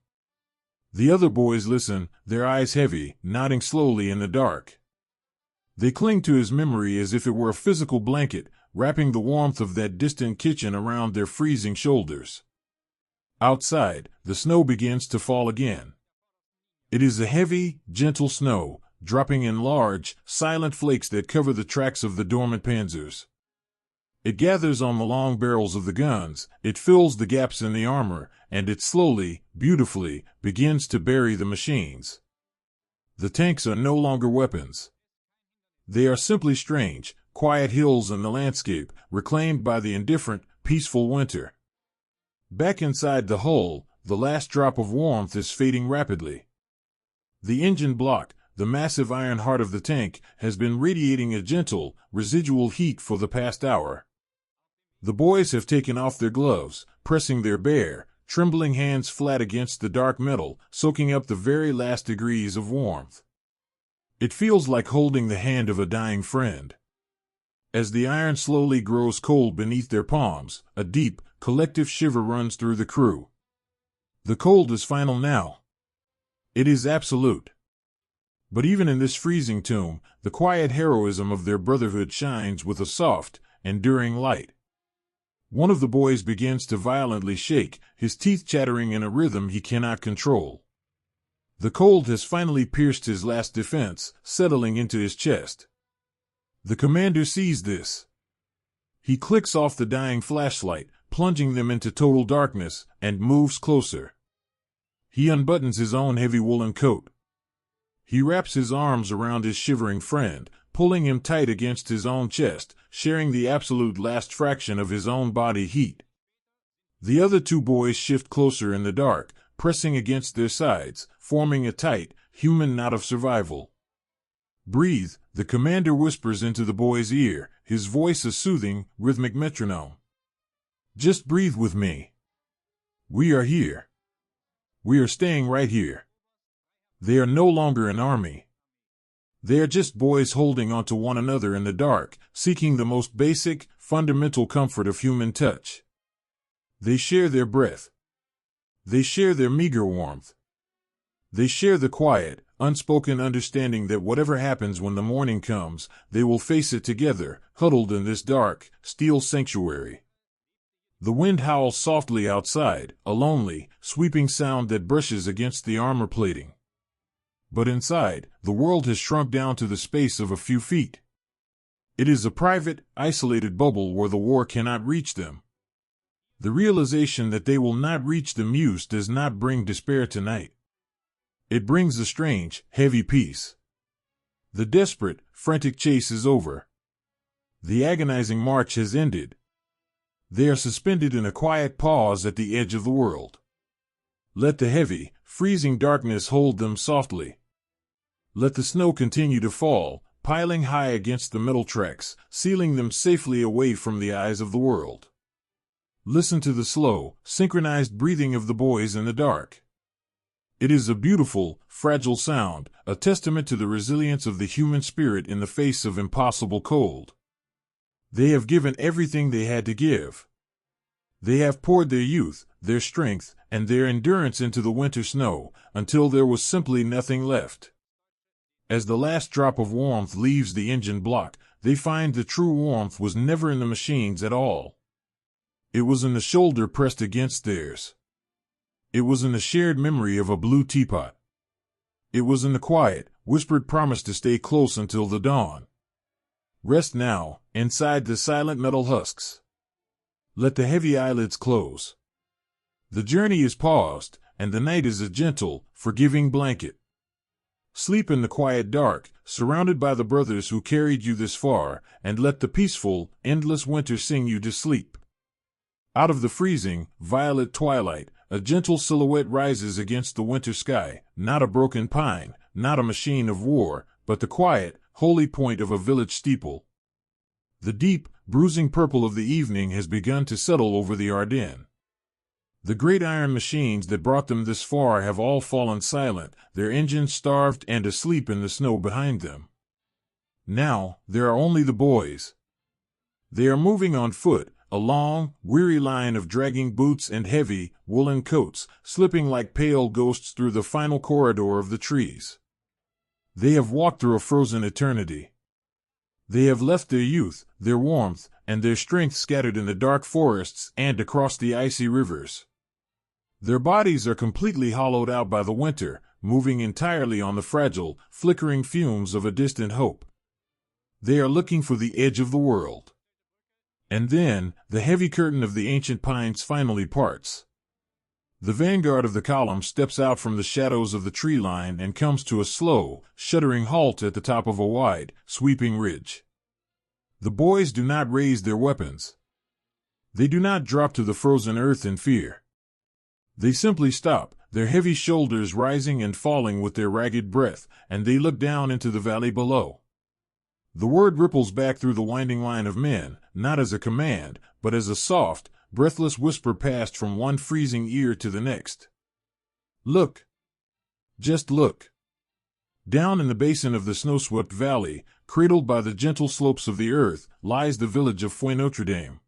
The other boys listen, their eyes heavy, nodding slowly in the dark. They cling to his memory as if it were a physical blanket, wrapping the warmth of that distant kitchen around their freezing shoulders. Outside, the snow begins to fall again. It is a heavy, gentle snow, dropping in large, silent flakes that cover the tracks of the dormant panzers. It gathers on the long barrels of the guns, it fills the gaps in the armor, and it slowly, beautifully, begins to bury the machines. The tanks are no longer weapons. They are simply strange, quiet hills in the landscape, reclaimed by the indifferent, peaceful winter. Back inside the hull, the last drop of warmth is fading rapidly. The engine block, the massive iron heart of the tank, has been radiating a gentle, residual heat for the past hour. The boys have taken off their gloves, pressing their bare, trembling hands flat against the dark metal, soaking up the very last degrees of warmth. It feels like holding the hand of a dying friend. As the iron slowly grows cold beneath their palms, a deep, collective shiver runs through the crew. The cold is final now. It is absolute. But even in this freezing tomb, the quiet heroism of their brotherhood shines with a soft, enduring light. One of the boys begins to violently shake, his teeth chattering in a rhythm he cannot control. The cold has finally pierced his last defense, settling into his chest. The commander sees this. He clicks off the dying flashlight, plunging them into total darkness, and moves closer. He unbuttons his own heavy woolen coat. He wraps his arms around his shivering friend, pulling him tight against his own chest, sharing the absolute last fraction of his own body heat. The other 2 boys shift closer in the dark, pressing against their sides, forming a tight, human knot of survival. Breathe, the commander whispers into the boy's ear, his voice a soothing, rhythmic metronome. Just breathe with me. We are here. We are staying right here. They are no longer an army. They are just boys holding onto one another in the dark, seeking the most basic, fundamental comfort of human touch. They share their breath. They share their meager warmth. They share the quiet, unspoken understanding that whatever happens when the morning comes, they will face it together, huddled in this dark, steel sanctuary. The wind howls softly outside, a lonely, sweeping sound that brushes against the armor plating. But inside, the world has shrunk down to the space of a few feet. It is a private, isolated bubble where the war cannot reach them. The realization that they will not reach the Meuse does not bring despair tonight. It brings a strange, heavy peace. The desperate, frantic chase is over. The agonizing march has ended. They are suspended in a quiet pause at the edge of the world. Let the heavy, freezing darkness hold them softly. Let the snow continue to fall, piling high against the metal tracks, sealing them safely away from the eyes of the world. Listen to the slow, synchronized breathing of the boys in the dark. It is a beautiful, fragile sound, a testament to the resilience of the human spirit in the face of impossible cold. They have given everything they had to give. They have poured their youth, their strength, and their endurance into the winter snow, until there was simply nothing left. As the last drop of warmth leaves the engine block, they find the true warmth was never in the machines at all. It was in the shoulder pressed against theirs. It was in the shared memory of a blue teapot. It was in the quiet, whispered promise to stay close until the dawn. Rest now, inside the silent metal husks. Let the heavy eyelids close. The journey is paused, and the night is a gentle, forgiving blanket. Sleep in the quiet dark, surrounded by the brothers who carried you this far, and let the peaceful, endless winter sing you to sleep. Out of the freezing, violet twilight, a gentle silhouette rises against the winter sky, not a broken pine, not a machine of war, but the quiet, holy point of a village steeple. The deep, bruising purple of the evening has begun to settle over the Ardennes. The great iron machines that brought them this far have all fallen silent, their engines starved and asleep in the snow behind them. Now, there are only the boys. They are moving on foot, a long, weary line of dragging boots and heavy, woolen coats, slipping like pale ghosts through the final corridor of the trees. They have walked through a frozen eternity. They have left their youth, their warmth, and their strength scattered in the dark forests and across the icy rivers. Their bodies are completely hollowed out by the winter, moving entirely on the fragile, flickering fumes of a distant hope. They are looking for the edge of the world. And then, the heavy curtain of the ancient pines finally parts. The vanguard of the column steps out from the shadows of the tree line and comes to a slow, shuddering halt at the top of a wide, sweeping ridge. The boys do not raise their weapons. They do not drop to the frozen earth in fear. They simply stop, their heavy shoulders rising and falling with their ragged breath, and they look down into the valley below. The word ripples back through the winding line of men, not as a command, but as a soft, breathless whisper passed from one freezing ear to the next. Look. Just look. Down in the basin of the snow-swept valley, cradled by the gentle slopes of the earth, lies the village of Notre-Dame.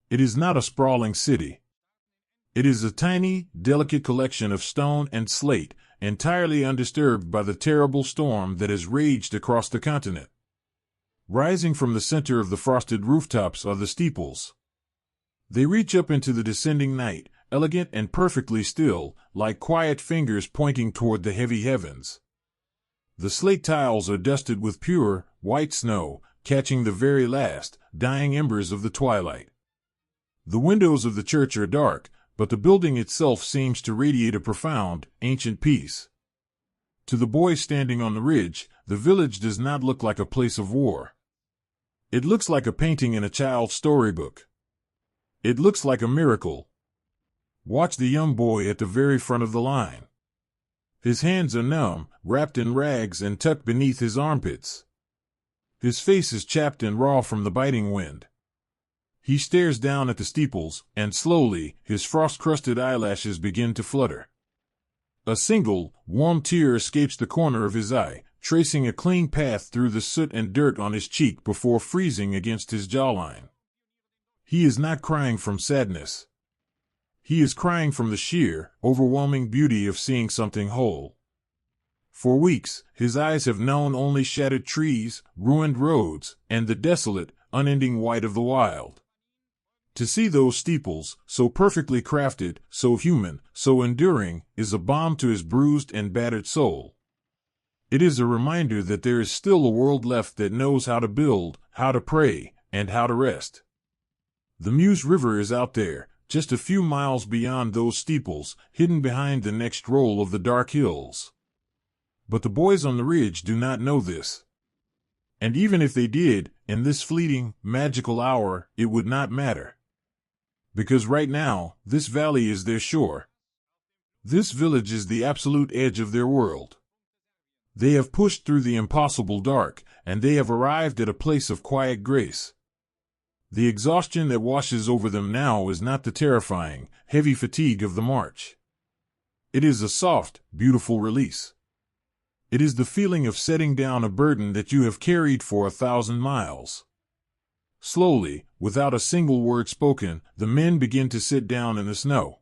It is not a sprawling city. It is a tiny, delicate collection of stone and slate, entirely undisturbed by the terrible storm that has raged across the continent. Rising from the center of the frosted rooftops are the steeples. They reach up into the descending night, elegant and perfectly still, like quiet fingers pointing toward the heavy heavens. The slate tiles are dusted with pure, white snow, catching the very last, dying embers of the twilight. The windows of the church are dark, but the building itself seems to radiate a profound, ancient peace. To the boys standing on the ridge, the village does not look like a place of war. It looks like a painting in a child's storybook. It looks like a miracle. Watch the young boy at the very front of the line. His hands are numb, wrapped in rags and tucked beneath his armpits. His face is chapped and raw from the biting wind. He stares down at the steeples, and slowly, his frost-crusted eyelashes begin to flutter. A single, warm tear escapes the corner of his eye, tracing a clean path through the soot and dirt on his cheek before freezing against his jawline. He is not crying from sadness. He is crying from the sheer, overwhelming beauty of seeing something whole. For weeks, his eyes have known only shattered trees, ruined roads, and the desolate, unending white of the wild. To see those steeples, so perfectly crafted, so human, so enduring, is a balm to his bruised and battered soul. It is a reminder that there is still a world left that knows how to build, how to pray, and how to rest. The Meuse River is out there, just a few miles beyond those steeples, hidden behind the next roll of the dark hills. But the boys on the ridge do not know this. And even if they did, in this fleeting, magical hour, it would not matter. Because right now, this valley is their shore. This village is the absolute edge of their world. They have pushed through the impossible dark, and they have arrived at a place of quiet grace. The exhaustion that washes over them now is not the terrifying, heavy fatigue of the march. It is a soft, beautiful release. It is the feeling of setting down a burden that you have carried for 1,000 miles. Slowly, without a single word spoken, the men begin to sit down in the snow.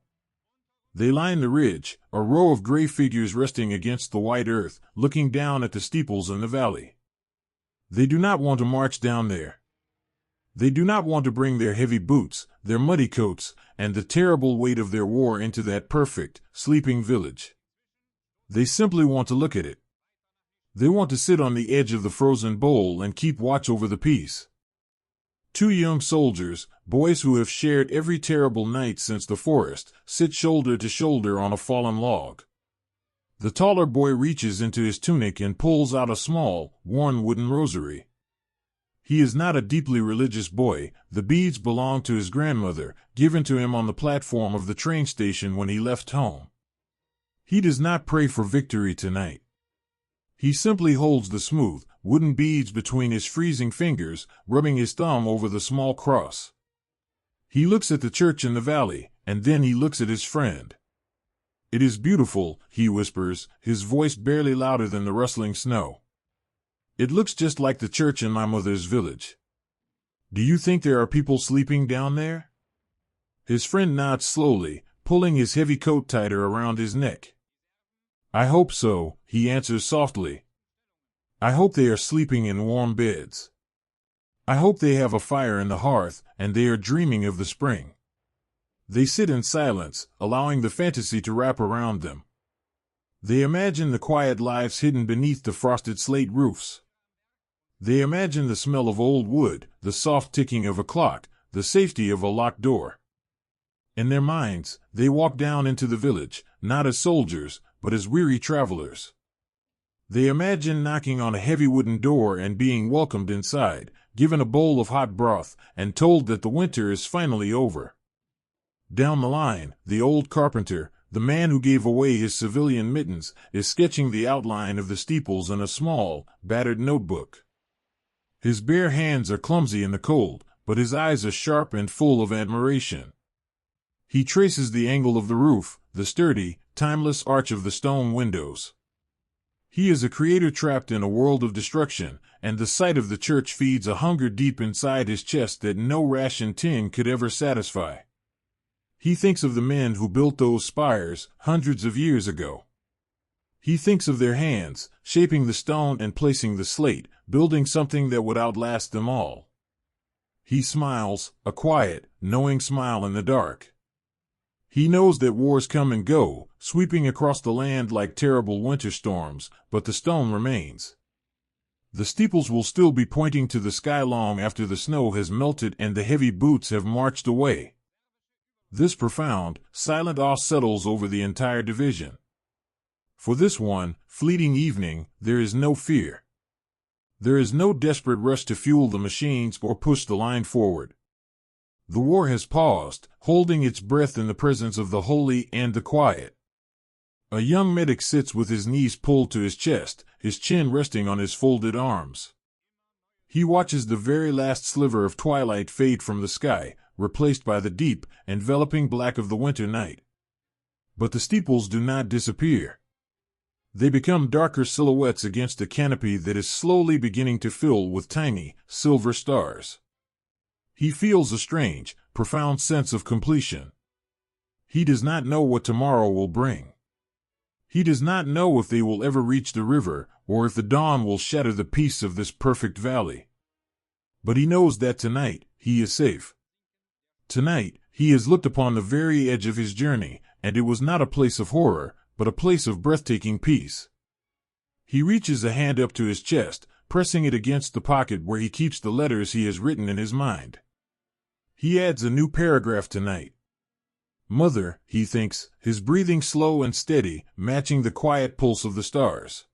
They line the ridge, a row of gray figures resting against the white earth, looking down at the steeples in the valley. They do not want to march down there. They do not want to bring their heavy boots, their muddy coats, and the terrible weight of their war into that perfect, sleeping village. They simply want to look at it. They want to sit on the edge of the frozen bowl and keep watch over the peace. Two young soldiers, boys who have shared every terrible night since the forest, sit shoulder to shoulder on a fallen log. The taller boy reaches into his tunic and pulls out a small, worn wooden rosary. He is not a deeply religious boy. The beads belong to his grandmother, given to him on the platform of the train station when he left home. He does not pray for victory tonight. He simply holds the smooth, wooden beads between his freezing fingers, rubbing his thumb over the small cross. He looks at the church in the valley, and then he looks at his friend. "It is beautiful," he whispers, his voice barely louder than the rustling snow. "It looks just like the church in my mother's village. Do you think there are people sleeping down there?" His friend nods slowly, pulling his heavy coat tighter around his neck. "I hope so," he answers softly. "I hope they are sleeping in warm beds. I hope they have a fire in the hearth, and they are dreaming of the spring." They sit in silence, allowing the fantasy to wrap around them. They imagine the quiet lives hidden beneath the frosted slate roofs. They imagine the smell of old wood, the soft ticking of a clock, the safety of a locked door. In their minds, they walk down into the village, not as soldiers, but as weary travelers. They imagine knocking on a heavy wooden door and being welcomed inside, given a bowl of hot broth, and told that the winter is finally over. Down the line, the old carpenter, the man who gave away his civilian mittens, is sketching the outline of the steeples in a small, battered notebook. His bare hands are clumsy in the cold, but his eyes are sharp and full of admiration. He traces the angle of the roof, the sturdy, timeless arch of the stone windows. He is a creator trapped in a world of destruction, and the sight of the church feeds a hunger deep inside his chest that no ration tin could ever satisfy. He thinks of the men who built those spires hundreds of years ago. He thinks of their hands, shaping the stone and placing the slate, building something that would outlast them all. He smiles, a quiet, knowing smile in the dark. He knows that wars come and go, sweeping across the land like terrible winter storms, but the stone remains. The steeples will still be pointing to the sky long after the snow has melted and the heavy boots have marched away. This profound, silent awe settles over the entire division. For this one, fleeting evening, there is no fear. There is no desperate rush to fuel the machines or push the line forward. The war has paused, holding its breath in the presence of the holy and the quiet. A young medic sits with his knees pulled to his chest, his chin resting on his folded arms. He watches the very last sliver of twilight fade from the sky, replaced by the deep, enveloping black of the winter night. But the steeples do not disappear. They become darker silhouettes against a canopy that is slowly beginning to fill with tiny, silver stars. He feels a strange, profound sense of completion. He does not know what tomorrow will bring. He does not know if they will ever reach the river, or if the dawn will shatter the peace of this perfect valley. But he knows that tonight, he is safe. Tonight, he has looked upon the very edge of his journey, and it was not a place of horror, but a place of breathtaking peace. He reaches a hand up to his chest, pressing it against the pocket where he keeps the letters he has written in his mind. He adds a new paragraph tonight. Mother, he thinks, his breathing slow and steady, matching the quiet pulse of the stars.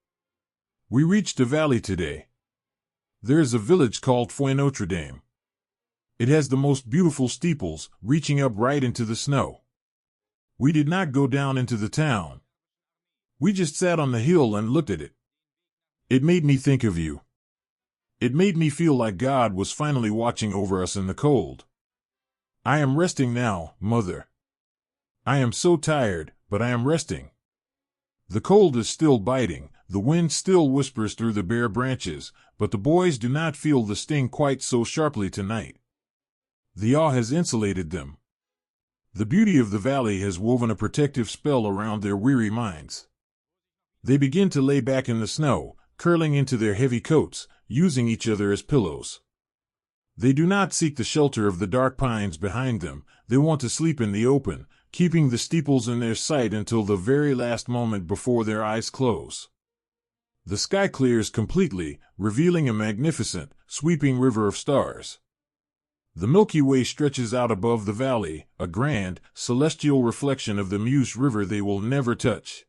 We reached a valley today. There is a village called Fouet Notre Dame. It has the most beautiful steeples, reaching up right into the snow. We did not go down into the town. We just sat on the hill and looked at it. It made me think of you. It made me feel like God was finally watching over us in the cold. I am resting now, Mother. I am so tired, but I am resting. The cold is still biting, the wind still whispers through the bare branches, but the boys do not feel the sting quite so sharply tonight. The awe has insulated them. The beauty of the valley has woven a protective spell around their weary minds. They begin to lay back in the snow, curling into their heavy coats, using each other as pillows. They do not seek the shelter of the dark pines behind them. They want to sleep in the open, keeping the steeples in their sight until the very last moment before their eyes close. The sky clears completely, revealing a magnificent, sweeping river of stars. The Milky Way stretches out above the valley, a grand, celestial reflection of the Meuse River they will never touch.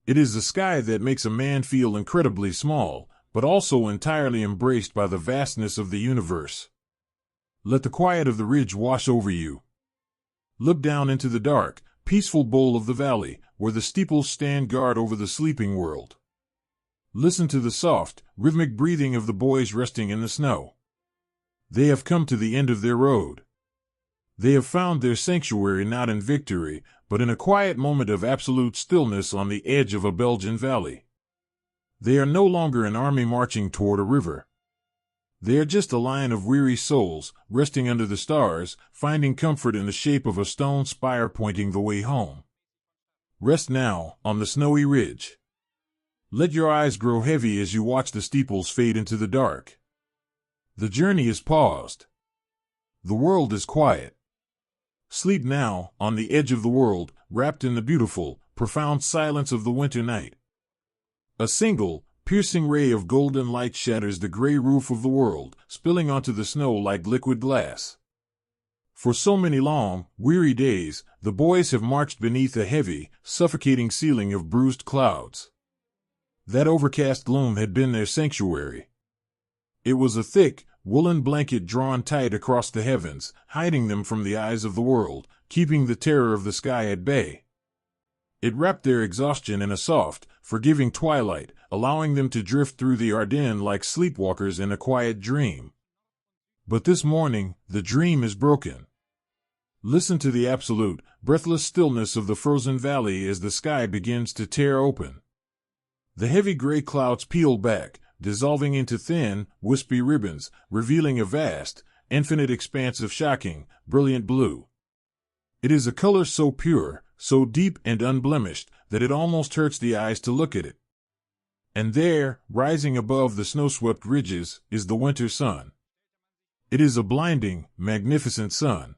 It is a sky that makes a man feel incredibly small, but also entirely embraced by the vastness of the universe. Let the quiet of the ridge wash over you. Look down into the dark, peaceful bowl of the valley, where the steeples stand guard over the sleeping world. Listen to the soft, rhythmic breathing of the boys resting in the snow. They have come to the end of their road. They have found their sanctuary not in victory, but in a quiet moment of absolute stillness on the edge of a Belgian valley. They are no longer an army marching toward a river. They are just a line of weary souls, resting under the stars, finding comfort in the shape of a stone spire pointing the way home. Rest now, on the snowy ridge. Let your eyes grow heavy as you watch the steeples fade into the dark. The journey is paused. The world is quiet. Sleep now, on the edge of the world, wrapped in the beautiful, profound silence of the winter night. A single, piercing ray of golden light shatters the gray roof of the world, spilling onto the snow like liquid glass. For so many long, weary days, the boys have marched beneath a heavy, suffocating ceiling of bruised clouds. That overcast gloom had been their sanctuary. It was a thick, woolen blanket drawn tight across the heavens, hiding them from the eyes of the world, keeping the terror of the sky at bay. It wrapped their exhaustion in a soft, forgiving twilight, allowing them to drift through the Ardennes like sleepwalkers in a quiet dream. But this morning, the dream is broken. Listen to the absolute, breathless stillness of the frozen valley as the sky begins to tear open. The heavy gray clouds peel back, dissolving into thin, wispy ribbons, revealing a vast, infinite expanse of shocking, brilliant blue. It is a color so pure, so deep and unblemished, that it almost hurts the eyes to look at it. And there, rising above the snow-swept ridges, is the winter sun. It is a blinding, magnificent sun.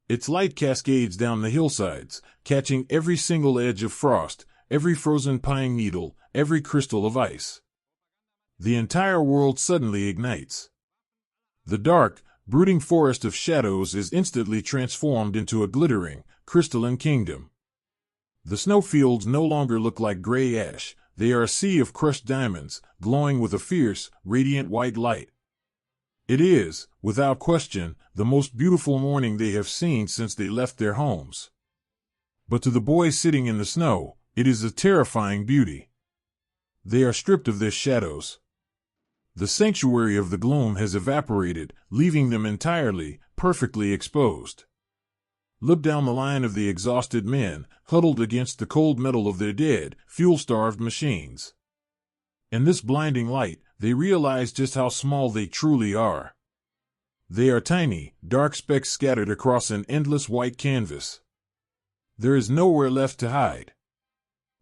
Its light cascades down the hillsides, catching every single edge of frost, every frozen pine needle, every crystal of ice. The entire world suddenly ignites. The dark, brooding forest of shadows is instantly transformed into a glittering, crystalline kingdom. The snowfields no longer look like gray ash, they are a sea of crushed diamonds, glowing with a fierce, radiant white light. It is, without question, the most beautiful morning they have seen since they left their homes. But to the boys sitting in the snow, it is a terrifying beauty. They are stripped of their shadows. The sanctuary of the gloom has evaporated, leaving them entirely, perfectly exposed. Look down the line of the exhausted men, huddled against the cold metal of their dead, fuel-starved machines. In this blinding light, they realize just how small they truly are. They are tiny, dark specks scattered across an endless white canvas. There is nowhere left to hide.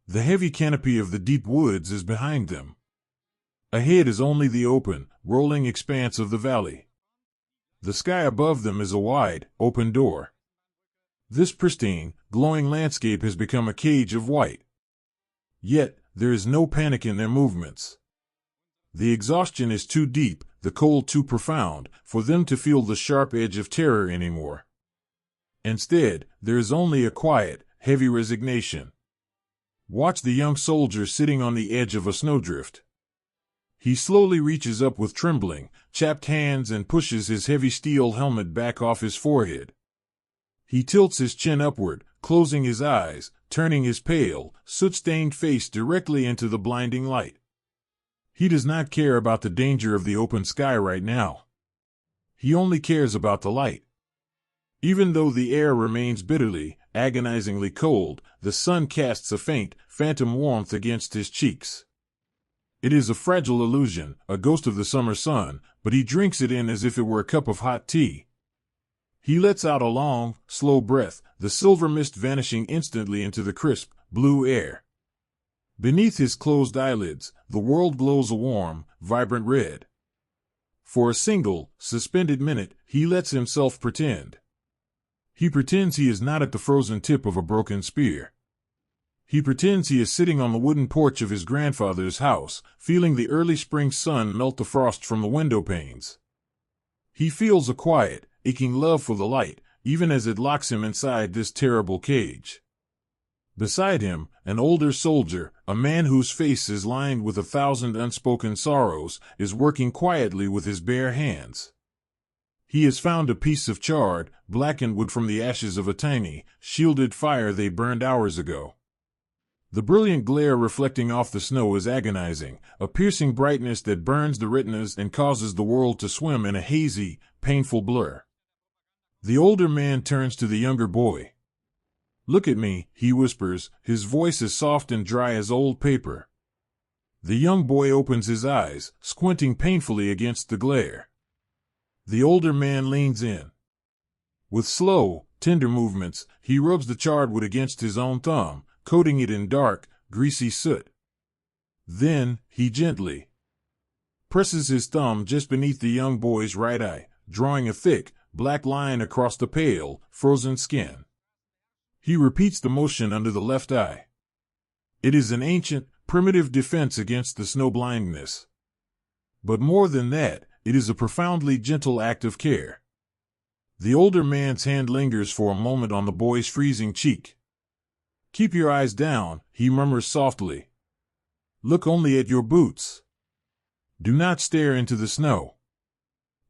The heavy canopy of the deep woods is behind them. Ahead is only the open, rolling expanse of the valley. The sky above them is a wide, open door. This pristine, glowing landscape has become a cage of white. Yet, there is no panic in their movements. The exhaustion is too deep, the cold too profound, for them to feel the sharp edge of terror anymore. Instead, there is only a quiet, heavy resignation. Watch the young soldier sitting on the edge of a snowdrift. He slowly reaches up with trembling, chapped hands and pushes his heavy steel helmet back off his forehead. He tilts his chin upward, closing his eyes, turning his pale, soot-stained face directly into the blinding light. He does not care about the danger of the open sky right now. He only cares about the light. Even though the air remains bitterly, agonizingly cold, the sun casts a faint, phantom warmth against his cheeks. It is a fragile illusion, a ghost of the summer sun, but he drinks it in as if it were a cup of hot tea. He lets out a long, slow breath, the silver mist vanishing instantly into the crisp, blue air. Beneath his closed eyelids, the world glows a warm, vibrant red. For a single, suspended minute, he lets himself pretend. He pretends he is not at the frozen tip of a broken spear. He pretends he is sitting on the wooden porch of his grandfather's house, feeling the early spring sun melt the frost from the window panes. He feels a quiet, aching love for the light, even as it locks him inside this terrible cage. Beside him, an older soldier, a man whose face is lined with 1,000 unspoken sorrows, is working quietly with his bare hands. He has found a piece of charred, blackened wood from the ashes of a tiny, shielded fire they burned hours ago. The brilliant glare reflecting off the snow is agonizing, a piercing brightness that burns the retinas and causes the world to swim in a hazy, painful blur. The older man turns to the younger boy. "Look at me," he whispers, his voice as soft and dry as old paper. The young boy opens his eyes, squinting painfully against the glare. The older man leans in. With slow, tender movements, he rubs the charred wood against his own thumb, coating it in dark, greasy soot. Then, he gently presses his thumb just beneath the young boy's right eye, drawing a thick, black line across the pale, frozen skin. He repeats the motion under the left eye. It is an ancient, primitive defense against the snow blindness. But more than that, it is a profoundly gentle act of care. The older man's hand lingers for a moment on the boy's freezing cheek. "Keep your eyes down," he murmurs softly. "Look only at your boots. Do not stare into the snow."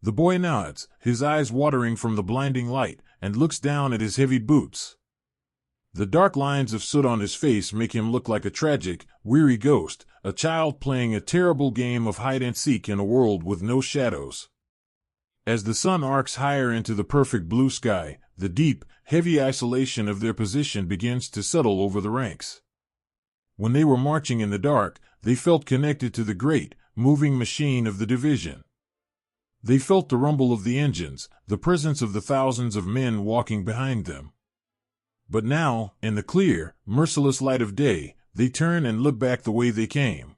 The boy nods, his eyes watering from the blinding light, and looks down at his heavy boots. The dark lines of soot on his face make him look like a tragic, weary ghost, a child playing a terrible game of hide-and-seek in a world with no shadows. As the sun arcs higher into the perfect blue sky, the deep, heavy isolation of their position begins to settle over the ranks. When they were marching in the dark, they felt connected to the great, moving machine of the division. They felt the rumble of the engines, the presence of the thousands of men walking behind them. But now, in the clear, merciless light of day, they turn and look back the way they came.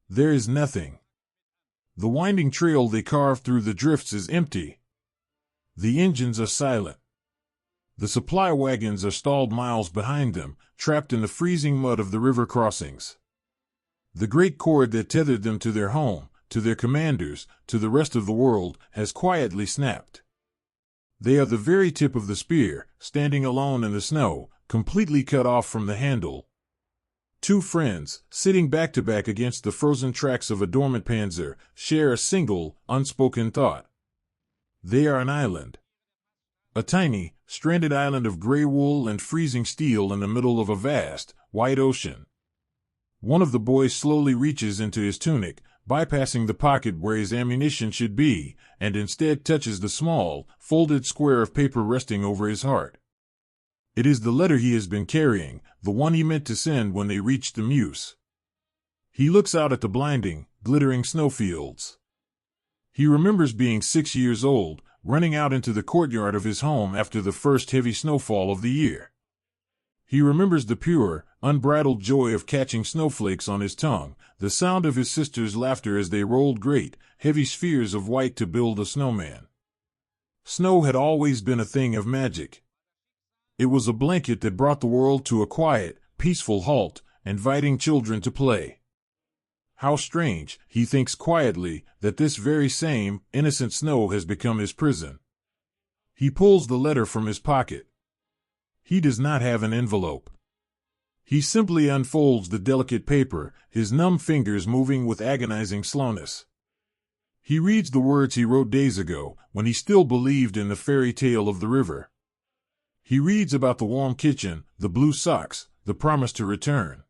There is nothing. The winding trail they carved through the drifts is empty. The engines are silent. The supply wagons are stalled miles behind them, trapped in the freezing mud of the river crossings. The great cord that tethered them to their home, to their commanders, to the rest of the world, has quietly snapped. They are the very tip of the spear, standing alone in the snow, completely cut off from the handle. Two friends, sitting back to back against the frozen tracks of a dormant panzer, share a single, unspoken thought. They are an island. A tiny, stranded island of gray wool and freezing steel in the middle of a vast, wide ocean. One of the boys slowly reaches into his tunic, bypassing the pocket where his ammunition should be, and instead touches the small, folded square of paper resting over his heart. It is the letter he has been carrying, the one he meant to send when they reached the Meuse. He looks out at the blinding, glittering snowfields. He remembers being 6 years old, running out into the courtyard of his home after the first heavy snowfall of the year. He remembers the pure, unbridled joy of catching snowflakes on his tongue, the sound of his sister's laughter as they rolled great, heavy spheres of white to build a snowman. Snow had always been a thing of magic. It was a blanket that brought the world to a quiet, peaceful halt, inviting children to play. How strange, he thinks quietly, that this very same, innocent snow has become his prison. He pulls the letter from his pocket. He does not have an envelope. He simply unfolds the delicate paper, his numb fingers moving with agonizing slowness. He reads the words he wrote days ago, when he still believed in the fairy tale of the river. He reads about the warm kitchen, the blue socks, the promise to return.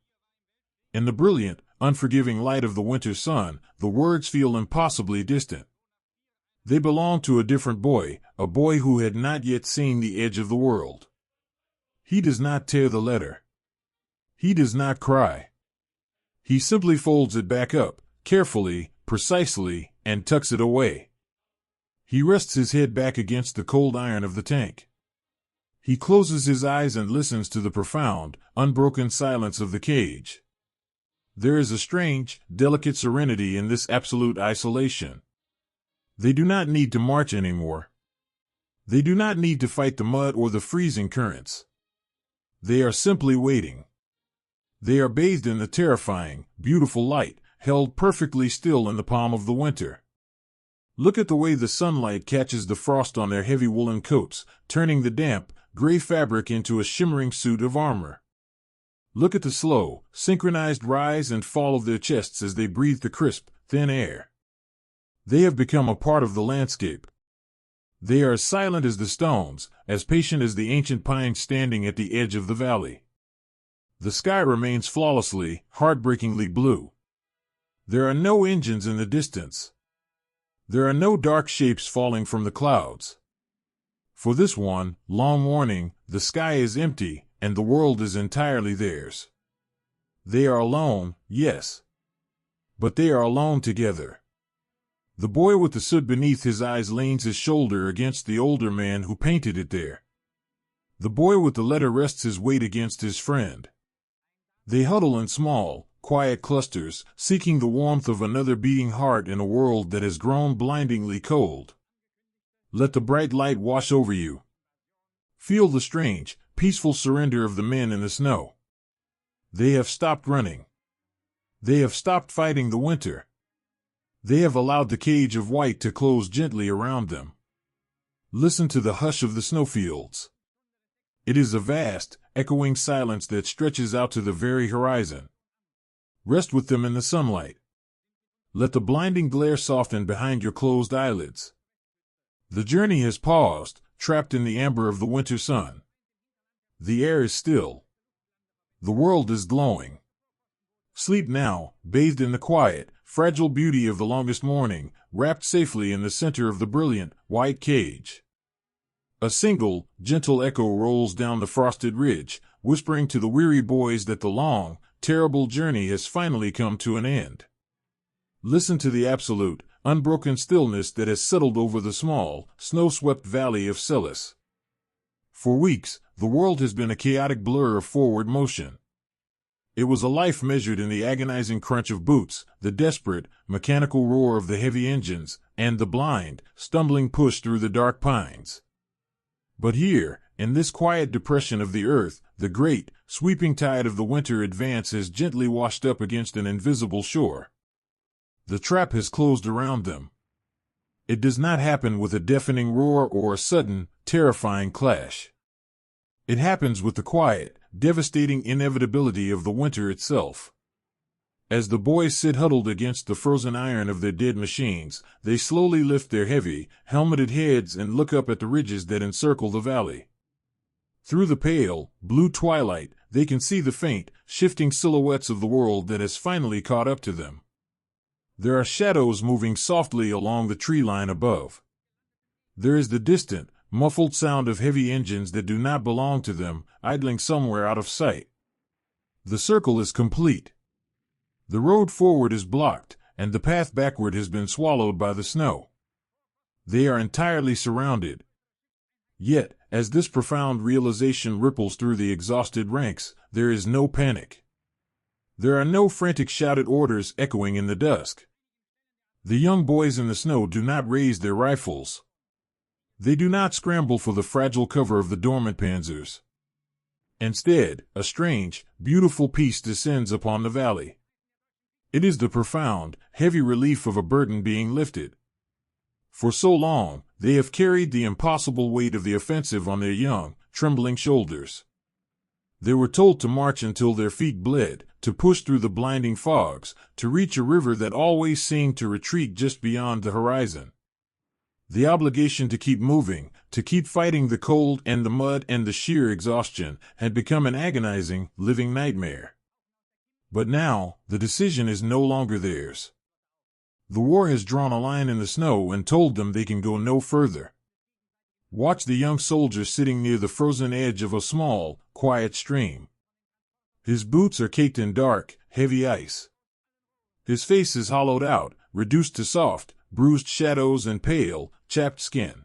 In the brilliant, unforgiving light of the winter sun, the words feel impossibly distant. They belong to a different boy, a boy who had not yet seen the edge of the world. He does not tear the letter. He does not cry. He simply folds it back up, carefully, precisely, and tucks it away. He rests his head back against the cold iron of the tank. He closes his eyes and listens to the profound, unbroken silence of the cage. There is a strange, delicate serenity in this absolute isolation. They do not need to march anymore. They do not need to fight the mud or the freezing currents. They are simply waiting. They are bathed in the terrifying, beautiful light, held perfectly still in the palm of the winter. Look at the way the sunlight catches the frost on their heavy woolen coats, turning the damp, gray fabric into a shimmering suit of armor. Look at the slow, synchronized rise and fall of their chests as they breathe the crisp, thin air. They have become a part of the landscape. They are as silent as the stones, as patient as the ancient pines standing at the edge of the valley. The sky remains flawlessly, heartbreakingly blue. There are no engines in the distance. There are no dark shapes falling from the clouds. For this one, long warning, the sky is empty, and the world is entirely theirs. They are alone, yes. But they are alone together. The boy with the soot beneath his eyes leans his shoulder against the older man who painted it there. The boy with the letter rests his weight against his friend. They huddle in small, quiet clusters, seeking the warmth of another beating heart in a world that has grown blindingly cold. Let the bright light wash over you. Feel the strange, peaceful surrender of the men in the snow. They have stopped running. They have stopped fighting the winter. They have allowed the cage of white to close gently around them. Listen to the hush of the snowfields. It is a vast, echoing silence that stretches out to the very horizon. Rest with them in the sunlight. Let the blinding glare soften behind your closed eyelids. The journey has paused, trapped in the amber of the winter sun. The air is still. The world is glowing. Sleep now, bathed in the quiet, fragile beauty of the longest morning, wrapped safely in the center of the brilliant, white cage. A single, gentle echo rolls down the frosted ridge, whispering to the weary boys that the long, terrible journey has finally come to an end. Listen to the absolute, unbroken stillness that has settled over the small, snow-swept valley of Celis. For weeks, the world has been a chaotic blur of forward motion. It was a life measured in the agonizing crunch of boots, the desperate, mechanical roar of the heavy engines, and the blind, stumbling push through the dark pines. But here, in this quiet depression of the earth, the great, sweeping tide of the winter advance has gently washed up against an invisible shore. The trap has closed around them. It does not happen with a deafening roar or a sudden, terrifying clash. It happens with the quiet, devastating inevitability of the winter itself. As the boys sit huddled against the frozen iron of their dead machines, they slowly lift their heavy, helmeted heads and look up at the ridges that encircle the valley. Through the pale, blue twilight, they can see the faint, shifting silhouettes of the world that has finally caught up to them. There are shadows moving softly along the tree line above. There is the distant, muffled sound of heavy engines that do not belong to them, idling somewhere out of sight. The circle is complete. The road forward is blocked, and the path backward has been swallowed by the snow. They are entirely surrounded. Yet, as this profound realization ripples through the exhausted ranks, there is no panic. There are no frantic shouted orders echoing in the dusk. The young boys in the snow do not raise their rifles. They do not scramble for the fragile cover of the dormant panzers. Instead, a strange, beautiful peace descends upon the valley. It is the profound, heavy relief of a burden being lifted. For so long, they have carried the impossible weight of the offensive on their young, trembling shoulders. They were told to march until their feet bled, to push through the blinding fogs, to reach a river that always seemed to retreat just beyond the horizon. The obligation to keep moving, to keep fighting the cold and the mud and the sheer exhaustion, had become an agonizing, living nightmare. But now, the decision is no longer theirs. The war has drawn a line in the snow and told them they can go no further. Watch the young soldier sitting near the frozen edge of a small, quiet stream. His boots are caked in dark, heavy ice. His face is hollowed out, reduced to soft, bruised shadows and pale, chapped skin.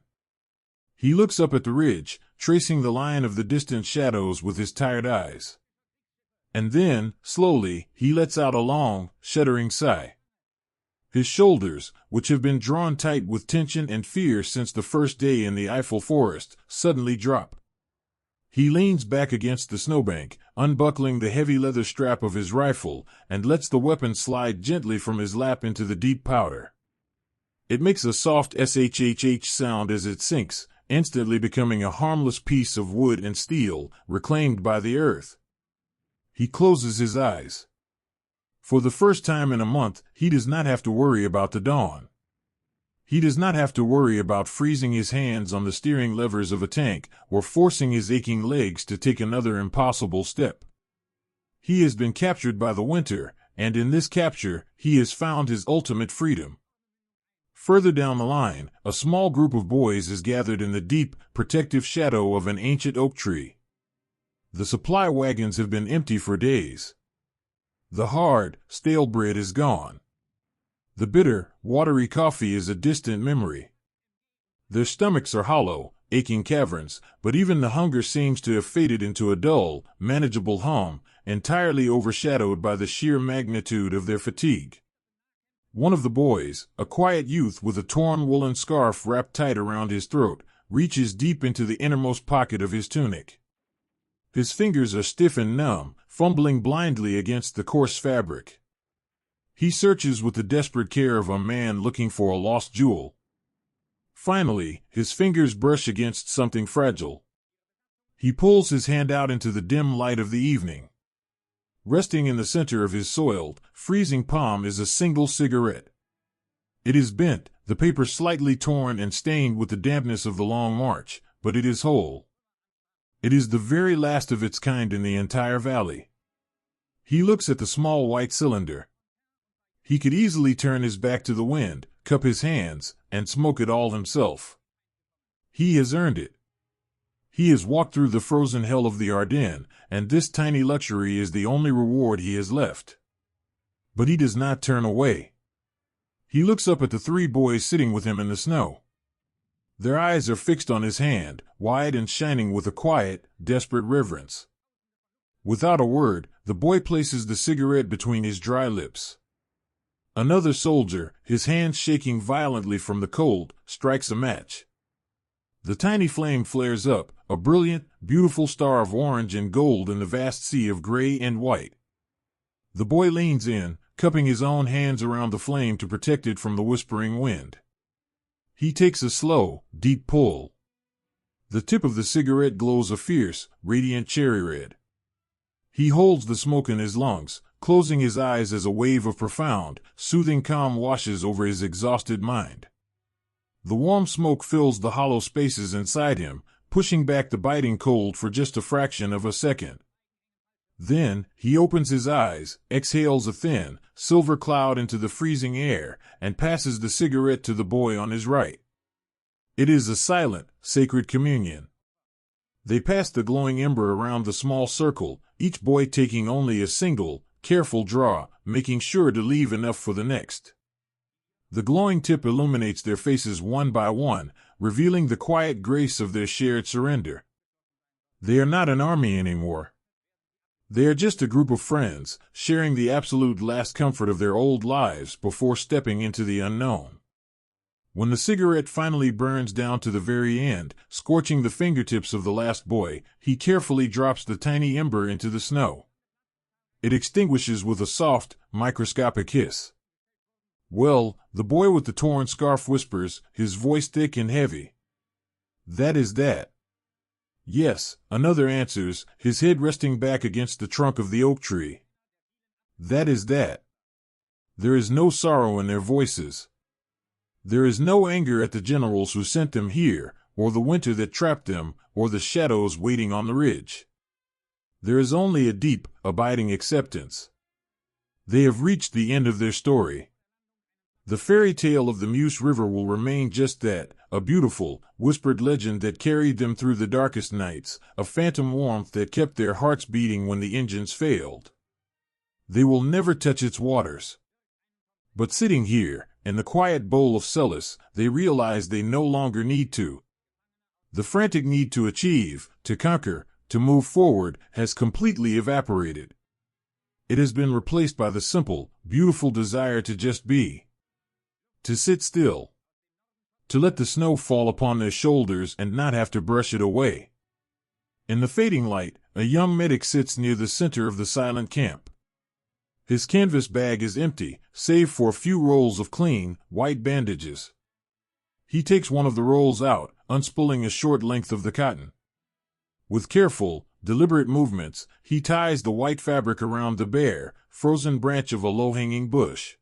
He looks up at the ridge, tracing the line of the distant shadows with his tired eyes. And then, slowly, he lets out a long, shuddering sigh. His shoulders, which have been drawn tight with tension and fear since the first day in the Eiffel forest, suddenly drop. He leans back against the snowbank, unbuckling the heavy leather strap of his rifle, and lets the weapon slide gently from his lap into the deep powder. It makes a soft shhh sound as it sinks, instantly becoming a harmless piece of wood and steel, reclaimed by the earth. He closes his eyes. For the first time in a month, he does not have to worry about the dawn. He does not have to worry about freezing his hands on the steering levers of a tank or forcing his aching legs to take another impossible step. He has been captured by the winter, and in this capture, he has found his ultimate freedom. Further down the line, a small group of boys is gathered in the deep, protective shadow of an ancient oak tree. The supply wagons have been empty for days. The hard, stale bread is gone. The bitter, watery coffee is a distant memory. Their stomachs are hollow, aching caverns, but even the hunger seems to have faded into a dull, manageable hum, entirely overshadowed by the sheer magnitude of their fatigue. One of the boys, a quiet youth with a torn woolen scarf wrapped tight around his throat, reaches deep into the innermost pocket of his tunic. His fingers are stiff and numb, fumbling blindly against the coarse fabric. He searches with the desperate care of a man looking for a lost jewel. Finally, his fingers brush against something fragile. He pulls his hand out into the dim light of the evening. Resting in the center of his soiled, freezing palm is a single cigarette. It is bent, the paper slightly torn and stained with the dampness of the long march, but it is whole. It is the very last of its kind in the entire valley. He looks at the small white cylinder. He could easily turn his back to the wind, cup his hands, and smoke it all himself. He has earned it. He has walked through the frozen hell of the Ardennes, and this tiny luxury is the only reward he has left. But he does not turn away. He looks up at the three boys sitting with him in the snow. Their eyes are fixed on his hand, wide and shining with a quiet, desperate reverence. Without a word, the boy places the cigarette between his dry lips. Another soldier, his hands shaking violently from the cold, strikes a match. The tiny flame flares up, a brilliant, beautiful star of orange and gold in the vast sea of gray and white. The boy leans in, cupping his own hands around the flame to protect it from the whispering wind. He takes a slow, deep pull. The tip of the cigarette glows a fierce, radiant cherry red. He holds the smoke in his lungs, closing his eyes as a wave of profound, soothing calm washes over his exhausted mind. The warm smoke fills the hollow spaces inside him, pushing back the biting cold for just a fraction of a second. Then, he opens his eyes, exhales a thin, silver cloud into the freezing air, and passes the cigarette to the boy on his right. It is a silent, sacred communion. They pass the glowing ember around the small circle, each boy taking only a single, careful draw, making sure to leave enough for the next. The glowing tip illuminates their faces one by one, revealing the quiet grace of their shared surrender. They are not an army anymore. They are just a group of friends, sharing the absolute last comfort of their old lives before stepping into the unknown. When the cigarette finally burns down to the very end, scorching the fingertips of the last boy, he carefully drops the tiny ember into the snow. It extinguishes with a soft, microscopic hiss. "Well," the boy with the torn scarf whispers, his voice thick and heavy. "That is that." "Yes," another answers, his head resting back against the trunk of the oak tree. "That is that." There is no sorrow in their voices. There is no anger at the generals who sent them here, or the winter that trapped them, or the shadows waiting on the ridge. There is only a deep, abiding acceptance. They have reached the end of their story. The fairy tale of the Meuse River will remain just that, a beautiful, whispered legend that carried them through the darkest nights, a phantom warmth that kept their hearts beating when the engines failed. They will never touch its waters. But sitting here, in the quiet bowl of solace, they realize they no longer need to. The frantic need to achieve, to conquer, to move forward, has completely evaporated. It has been replaced by the simple, beautiful desire to just be. To sit still. To let the snow fall upon their shoulders and not have to brush it away. In the fading light, a young medic sits near the center of the silent camp. His canvas bag is empty, save for a few rolls of clean, white bandages. He takes one of the rolls out, unspooling a short length of the cotton. With careful, deliberate movements, he ties the white fabric around the bare, frozen branch of a low-hanging bush.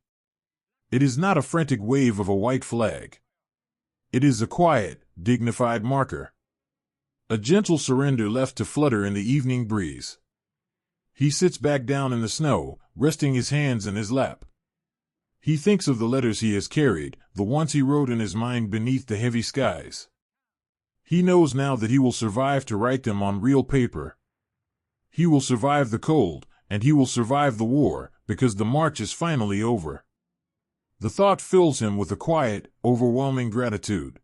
It is not a frantic wave of a white flag. It is a quiet, dignified marker. A gentle surrender left to flutter in the evening breeze. He sits back down in the snow, resting his hands in his lap. He thinks of the letters he has carried, the ones he wrote in his mind beneath the heavy skies. He knows now that he will survive to write them on real paper. He will survive the cold, and he will survive the war, because the march is finally over. The thought fills him with a quiet, overwhelming gratitude.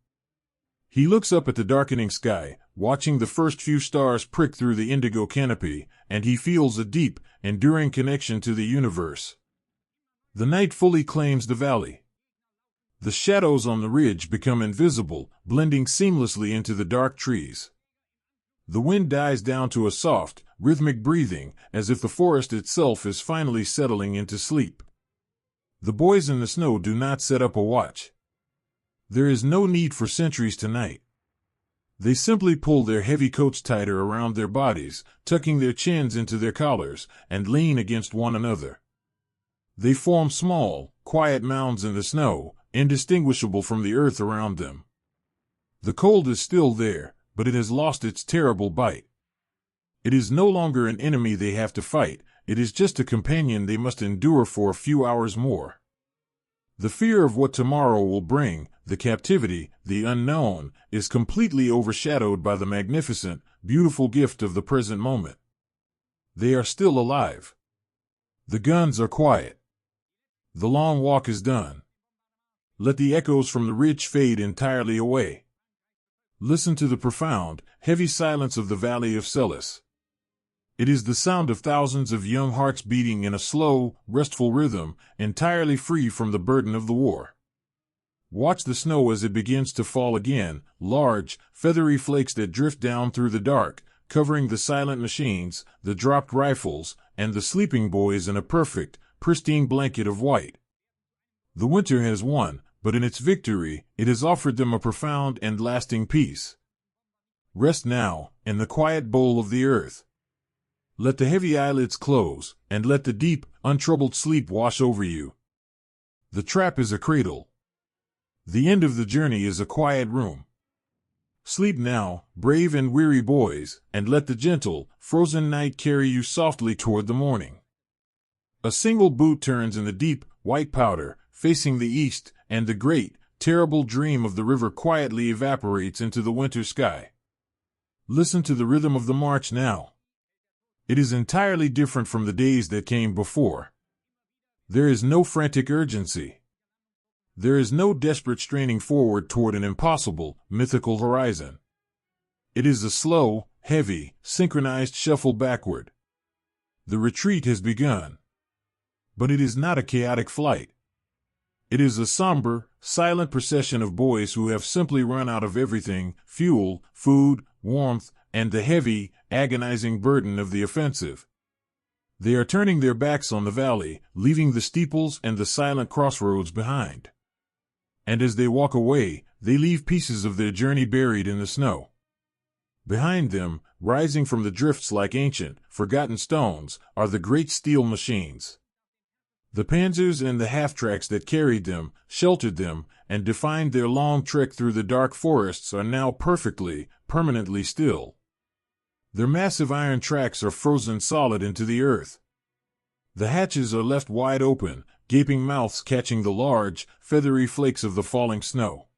He looks up at the darkening sky, watching the first few stars prick through the indigo canopy, and he feels a deep, enduring connection to the universe. The night fully claims the valley. The shadows on the ridge become invisible, blending seamlessly into the dark trees. The wind dies down to a soft, rhythmic breathing, as if the forest itself is finally settling into sleep. The boys in the snow do not set up a watch. There is no need for sentries tonight. They simply pull their heavy coats tighter around their bodies, tucking their chins into their collars, and lean against one another. They form small, quiet mounds in the snow, indistinguishable from the earth around them. The cold is still there, but it has lost its terrible bite. It is no longer an enemy they have to fight, it is just a companion they must endure for a few hours more. The fear of what tomorrow will bring, the captivity, the unknown, is completely overshadowed by the magnificent, beautiful gift of the present moment. They are still alive. The guns are quiet. The long walk is done. Let the echoes from the ridge fade entirely away. Listen to the profound, heavy silence of the Valley of Celis. It is the sound of thousands of young hearts beating in a slow, restful rhythm, entirely free from the burden of the war. Watch the snow as it begins to fall again, large, feathery flakes that drift down through the dark, covering the silent machines, the dropped rifles, and the sleeping boys in a perfect, pristine blanket of white. The winter has won, but in its victory, it has offered them a profound and lasting peace. Rest now, in the quiet bowl of the earth. Let the heavy eyelids close, and let the deep, untroubled sleep wash over you. The trap is a cradle. The end of the journey is a quiet room. Sleep now, brave and weary boys, and let the gentle, frozen night carry you softly toward the morning. A single boot turns in the deep, white powder, facing the east, and the great, terrible dream of the river quietly evaporates into the winter sky. Listen to the rhythm of the march now. It is entirely different from the days that came before. There is no frantic urgency. There is no desperate straining forward toward an impossible, mythical horizon. It is a slow, heavy, synchronized shuffle backward. The retreat has begun. But it is not a chaotic flight. It is a somber, silent procession of boys who have simply run out of everything: fuel, food, warmth, and the heavy, agonizing burden of the offensive. They are turning their backs on the valley, leaving the steeples and the silent crossroads behind. And as they walk away, they leave pieces of their journey buried in the snow. Behind them, rising from the drifts like ancient, forgotten stones, are the great steel machines. The panzers and the half-tracks that carried them, sheltered them, and defined their long trek through the dark forests are now permanently still. Their massive iron tracks are frozen solid into the earth. The hatches are left wide open, gaping mouths catching the large, feathery flakes of the falling snow.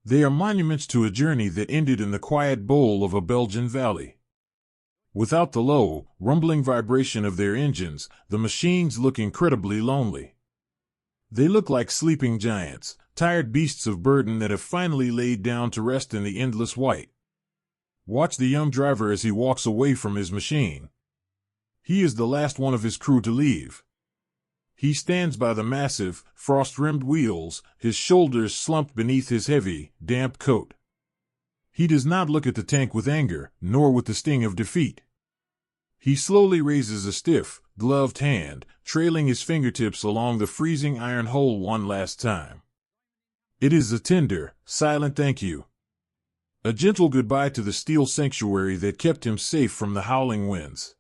They are monuments to a journey that ended in the quiet bowl of a Belgian valley. Without the low, rumbling vibration of their engines, the machines look incredibly lonely. They look like sleeping giants, tired beasts of burden that have finally laid down to rest in the endless white. Watch the young driver as he walks away from his machine. He is the last one of his crew to leave. He stands by the massive, frost-rimmed wheels, his shoulders slumped beneath his heavy, damp coat. He does not look at the tank with anger, nor with the sting of defeat. He slowly raises a stiff, gloved hand, trailing his fingertips along the freezing iron hull one last time. It is a tender, silent thank you. A gentle goodbye to the steel sanctuary that kept him safe from the howling winds.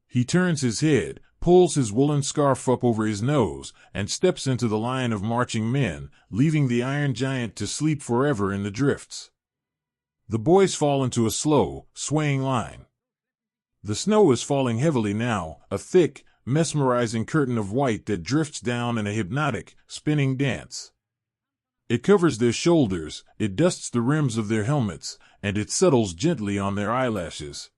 He turns his head, pulls his woolen scarf up over his nose, and steps into the line of marching men, leaving the iron giant to sleep forever in the drifts. The boys fall into a slow, swaying line. The snow is falling heavily now, a thick, mesmerizing curtain of white that drifts down in a hypnotic, spinning dance. It covers their shoulders, it dusts the rims of their helmets, and it settles gently on their eyelashes.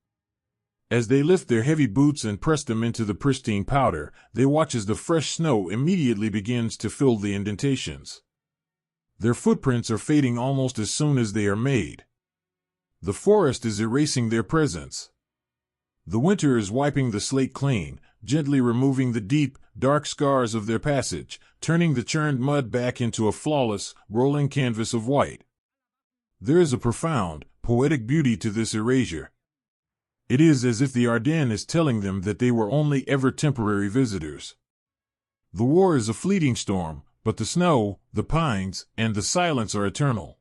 As they lift their heavy boots and press them into the pristine powder, they watch as the fresh snow immediately begins to fill the indentations. Their footprints are fading almost as soon as they are made. The forest is erasing their presence. The winter is wiping the slate clean, gently removing the deep, dark scars of their passage, turning the churned mud back into a flawless, rolling canvas of white. There is a profound, poetic beauty to this erasure. It is as if the Ardennes is telling them that they were only ever temporary visitors. The war is a fleeting storm, but the snow, the pines, and the silence are eternal.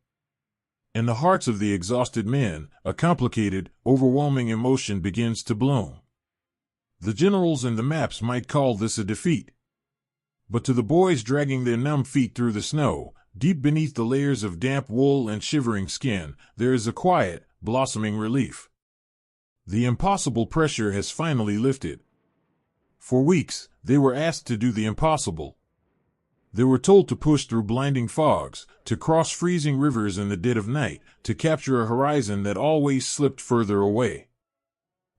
In the hearts of the exhausted men, a complicated, overwhelming emotion begins to bloom. The generals and the maps might call this a defeat. But to the boys dragging their numb feet through the snow, deep beneath the layers of damp wool and shivering skin, there is a quiet, blossoming relief. The impossible pressure has finally lifted. For weeks, they were asked to do the impossible. They were told to push through blinding fogs, to cross freezing rivers in the dead of night, to capture a horizon that always slipped further away.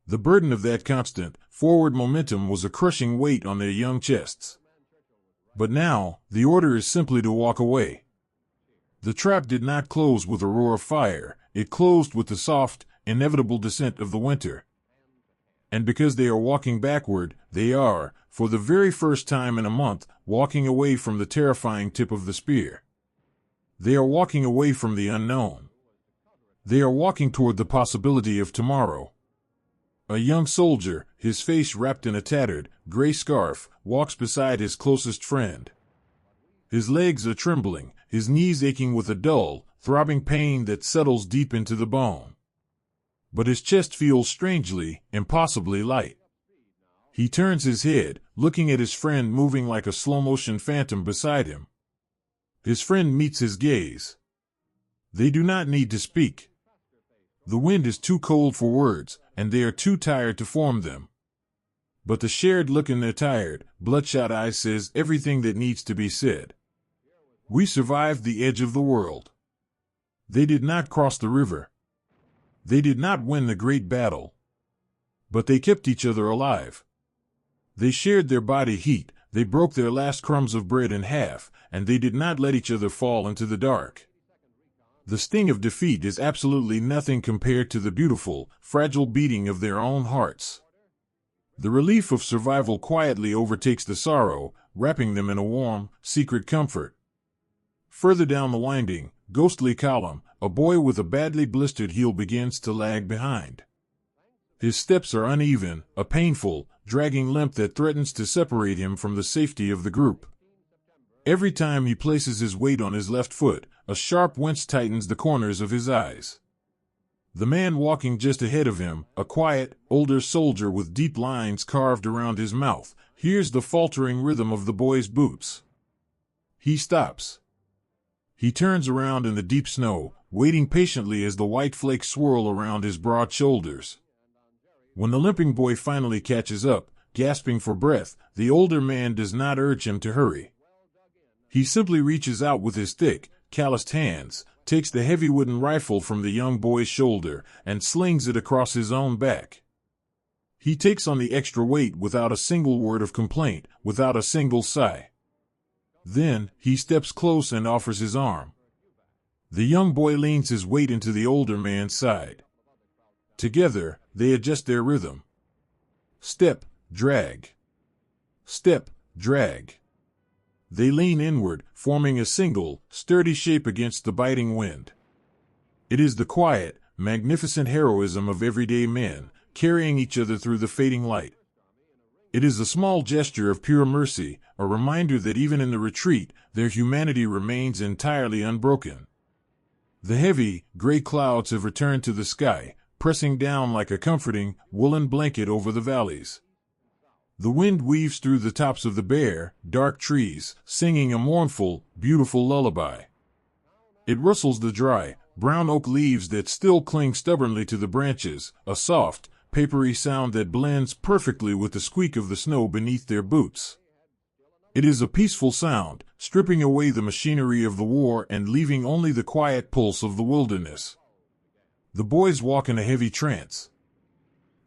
The burden of that constant, forward momentum was a crushing weight on their young chests. But now, the order is simply to walk away. The trap did not close with a roar of fire, it closed with the soft, inevitable descent of the winter. And because they are walking backward, they are, for the very first time in a month, walking away from the terrifying tip of the spear. They are walking away from the unknown. They are walking toward the possibility of tomorrow. A young soldier, his face wrapped in a tattered, gray scarf, walks beside his closest friend. His legs are trembling, his knees aching with a dull, throbbing pain that settles deep into the bone. But his chest feels strangely, impossibly light. He turns his head, looking at his friend moving like a slow-motion phantom beside him. His friend meets his gaze. They do not need to speak. The wind is too cold for words, and they are too tired to form them. But the shared look in their tired, bloodshot eyes says everything that needs to be said. We survived the edge of the world. They did not cross the river. They did not win the great battle. But they kept each other alive. They shared their body heat, they broke their last crumbs of bread in half, and they did not let each other fall into the dark. The sting of defeat is absolutely nothing compared to the beautiful, fragile beating of their own hearts. The relief of survival quietly overtakes the sorrow, wrapping them in a warm, secret comfort. Further down the winding, ghostly column, a boy with a badly blistered heel begins to lag behind. His steps are uneven, a painful, dragging limp that threatens to separate him from the safety of the group. Every time he places his weight on his left foot, a sharp wince tightens the corners of his eyes. The man walking just ahead of him, a quiet, older soldier with deep lines carved around his mouth, hears the faltering rhythm of the boy's boots. He stops. He turns around in the deep snow, waiting patiently as the white flakes swirl around his broad shoulders. When the limping boy finally catches up, gasping for breath, the older man does not urge him to hurry. He simply reaches out with his thick, calloused hands, takes the heavy wooden rifle from the young boy's shoulder, and slings it across his own back. He takes on the extra weight without a single word of complaint, without a single sigh. Then, he steps close and offers his arm. The young boy leans his weight into the older man's side. Together, they adjust their rhythm. Step, drag. Step, drag. They lean inward, forming a single, sturdy shape against the biting wind. It is the quiet, magnificent heroism of everyday men, carrying each other through the fading light. It is a small gesture of pure mercy, a reminder that even in the retreat, their humanity remains entirely unbroken. The heavy, gray clouds have returned to the sky, pressing down like a comforting, woolen blanket over the valleys. The wind weaves through the tops of the bare, dark trees, singing a mournful, beautiful lullaby. It rustles the dry, brown oak leaves that still cling stubbornly to the branches, a soft, papery sound that blends perfectly with the squeak of the snow beneath their boots. It is a peaceful sound, stripping away the machinery of the war and leaving only the quiet pulse of the wilderness. The boys walk in a heavy trance.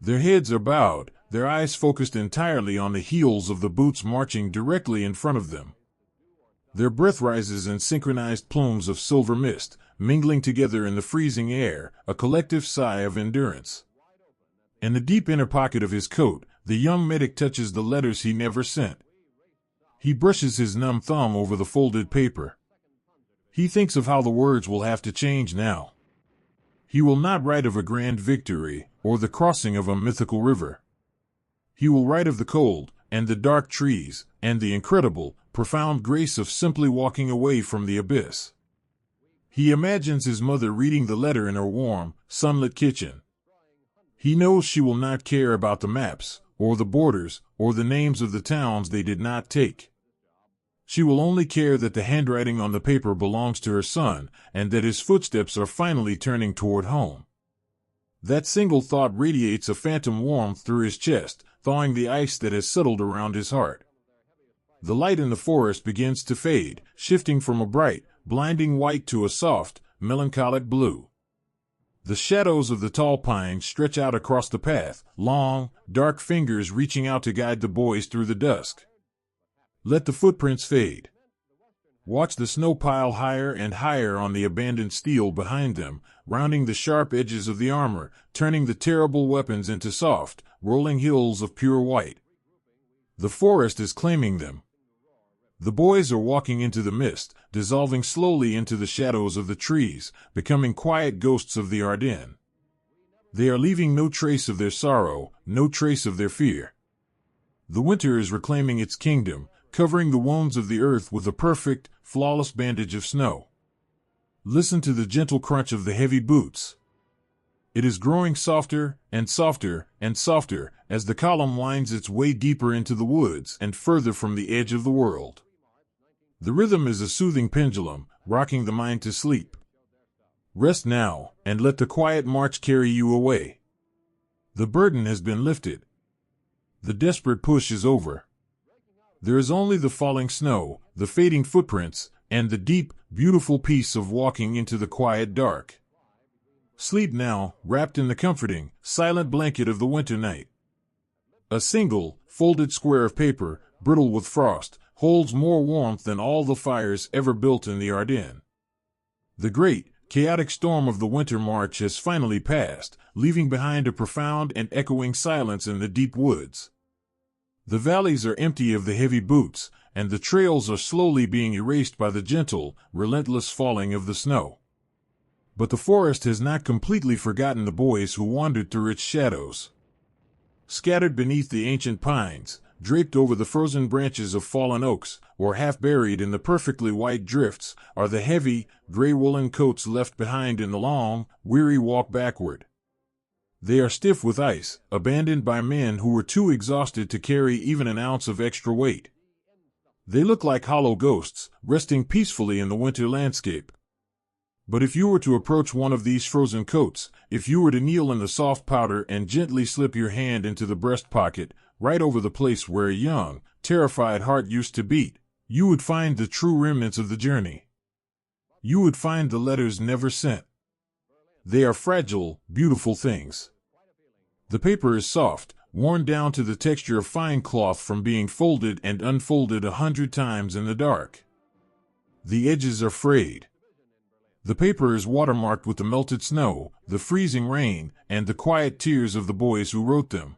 Their heads are bowed, their eyes focused entirely on the heels of the boots marching directly in front of them. Their breath rises in synchronized plumes of silver mist, mingling together in the freezing air, a collective sigh of endurance. In the deep inner pocket of his coat, the young medic touches the letters he never sent. He brushes his numb thumb over the folded paper. He thinks of how the words will have to change now. He will not write of a grand victory, or the crossing of a mythical river. He will write of the cold, and the dark trees, and the incredible, profound grace of simply walking away from the abyss. He imagines his mother reading the letter in her warm, sunlit kitchen. He knows she will not care about the maps, or the borders, or the names of the towns they did not take. She will only care that the handwriting on the paper belongs to her son, and that his footsteps are finally turning toward home. That single thought radiates a phantom warmth through his chest, thawing the ice that has settled around his heart. The light in the forest begins to fade, shifting from a bright, blinding white to a soft, melancholic blue. The shadows of the tall pines stretch out across the path, long, dark fingers reaching out to guide the boys through the dusk. Let the footprints fade. Watch the snow pile higher and higher on the abandoned steel behind them, rounding the sharp edges of the armor, turning the terrible weapons into soft, rolling hills of pure white. The forest is claiming them. The boys are walking into the mist, dissolving slowly into the shadows of the trees, becoming quiet ghosts of the Ardennes. They are leaving no trace of their sorrow, no trace of their fear. The winter is reclaiming its kingdom, covering the wounds of the earth with a perfect, flawless bandage of snow. Listen to the gentle crunch of the heavy boots. It is growing softer and softer and softer as the column winds its way deeper into the woods and further from the edge of the world. The rhythm is a soothing pendulum, rocking the mind to sleep. Rest now, and let the quiet march carry you away. The burden has been lifted. The desperate push is over. There is only the falling snow, the fading footprints, and the deep, beautiful peace of walking into the quiet dark. Sleep now, wrapped in the comforting, silent blanket of the winter night. A single, folded square of paper, brittle with frost, holds more warmth than all the fires ever built in the Ardennes. The great, chaotic storm of the winter march has finally passed, leaving behind a profound and echoing silence in the deep woods. The valleys are empty of the heavy boots, and the trails are slowly being erased by the gentle, relentless falling of the snow. But the forest has not completely forgotten the boys who wandered through its shadows. Scattered beneath the ancient pines, draped over the frozen branches of fallen oaks, or half buried in the perfectly white drifts, are the heavy, gray woolen coats left behind in the long, weary walk backward. They are stiff with ice, abandoned by men who were too exhausted to carry even an ounce of extra weight. They look like hollow ghosts, resting peacefully in the winter landscape. But if you were to approach one of these frozen coats, if you were to kneel in the soft powder and gently slip your hand into the breast pocket, right over the place where a young, terrified heart used to beat, you would find the true remnants of the journey. You would find the letters never sent. They are fragile, beautiful things. The paper is soft, worn down to the texture of fine cloth from being folded and unfolded 100 times in the dark. The edges are frayed. The paper is watermarked with the melted snow, the freezing rain, and the quiet tears of the boys who wrote them.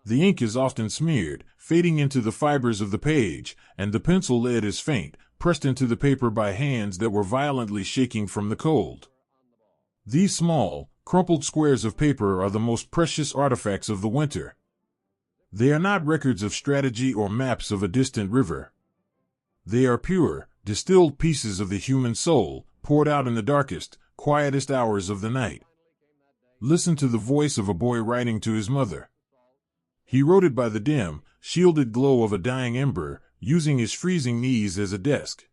The ink is often smeared, fading into the fibers of the page, and the pencil lead is faint, pressed into the paper by hands that were violently shaking from the cold. These small, crumpled squares of paper are the most precious artifacts of the winter. They are not records of strategy or maps of a distant river. They are pure, distilled pieces of the human soul, poured out in the darkest, quietest hours of the night. Listen to the voice of a boy writing to his mother. He wrote it by the dim, shielded glow of a dying ember, using his freezing knees as a desk.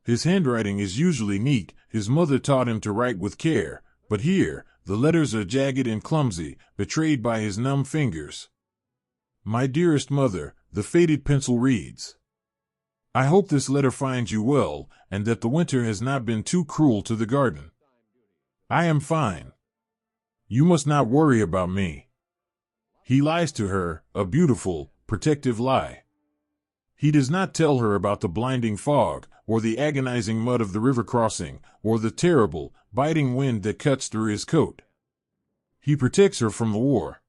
His handwriting is usually neat. His mother taught him to write with care, but here, the letters are jagged and clumsy, betrayed by his numb fingers. My dearest mother, the faded pencil reads. I hope this letter finds you well, and that the winter has not been too cruel to the garden. I am fine. You must not worry about me. He lies to her, a beautiful, protective lie. He does not tell her about the blinding fog, or the agonizing mud of the river crossing, or the terrible, biting wind that cuts through his coat. He protects her from the war.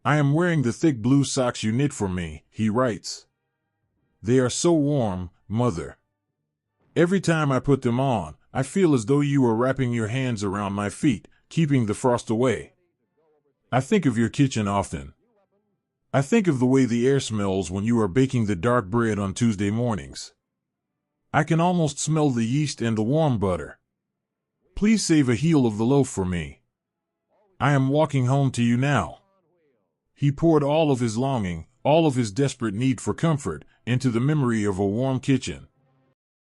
I am wearing the thick blue socks you knit for me, he writes. They are so warm, mother. Every time I put them on, I feel as though you were wrapping your hands around my feet, keeping the frost away. I think of your kitchen often. I think of the way the air smells when you are baking the dark bread on Tuesday mornings. I can almost smell the yeast and the warm butter. Please save a heel of the loaf for me. I am walking home to you now. He poured all of his longing, all of his desperate need for comfort, into the memory of a warm kitchen.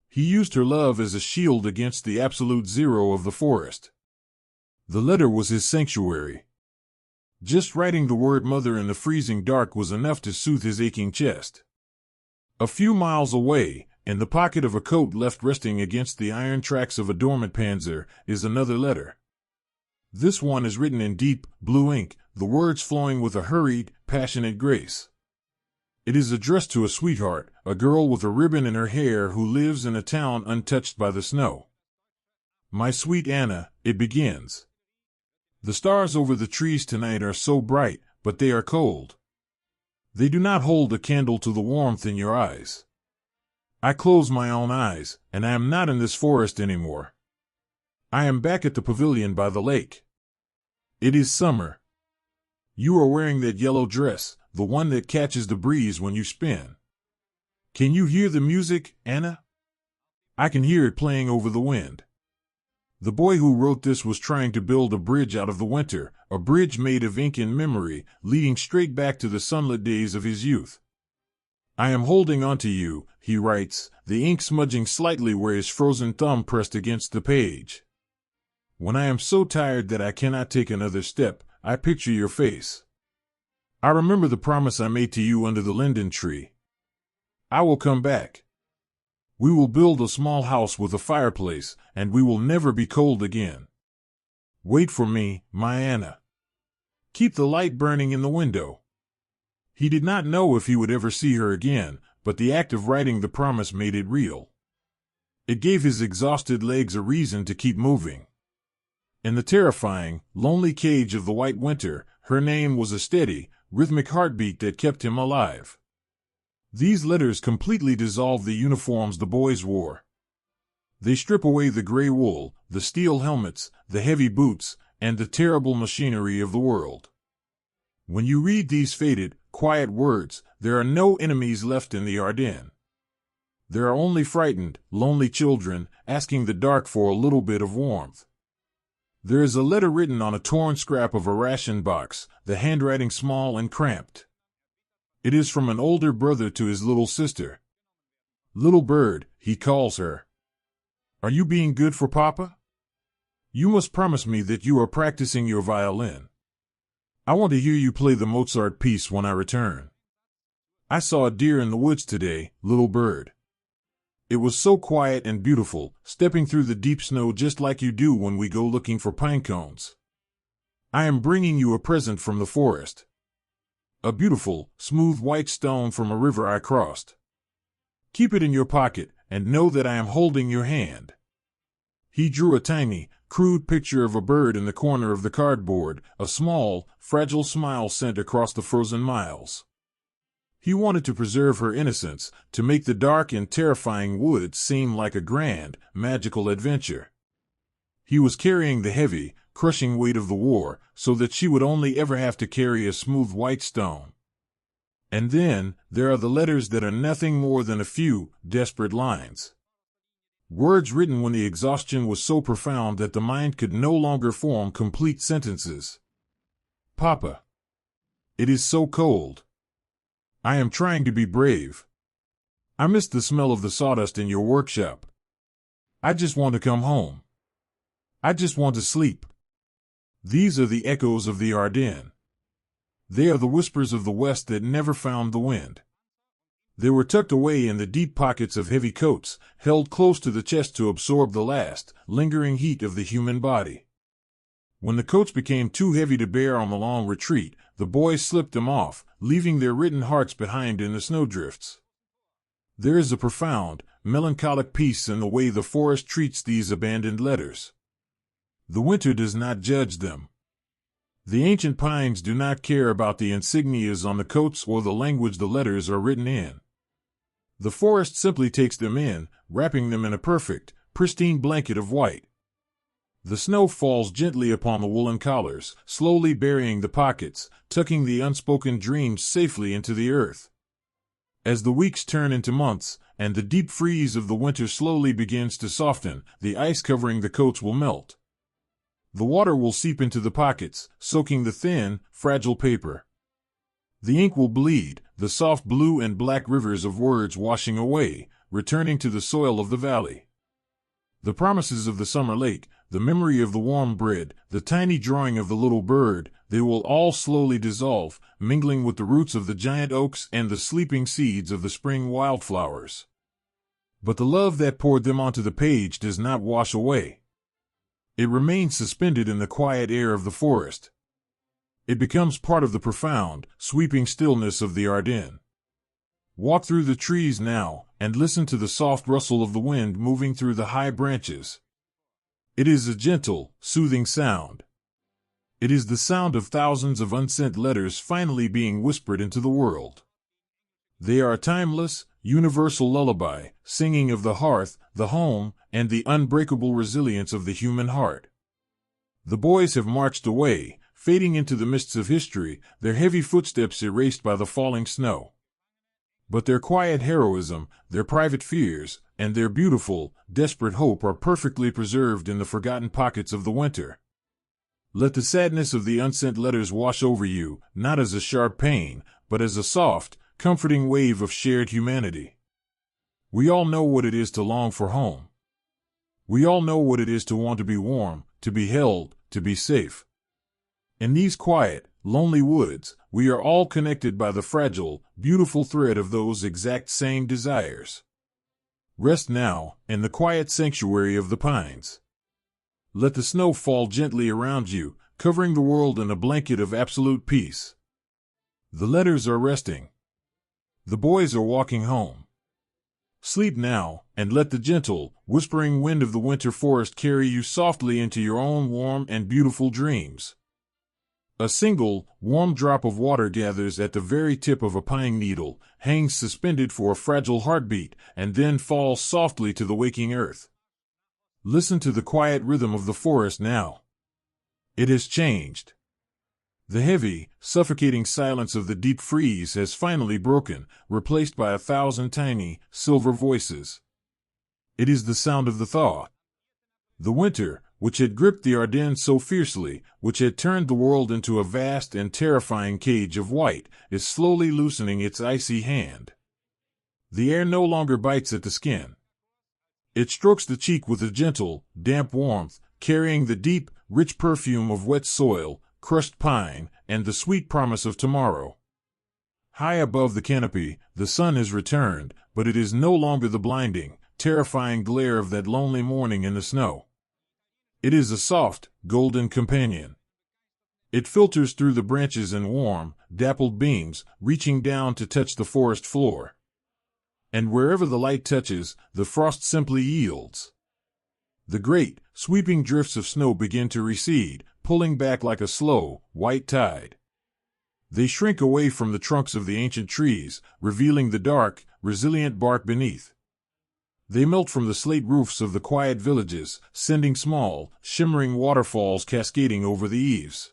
He used her love as a shield against the absolute zero of the forest. The letter was his sanctuary. Just writing the word mother in the freezing dark was enough to soothe his aching chest. A few miles away, in the pocket of a coat left resting against the iron tracks of a dormant Panzer, is another letter. This one is written in deep, blue ink, the words flowing with a hurried, passionate grace. It is addressed to a sweetheart, a girl with a ribbon in her hair who lives in a town untouched by the snow. My sweet Anna, it begins. The stars over the trees tonight are so bright, but they are cold. They do not hold a candle to the warmth in your eyes. I close my own eyes, and I am not in this forest anymore. I am back at the pavilion by the lake. It is summer. You are wearing that yellow dress, the one that catches the breeze when you spin. Can you hear the music, Anna? I can hear it playing over the wind. The boy who wrote this was trying to build a bridge out of the winter, a bridge made of ink and memory, leading straight back to the sunlit days of his youth. I am holding on to you, he writes, the ink smudging slightly where his frozen thumb pressed against the page. When I am so tired that I cannot take another step, I picture your face. I remember the promise I made to you under the linden tree. I will come back. We will build a small house with a fireplace, and we will never be cold again. Wait for me, my Anna. Keep the light burning in the window. He did not know if he would ever see her again, but the act of writing the promise made it real. It gave his exhausted legs a reason to keep moving. In the terrifying, lonely cage of the white winter, her name was a steady, rhythmic heartbeat that kept him alive. These letters completely dissolve the uniforms the boys wore. They strip away the gray wool, the steel helmets, the heavy boots, and the terrible machinery of the world. When you read these faded, quiet words, there are no enemies left in the Ardennes. There are only frightened, lonely children, asking the dark for a little bit of warmth. There is a letter written on a torn scrap of a ration box, the handwriting small and cramped. It is from an older brother to his little sister. Little bird, he calls her. Are you being good for Papa? You must promise me that you are practicing your violin. I want to hear you play the Mozart piece when I return. I saw a deer in the woods today, little bird. It was so quiet and beautiful, stepping through the deep snow just like you do when we go looking for pine cones. I am bringing you a present from the forest. A beautiful, smooth white stone from a river I crossed. Keep it in your pocket, and know that I am holding your hand. He drew a tiny, crude picture of a bird in the corner of the cardboard, a small, fragile smile sent across the frozen miles. He wanted to preserve her innocence, to make the dark and terrifying woods seem like a grand, magical adventure. He was carrying the heavy, crushing weight of the war, so that she would only ever have to carry a smooth white stone. And then, there are the letters that are nothing more than a few, desperate lines. Words written when the exhaustion was so profound that the mind could no longer form complete sentences. Papa. It is so cold. I am trying to be brave. I miss the smell of the sawdust in your workshop. I just want to come home. I just want to sleep. These are the echoes of the Ardennes. They are the whispers of the West that never found the wind. They were tucked away in the deep pockets of heavy coats, held close to the chest to absorb the last, lingering heat of the human body. When the coats became too heavy to bear on the long retreat, the boys slipped them off, leaving their written hearts behind in the snowdrifts. There is a profound, melancholic peace in the way the forest treats these abandoned letters. The winter does not judge them. The ancient pines do not care about the insignias on the coats or the language the letters are written in. The forest simply takes them in, wrapping them in a perfect, pristine blanket of white. The snow falls gently upon the woolen collars, slowly burying the pockets, tucking the unspoken dreams safely into the earth. As the weeks turn into months, and the deep freeze of the winter slowly begins to soften, the ice covering the coats will melt. The water will seep into the pockets, soaking the thin, fragile paper. The ink will bleed, the soft blue and black rivers of words washing away, returning to the soil of the valley. The promises of the summer lake, the memory of the warm bread, the tiny drawing of the little bird, they will all slowly dissolve, mingling with the roots of the giant oaks and the sleeping seeds of the spring wildflowers. But the love that poured them onto the page does not wash away. It remains suspended in the quiet air of the forest. It becomes part of the profound, sweeping stillness of the Ardennes. Walk through the trees now, and listen to the soft rustle of the wind moving through the high branches. It is a gentle, soothing sound. It is the sound of thousands of unsent letters finally being whispered into the world. They are a timeless, universal lullaby, singing of the hearth, the home, and the unbreakable resilience of the human heart. The boys have marched away, fading into the mists of history, their heavy footsteps erased by the falling snow. But their quiet heroism, their private fears, and their beautiful, desperate hope are perfectly preserved in the forgotten pockets of the winter. Let the sadness of the unsent letters wash over you, not as a sharp pain, but as a soft, comforting wave of shared humanity. We all know what it is to long for home. We all know what it is to want to be warm, to be held, to be safe. In these quiet, lonely woods, we are all connected by the fragile, beautiful thread of those exact same desires. Rest now, in the quiet sanctuary of the pines. Let the snow fall gently around you, covering the world in a blanket of absolute peace. The letters are resting. The boys are walking home. Sleep now, and let the gentle, whispering wind of the winter forest carry you softly into your own warm and beautiful dreams. A single, warm drop of water gathers at the very tip of a pine needle, hangs suspended for a fragile heartbeat, and then falls softly to the waking earth. Listen to the quiet rhythm of the forest now. It has changed. The heavy, suffocating silence of the deep freeze has finally broken, replaced by 1,000 tiny, silver voices. It is the sound of the thaw. The winter, which had gripped the Ardennes so fiercely, which had turned the world into a vast and terrifying cage of white, is slowly loosening its icy hand. The air no longer bites at the skin. It strokes the cheek with a gentle, damp warmth, carrying the deep, rich perfume of wet soil, crushed pine, and the sweet promise of tomorrow. High above the canopy, the sun has returned, but it is no longer the blinding, terrifying glare of that lonely morning in the snow. It is a soft, golden companion. It filters through the branches in warm, dappled beams, reaching down to touch the forest floor. And wherever the light touches, the frost simply yields. The great, sweeping drifts of snow begin to recede, pulling back like a slow, white tide. They shrink away from the trunks of the ancient trees, revealing the dark, resilient bark beneath. They melt from the slate roofs of the quiet villages, sending small, shimmering waterfalls cascading over the eaves.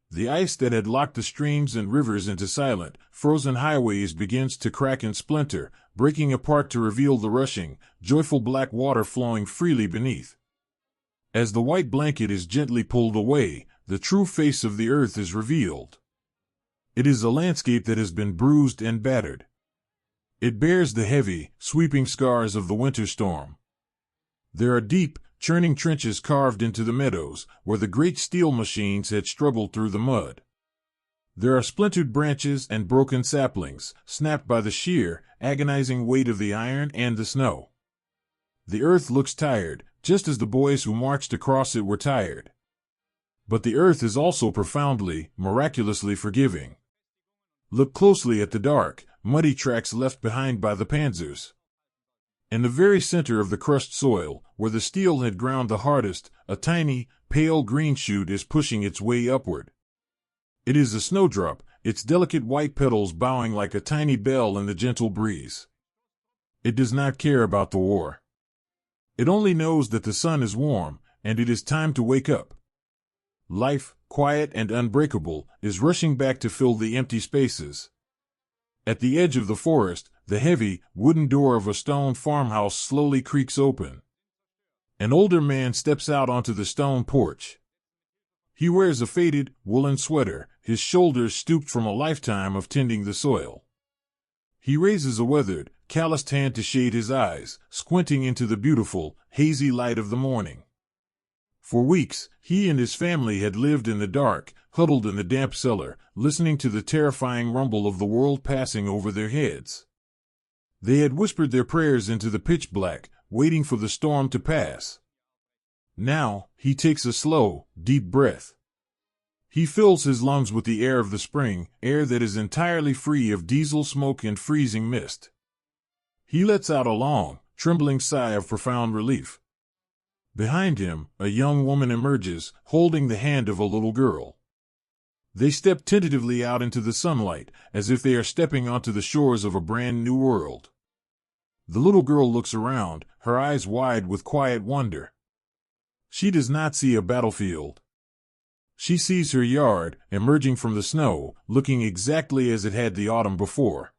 The ice that had locked the streams and rivers into silent, frozen highways begins to crack and splinter, breaking apart to reveal the rushing, joyful black water flowing freely beneath. As the white blanket is gently pulled away, the true face of the earth is revealed. It is a landscape that has been bruised and battered. It bears the heavy, sweeping scars of the winter storm. There are deep, churning trenches carved into the meadows, where the great steel machines had struggled through the mud. There are splintered branches and broken saplings, snapped by the sheer, agonizing weight of the iron and the snow. The earth looks tired, just as the boys who marched across it were tired. But the earth is also profoundly, miraculously forgiving. Look closely at the dark, muddy tracks left behind by the panzers. In the very center of the crushed soil, where the steel had ground the hardest, a tiny, pale green shoot is pushing its way upward. It is a snowdrop, its delicate white petals bowing like a tiny bell in the gentle breeze. It does not care about the war. It only knows that the sun is warm, and it is time to wake up. Life, quiet and unbreakable, is rushing back to fill the empty spaces. At the edge of the forest, the heavy, wooden door of a stone farmhouse slowly creaks open. An older man steps out onto the stone porch. He wears a faded, woolen sweater, his shoulders stooped from a lifetime of tending the soil. He raises a weathered, calloused hand to shade his eyes, squinting into the beautiful, hazy light of the morning. For weeks, he and his family had lived in the dark, huddled in the damp cellar, listening to the terrifying rumble of the world passing over their heads. They had whispered their prayers into the pitch black, waiting for the storm to pass. Now, he takes a slow, deep breath. He fills his lungs with the air of the spring, air that is entirely free of diesel smoke and freezing mist. He lets out a long, trembling sigh of profound relief. Behind him, a young woman emerges, holding the hand of a little girl. They step tentatively out into the sunlight, as if they are stepping onto the shores of a brand new world. The little girl looks around, her eyes wide with quiet wonder. She does not see a battlefield. She sees her yard, emerging from the snow, looking exactly as it had the autumn before.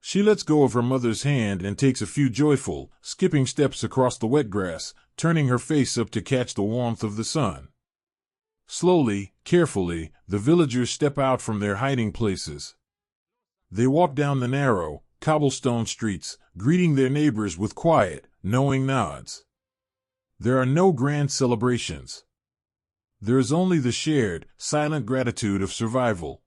She lets go of her mother's hand and takes a few joyful, skipping steps across the wet grass, turning her face up to catch the warmth of the sun. Slowly, carefully, the villagers step out from their hiding places. They walk down the narrow, cobblestone streets, greeting their neighbors with quiet, knowing nods. There are no grand celebrations. There is only the shared, silent gratitude of survival.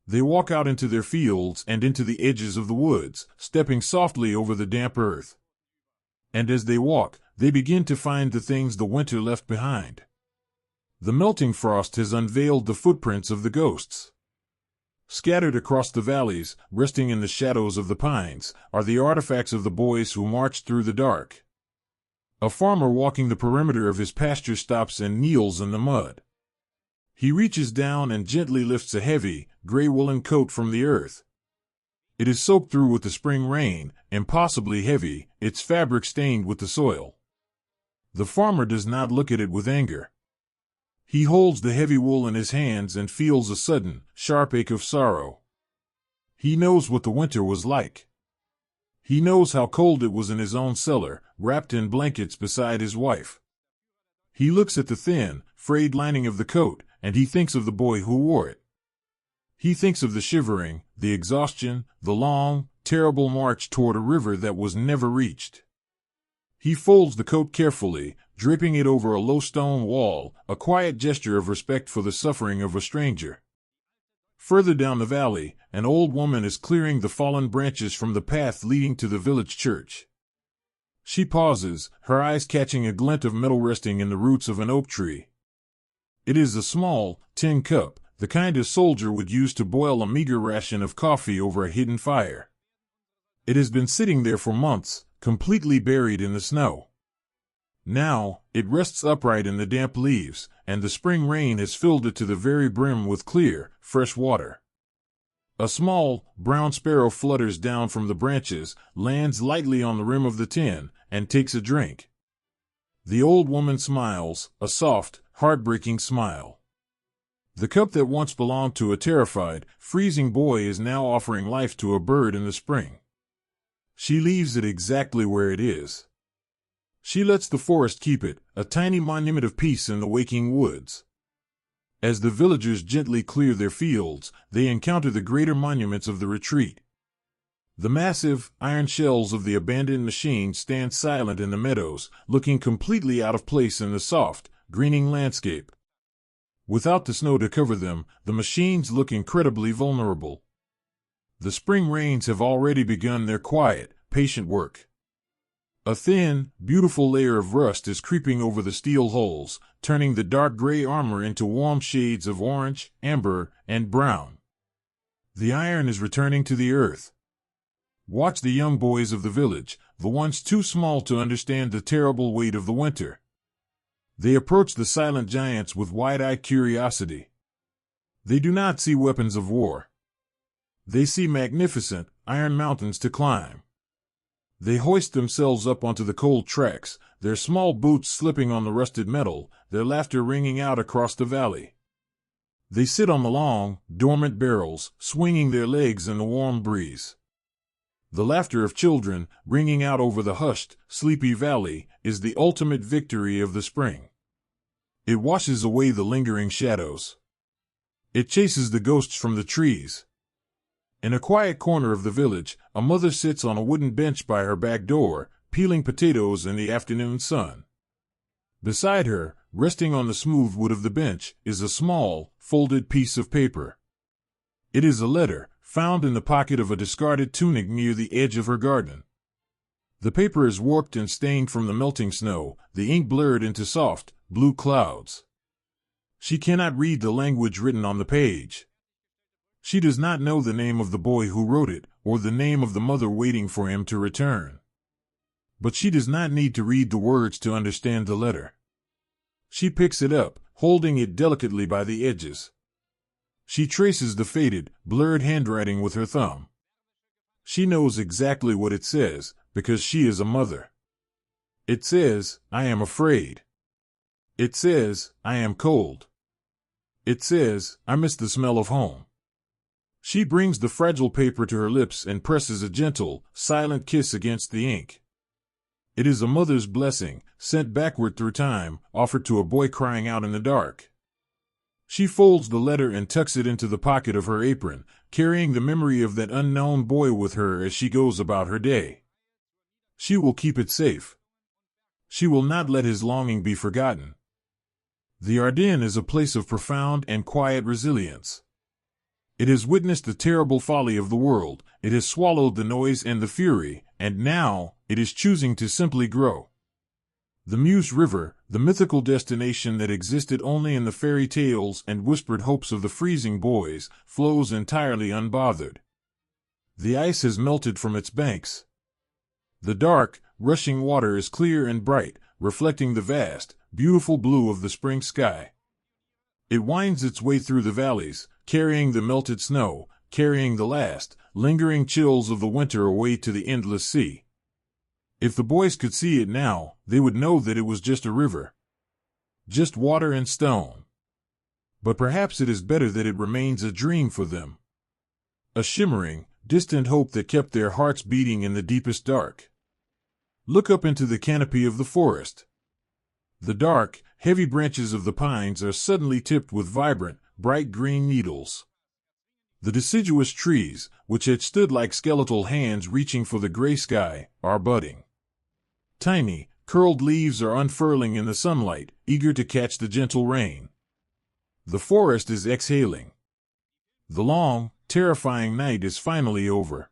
They walk out into their fields and into the edges of the woods, stepping softly over the damp earth. And as they walk, they begin to find the things the winter left behind. The melting frost has unveiled the footprints of the ghosts. Scattered across the valleys, resting in the shadows of the pines, are the artifacts of the boys who marched through the dark. A farmer walking the perimeter of his pasture stops and kneels in the mud. He reaches down and gently lifts a heavy, gray woolen coat from the earth. It is soaked through with the spring rain, impossibly heavy, its fabric stained with the soil. The farmer does not look at it with anger. He holds the heavy wool in his hands and feels a sudden, sharp ache of sorrow. He knows what the winter was like. He knows how cold it was in his own cellar, wrapped in blankets beside his wife. He looks at the thin, frayed lining of the coat, and he thinks of the boy who wore it. He thinks of the shivering, the exhaustion, the long, terrible march toward a river that was never reached. He folds the coat carefully, draping it over a low stone wall, a quiet gesture of respect for the suffering of a stranger. Further down the valley, an old woman is clearing the fallen branches from the path leading to the village church. She pauses, her eyes catching a glint of metal resting in the roots of an oak tree. It is a small, tin cup, the kind a soldier would use to boil a meager ration of coffee over a hidden fire. It has been sitting there for months, completely buried in the snow. Now, it rests upright in the damp leaves, and the spring rain has filled it to the very brim with clear, fresh water. A small, brown sparrow flutters down from the branches, lands lightly on the rim of the tin, and takes a drink. The old woman smiles, a soft, heartbreaking smile. The cup that once belonged to a terrified, freezing boy is now offering life to a bird in the spring. She leaves it exactly where it is. She lets the forest keep it, a tiny monument of peace in the waking woods. As the villagers gently clear their fields, they encounter the greater monuments of the retreat. The massive, iron shells of the abandoned machine stand silent in the meadows, looking completely out of place in the soft, greening landscape. Without the snow to cover them, the machines look incredibly vulnerable. The spring rains have already begun their quiet, patient work. A thin, beautiful layer of rust is creeping over the steel hulls, turning the dark gray armor into warm shades of orange, amber, and brown. The iron is returning to the earth. Watch the young boys of the village, the ones too small to understand the terrible weight of the winter. They approach the silent giants with wide-eyed curiosity. They do not see weapons of war. They see magnificent, iron mountains to climb. They hoist themselves up onto the cold tracks, their small boots slipping on the rusted metal, their laughter ringing out across the valley. They sit on the long, dormant barrels, swinging their legs in the warm breeze. The laughter of children, ringing out over the hushed, sleepy valley, is the ultimate victory of the spring. It washes away the lingering shadows. It chases the ghosts from the trees. In a quiet corner of the village, a mother sits on a wooden bench by her back door, peeling potatoes in the afternoon sun. Beside her, resting on the smooth wood of the bench, is a small, folded piece of paper. It is a letter, found in the pocket of a discarded tunic near the edge of her garden. The paper is warped and stained from the melting snow, the ink blurred into soft, blue clouds. She cannot read the language written on the page. She does not know the name of the boy who wrote it, or the name of the mother waiting for him to return. But she does not need to read the words to understand the letter. She picks it up, holding it delicately by the edges. She traces the faded, blurred handwriting with her thumb. She knows exactly what it says, because she is a mother. It says, "I am afraid." It says, "I am cold." It says, "I miss the smell of home." She brings the fragile paper to her lips and presses a gentle, silent kiss against the ink. It is a mother's blessing, sent backward through time, offered to a boy crying out in the dark. She folds the letter and tucks it into the pocket of her apron, carrying the memory of that unknown boy with her as she goes about her day. She will keep it safe. She will not let his longing be forgotten. The Ardennes is a place of profound and quiet resilience. It has witnessed the terrible folly of the world, it has swallowed the noise and the fury, and now it is choosing to simply grow. The Meuse River, the mythical destination that existed only in the fairy tales and whispered hopes of the freezing boys, flows entirely unbothered. The ice has melted from its banks. The dark, rushing water is clear and bright, reflecting the vast, beautiful blue of the spring sky. It winds its way through the valleys, carrying the melted snow, carrying the last, lingering chills of the winter away to the endless sea. If the boys could see it now, they would know that it was just a river. Just water and stone. But perhaps it is better that it remains a dream for them. A shimmering, distant hope that kept their hearts beating in the deepest dark. Look up into the canopy of the forest. The dark, heavy branches of the pines are suddenly tipped with vibrant, bright green needles. The deciduous trees, which had stood like skeletal hands reaching for the gray sky, are budding. Tiny, curled leaves are unfurling in the sunlight, eager to catch the gentle rain. The forest is exhaling. The long, terrifying night is finally over.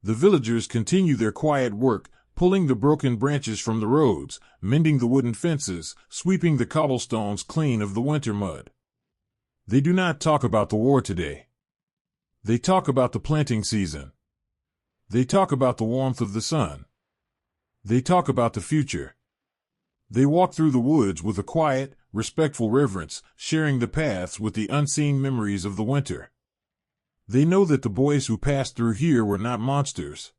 The villagers continue their quiet work, pulling the broken branches from the roads, mending the wooden fences, sweeping the cobblestones clean of the winter mud. They do not talk about the war today. They talk about the planting season. They talk about the warmth of the sun. They talk about the future. They walk through the woods with a quiet, respectful reverence, sharing the paths with the unseen memories of the winter. They know that the boys who passed through here were not monsters.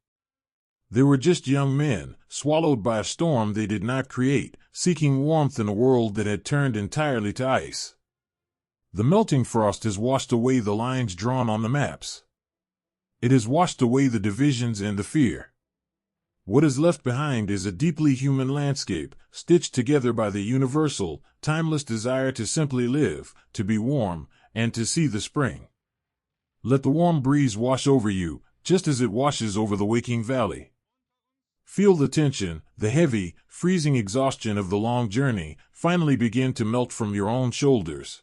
They were just young men, swallowed by a storm they did not create, seeking warmth in a world that had turned entirely to ice. The melting frost has washed away the lines drawn on the maps. It has washed away the divisions and the fear. What is left behind is a deeply human landscape, stitched together by the universal, timeless desire to simply live, to be warm, and to see the spring. Let the warm breeze wash over you, just as it washes over the waking valley. Feel the tension, the heavy, freezing exhaustion of the long journey, finally begin to melt from your own shoulders.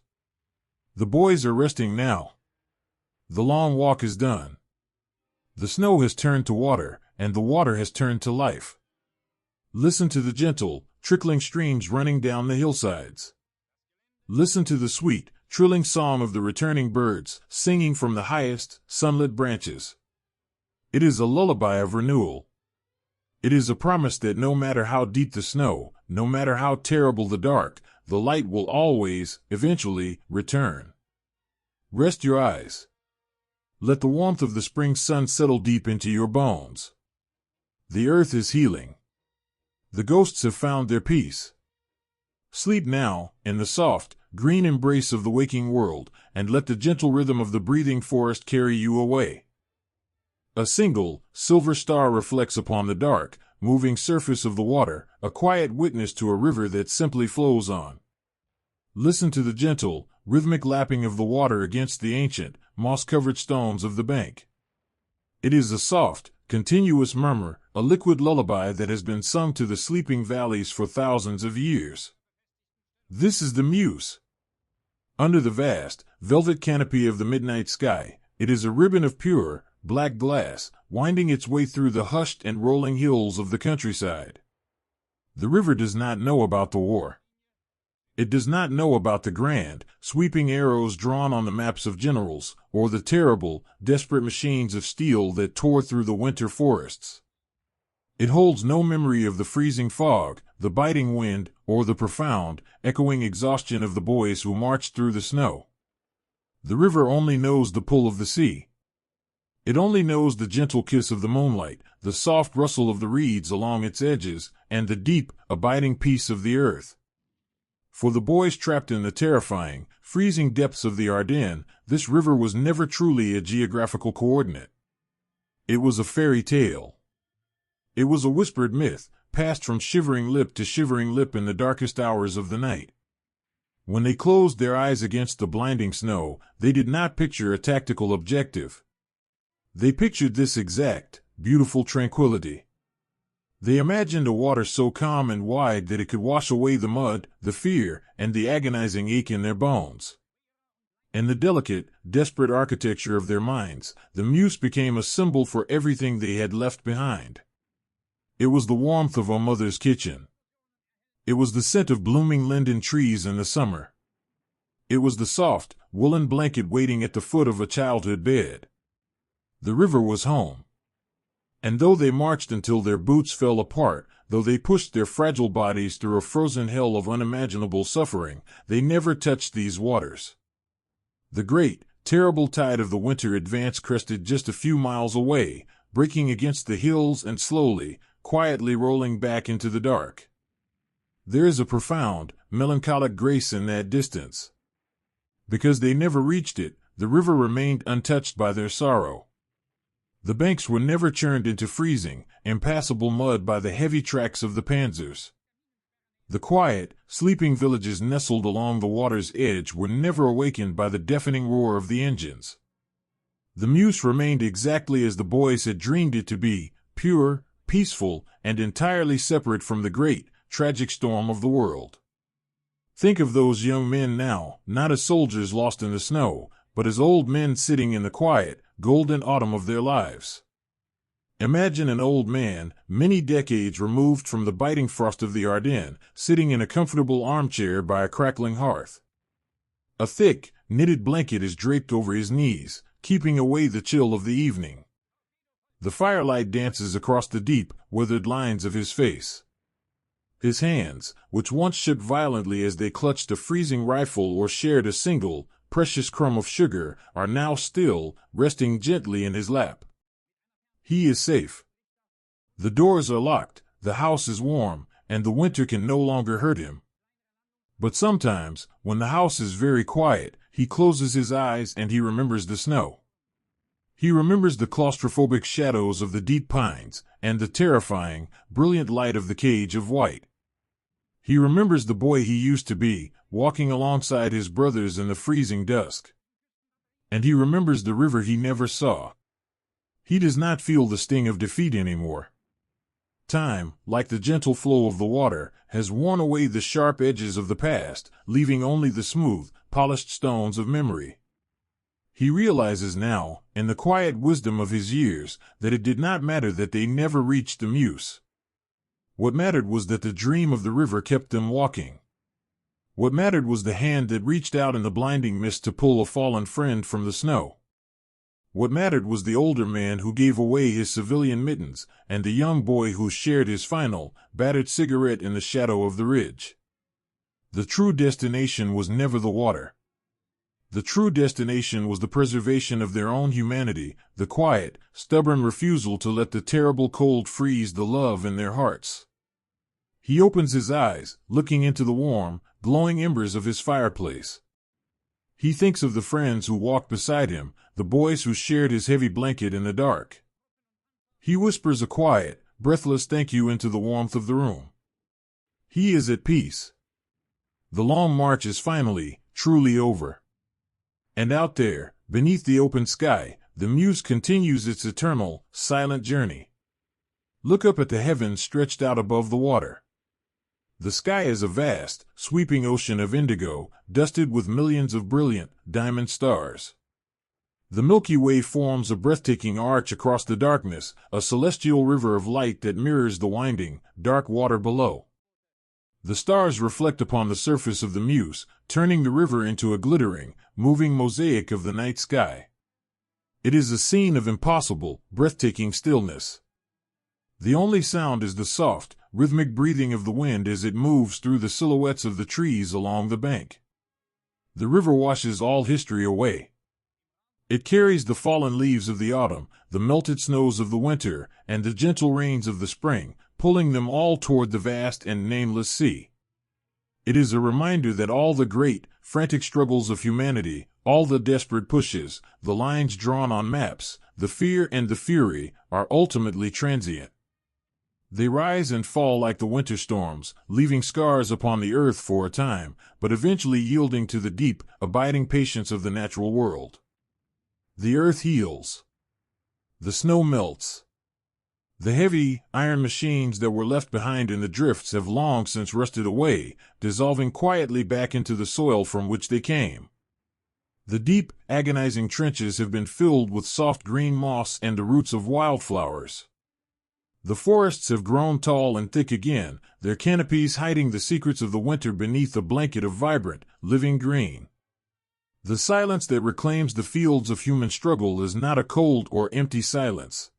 The boys are resting now. The long walk is done. The snow has turned to water, and the water has turned to life. Listen to the gentle, trickling streams running down the hillsides. Listen to the sweet, trilling song of the returning birds, singing from the highest, sunlit branches. It is a lullaby of renewal. It is a promise that no matter how deep the snow, no matter how terrible the dark, the light will always, eventually, return. Rest your eyes. Let the warmth of the spring sun settle deep into your bones. The earth is healing. The ghosts have found their peace. Sleep now, in the soft, green embrace of the waking world, and let the gentle rhythm of the breathing forest carry you away. A single, silver star reflects upon the dark, moving surface of the water, a quiet witness to a river that simply flows on. Listen to the gentle, rhythmic lapping of the water against the ancient, moss-covered stones of the bank. It is a soft, continuous murmur, a liquid lullaby that has been sung to the sleeping valleys for thousands of years. This is the Meuse. Under the vast, velvet canopy of the midnight sky, it is a ribbon of pure, black glass, winding its way through the hushed and rolling hills of the countryside. The river does not know about the war. It does not know about the grand, sweeping arrows drawn on the maps of generals, or the terrible, desperate machines of steel that tore through the winter forests. It holds no memory of the freezing fog, the biting wind, or the profound, echoing exhaustion of the boys who marched through the snow. The river only knows the pull of the sea. It only knows the gentle kiss of the moonlight, the soft rustle of the reeds along its edges, and the deep, abiding peace of the earth. For the boys trapped in the terrifying, freezing depths of the Ardennes, this river was never truly a geographical coordinate. It was a fairy tale. It was a whispered myth, passed from shivering lip to shivering lip in the darkest hours of the night. When they closed their eyes against the blinding snow, they did not picture a tactical objective. They pictured this exact, beautiful tranquility. They imagined a water so calm and wide that it could wash away the mud, the fear, and the agonizing ache in their bones. In the delicate, desperate architecture of their minds, the Meuse became a symbol for everything they had left behind. It was the warmth of a mother's kitchen. It was the scent of blooming linden trees in the summer. It was the soft, woolen blanket waiting at the foot of a childhood bed. The river was home. And though they marched until their boots fell apart, though they pushed their fragile bodies through a frozen hell of unimaginable suffering, they never touched these waters. The great, terrible tide of the winter advance crested just a few miles away, breaking against the hills and slowly, quietly rolling back into the dark. There is a profound, melancholic grace in that distance. Because they never reached it, the river remained untouched by their sorrow. The banks were never churned into freezing, impassable mud by the heavy tracks of the panzers. The quiet, sleeping villages nestled along the water's edge were never awakened by the deafening roar of the engines. The Meuse remained exactly as the boys had dreamed it to be, pure, peaceful, and entirely separate from the great, tragic storm of the world. Think of those young men now, not as soldiers lost in the snow, but as old men sitting in the quiet, golden autumn of their lives. Imagine an old man, many decades removed from the biting frost of the Ardennes, sitting in a comfortable armchair by a crackling hearth. A thick, knitted blanket is draped over his knees, keeping away the chill of the evening. The firelight dances across the deep, withered lines of his face. His hands, which once shook violently as they clutched a freezing rifle or shared a single, precious crumb of sugar, are now still, resting gently in his lap. He is safe. The doors are locked, the house is warm, and the winter can no longer hurt him. But sometimes, when the house is very quiet, he closes his eyes and he remembers the snow. He remembers the claustrophobic shadows of the deep pines, and the terrifying, brilliant light of the cage of white. He remembers the boy he used to be, walking alongside his brothers in the freezing dusk. And he remembers the river he never saw. He does not feel the sting of defeat anymore. Time, like the gentle flow of the water, has worn away the sharp edges of the past, leaving only the smooth, polished stones of memory. He realizes now, in the quiet wisdom of his years, that it did not matter that they never reached the Meuse. What mattered was that the dream of the river kept them walking. What mattered was the hand that reached out in the blinding mist to pull a fallen friend from the snow. What mattered was the older man who gave away his civilian mittens, and the young boy who shared his final, battered cigarette in the shadow of the ridge. The true destination was never the water. The true destination was the preservation of their own humanity, the quiet, stubborn refusal to let the terrible cold freeze the love in their hearts. He opens his eyes, looking into the warm, glowing embers of his fireplace. He thinks of the friends who walked beside him, the boys who shared his heavy blanket in the dark. He whispers a quiet, breathless thank you into the warmth of the room. He is at peace. The long march is finally, truly over. And out there, beneath the open sky, the Meuse continues its eternal, silent journey. Look up at the heavens stretched out above the water. The sky is a vast, sweeping ocean of indigo, dusted with millions of brilliant, diamond stars. The Milky Way forms a breathtaking arch across the darkness, a celestial river of light that mirrors the winding, dark water below. The stars reflect upon the surface of the Meuse, turning the river into a glittering, moving mosaic of the night sky. It is a scene of impossible, breathtaking stillness. The only sound is the soft, rhythmic breathing of the wind as it moves through the silhouettes of the trees along the bank. The river washes all history away. It carries the fallen leaves of the autumn, the melted snows of the winter, and the gentle rains of the spring, pulling them all toward the vast and nameless sea. It is a reminder that all the great, frantic struggles of humanity, all the desperate pushes, the lines drawn on maps, the fear and the fury, are ultimately transient. They rise and fall like the winter storms, leaving scars upon the earth for a time, but eventually yielding to the deep, abiding patience of the natural world. The earth heals. The snow melts. The heavy, iron machines that were left behind in the drifts have long since rusted away, dissolving quietly back into the soil from which they came. The deep, agonizing trenches have been filled with soft green moss and the roots of wildflowers. The forests have grown tall and thick again, their canopies hiding the secrets of the winter beneath a blanket of vibrant, living green. The silence that reclaims the fields of human struggle is not a cold or empty silence.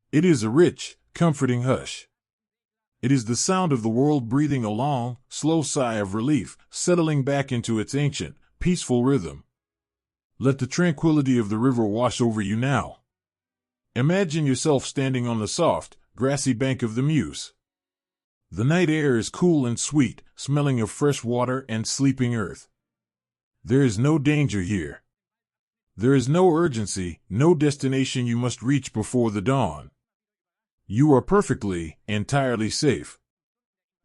It is a rich, comforting hush. It is the sound of the world breathing a long, slow sigh of relief, settling back into its ancient, peaceful rhythm. Let the tranquility of the river wash over you now. Imagine yourself standing on the soft, grassy bank of the Meuse. The night air is cool and sweet, smelling of fresh water and sleeping earth. There is no danger here. There is no urgency, no destination you must reach before the dawn. You are perfectly, entirely safe.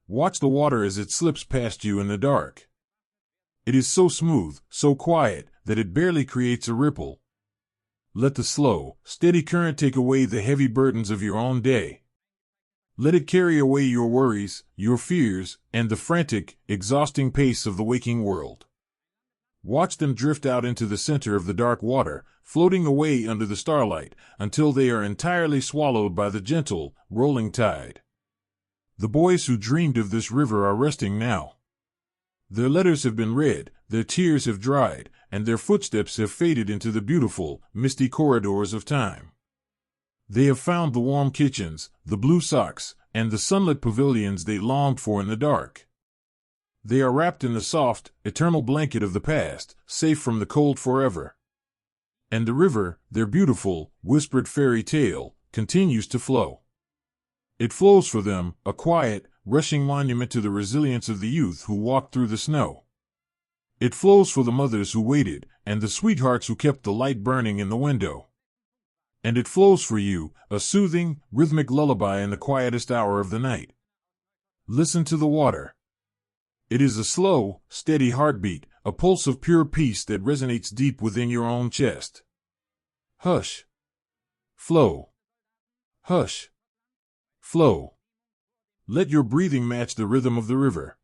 Watch the water as it slips past you in the dark. It is so smooth, so quiet, that it barely creates a ripple. Let the slow, steady current take away the heavy burdens of your own day. Let it carry away your worries, your fears, and the frantic, exhausting pace of the waking world. Watch them drift out into the center of the dark water, floating away under the starlight, until they are entirely swallowed by the gentle, rolling tide. The boys who dreamed of this river are resting now. Their letters have been read, their tears have dried, and their footsteps have faded into the beautiful, misty corridors of time. They have found the warm kitchens, the blue socks, and the sunlit pavilions they longed for in the dark. They are wrapped in the soft, eternal blanket of the past, safe from the cold forever. And the river, their beautiful, whispered fairy tale, continues to flow. It flows for them, a quiet, rushing monument to the resilience of the youth who walked through the snow. It flows for the mothers who waited, and the sweethearts who kept the light burning in the window. And it flows for you, a soothing, rhythmic lullaby in the quietest hour of the night. Listen to the water. It is a slow, steady heartbeat, a pulse of pure peace that resonates deep within your own chest. Hush. Flow. Hush. Flow. Let your breathing match the rhythm of the river.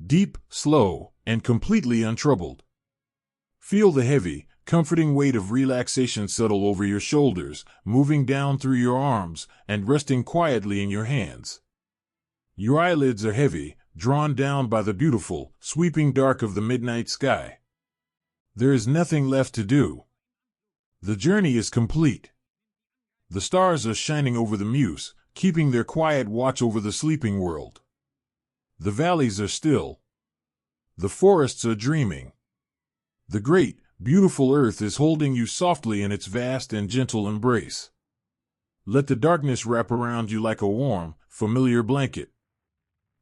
Deep, slow, and completely untroubled. Feel the heavy, comforting weight of relaxation settle over your shoulders, moving down through your arms, and resting quietly in your hands. Your eyelids are heavy, drawn down by the beautiful, sweeping dark of the midnight sky. There is nothing left to do. The journey is complete. The stars are shining over the Meuse, keeping their quiet watch over the sleeping world. The valleys are still. The forests are dreaming. The great, beautiful earth is holding you softly in its vast and gentle embrace. Let the darkness wrap around you like a warm, familiar blanket.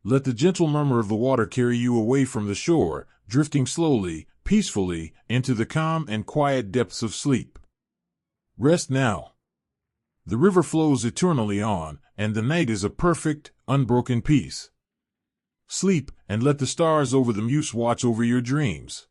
Let the gentle murmur of the water carry you away from the shore, drifting slowly, peacefully, into the calm and quiet depths of sleep. Rest now. The river flows eternally on, and the night is a perfect, unbroken peace. Sleep, and let the stars over the Meuse watch over your dreams.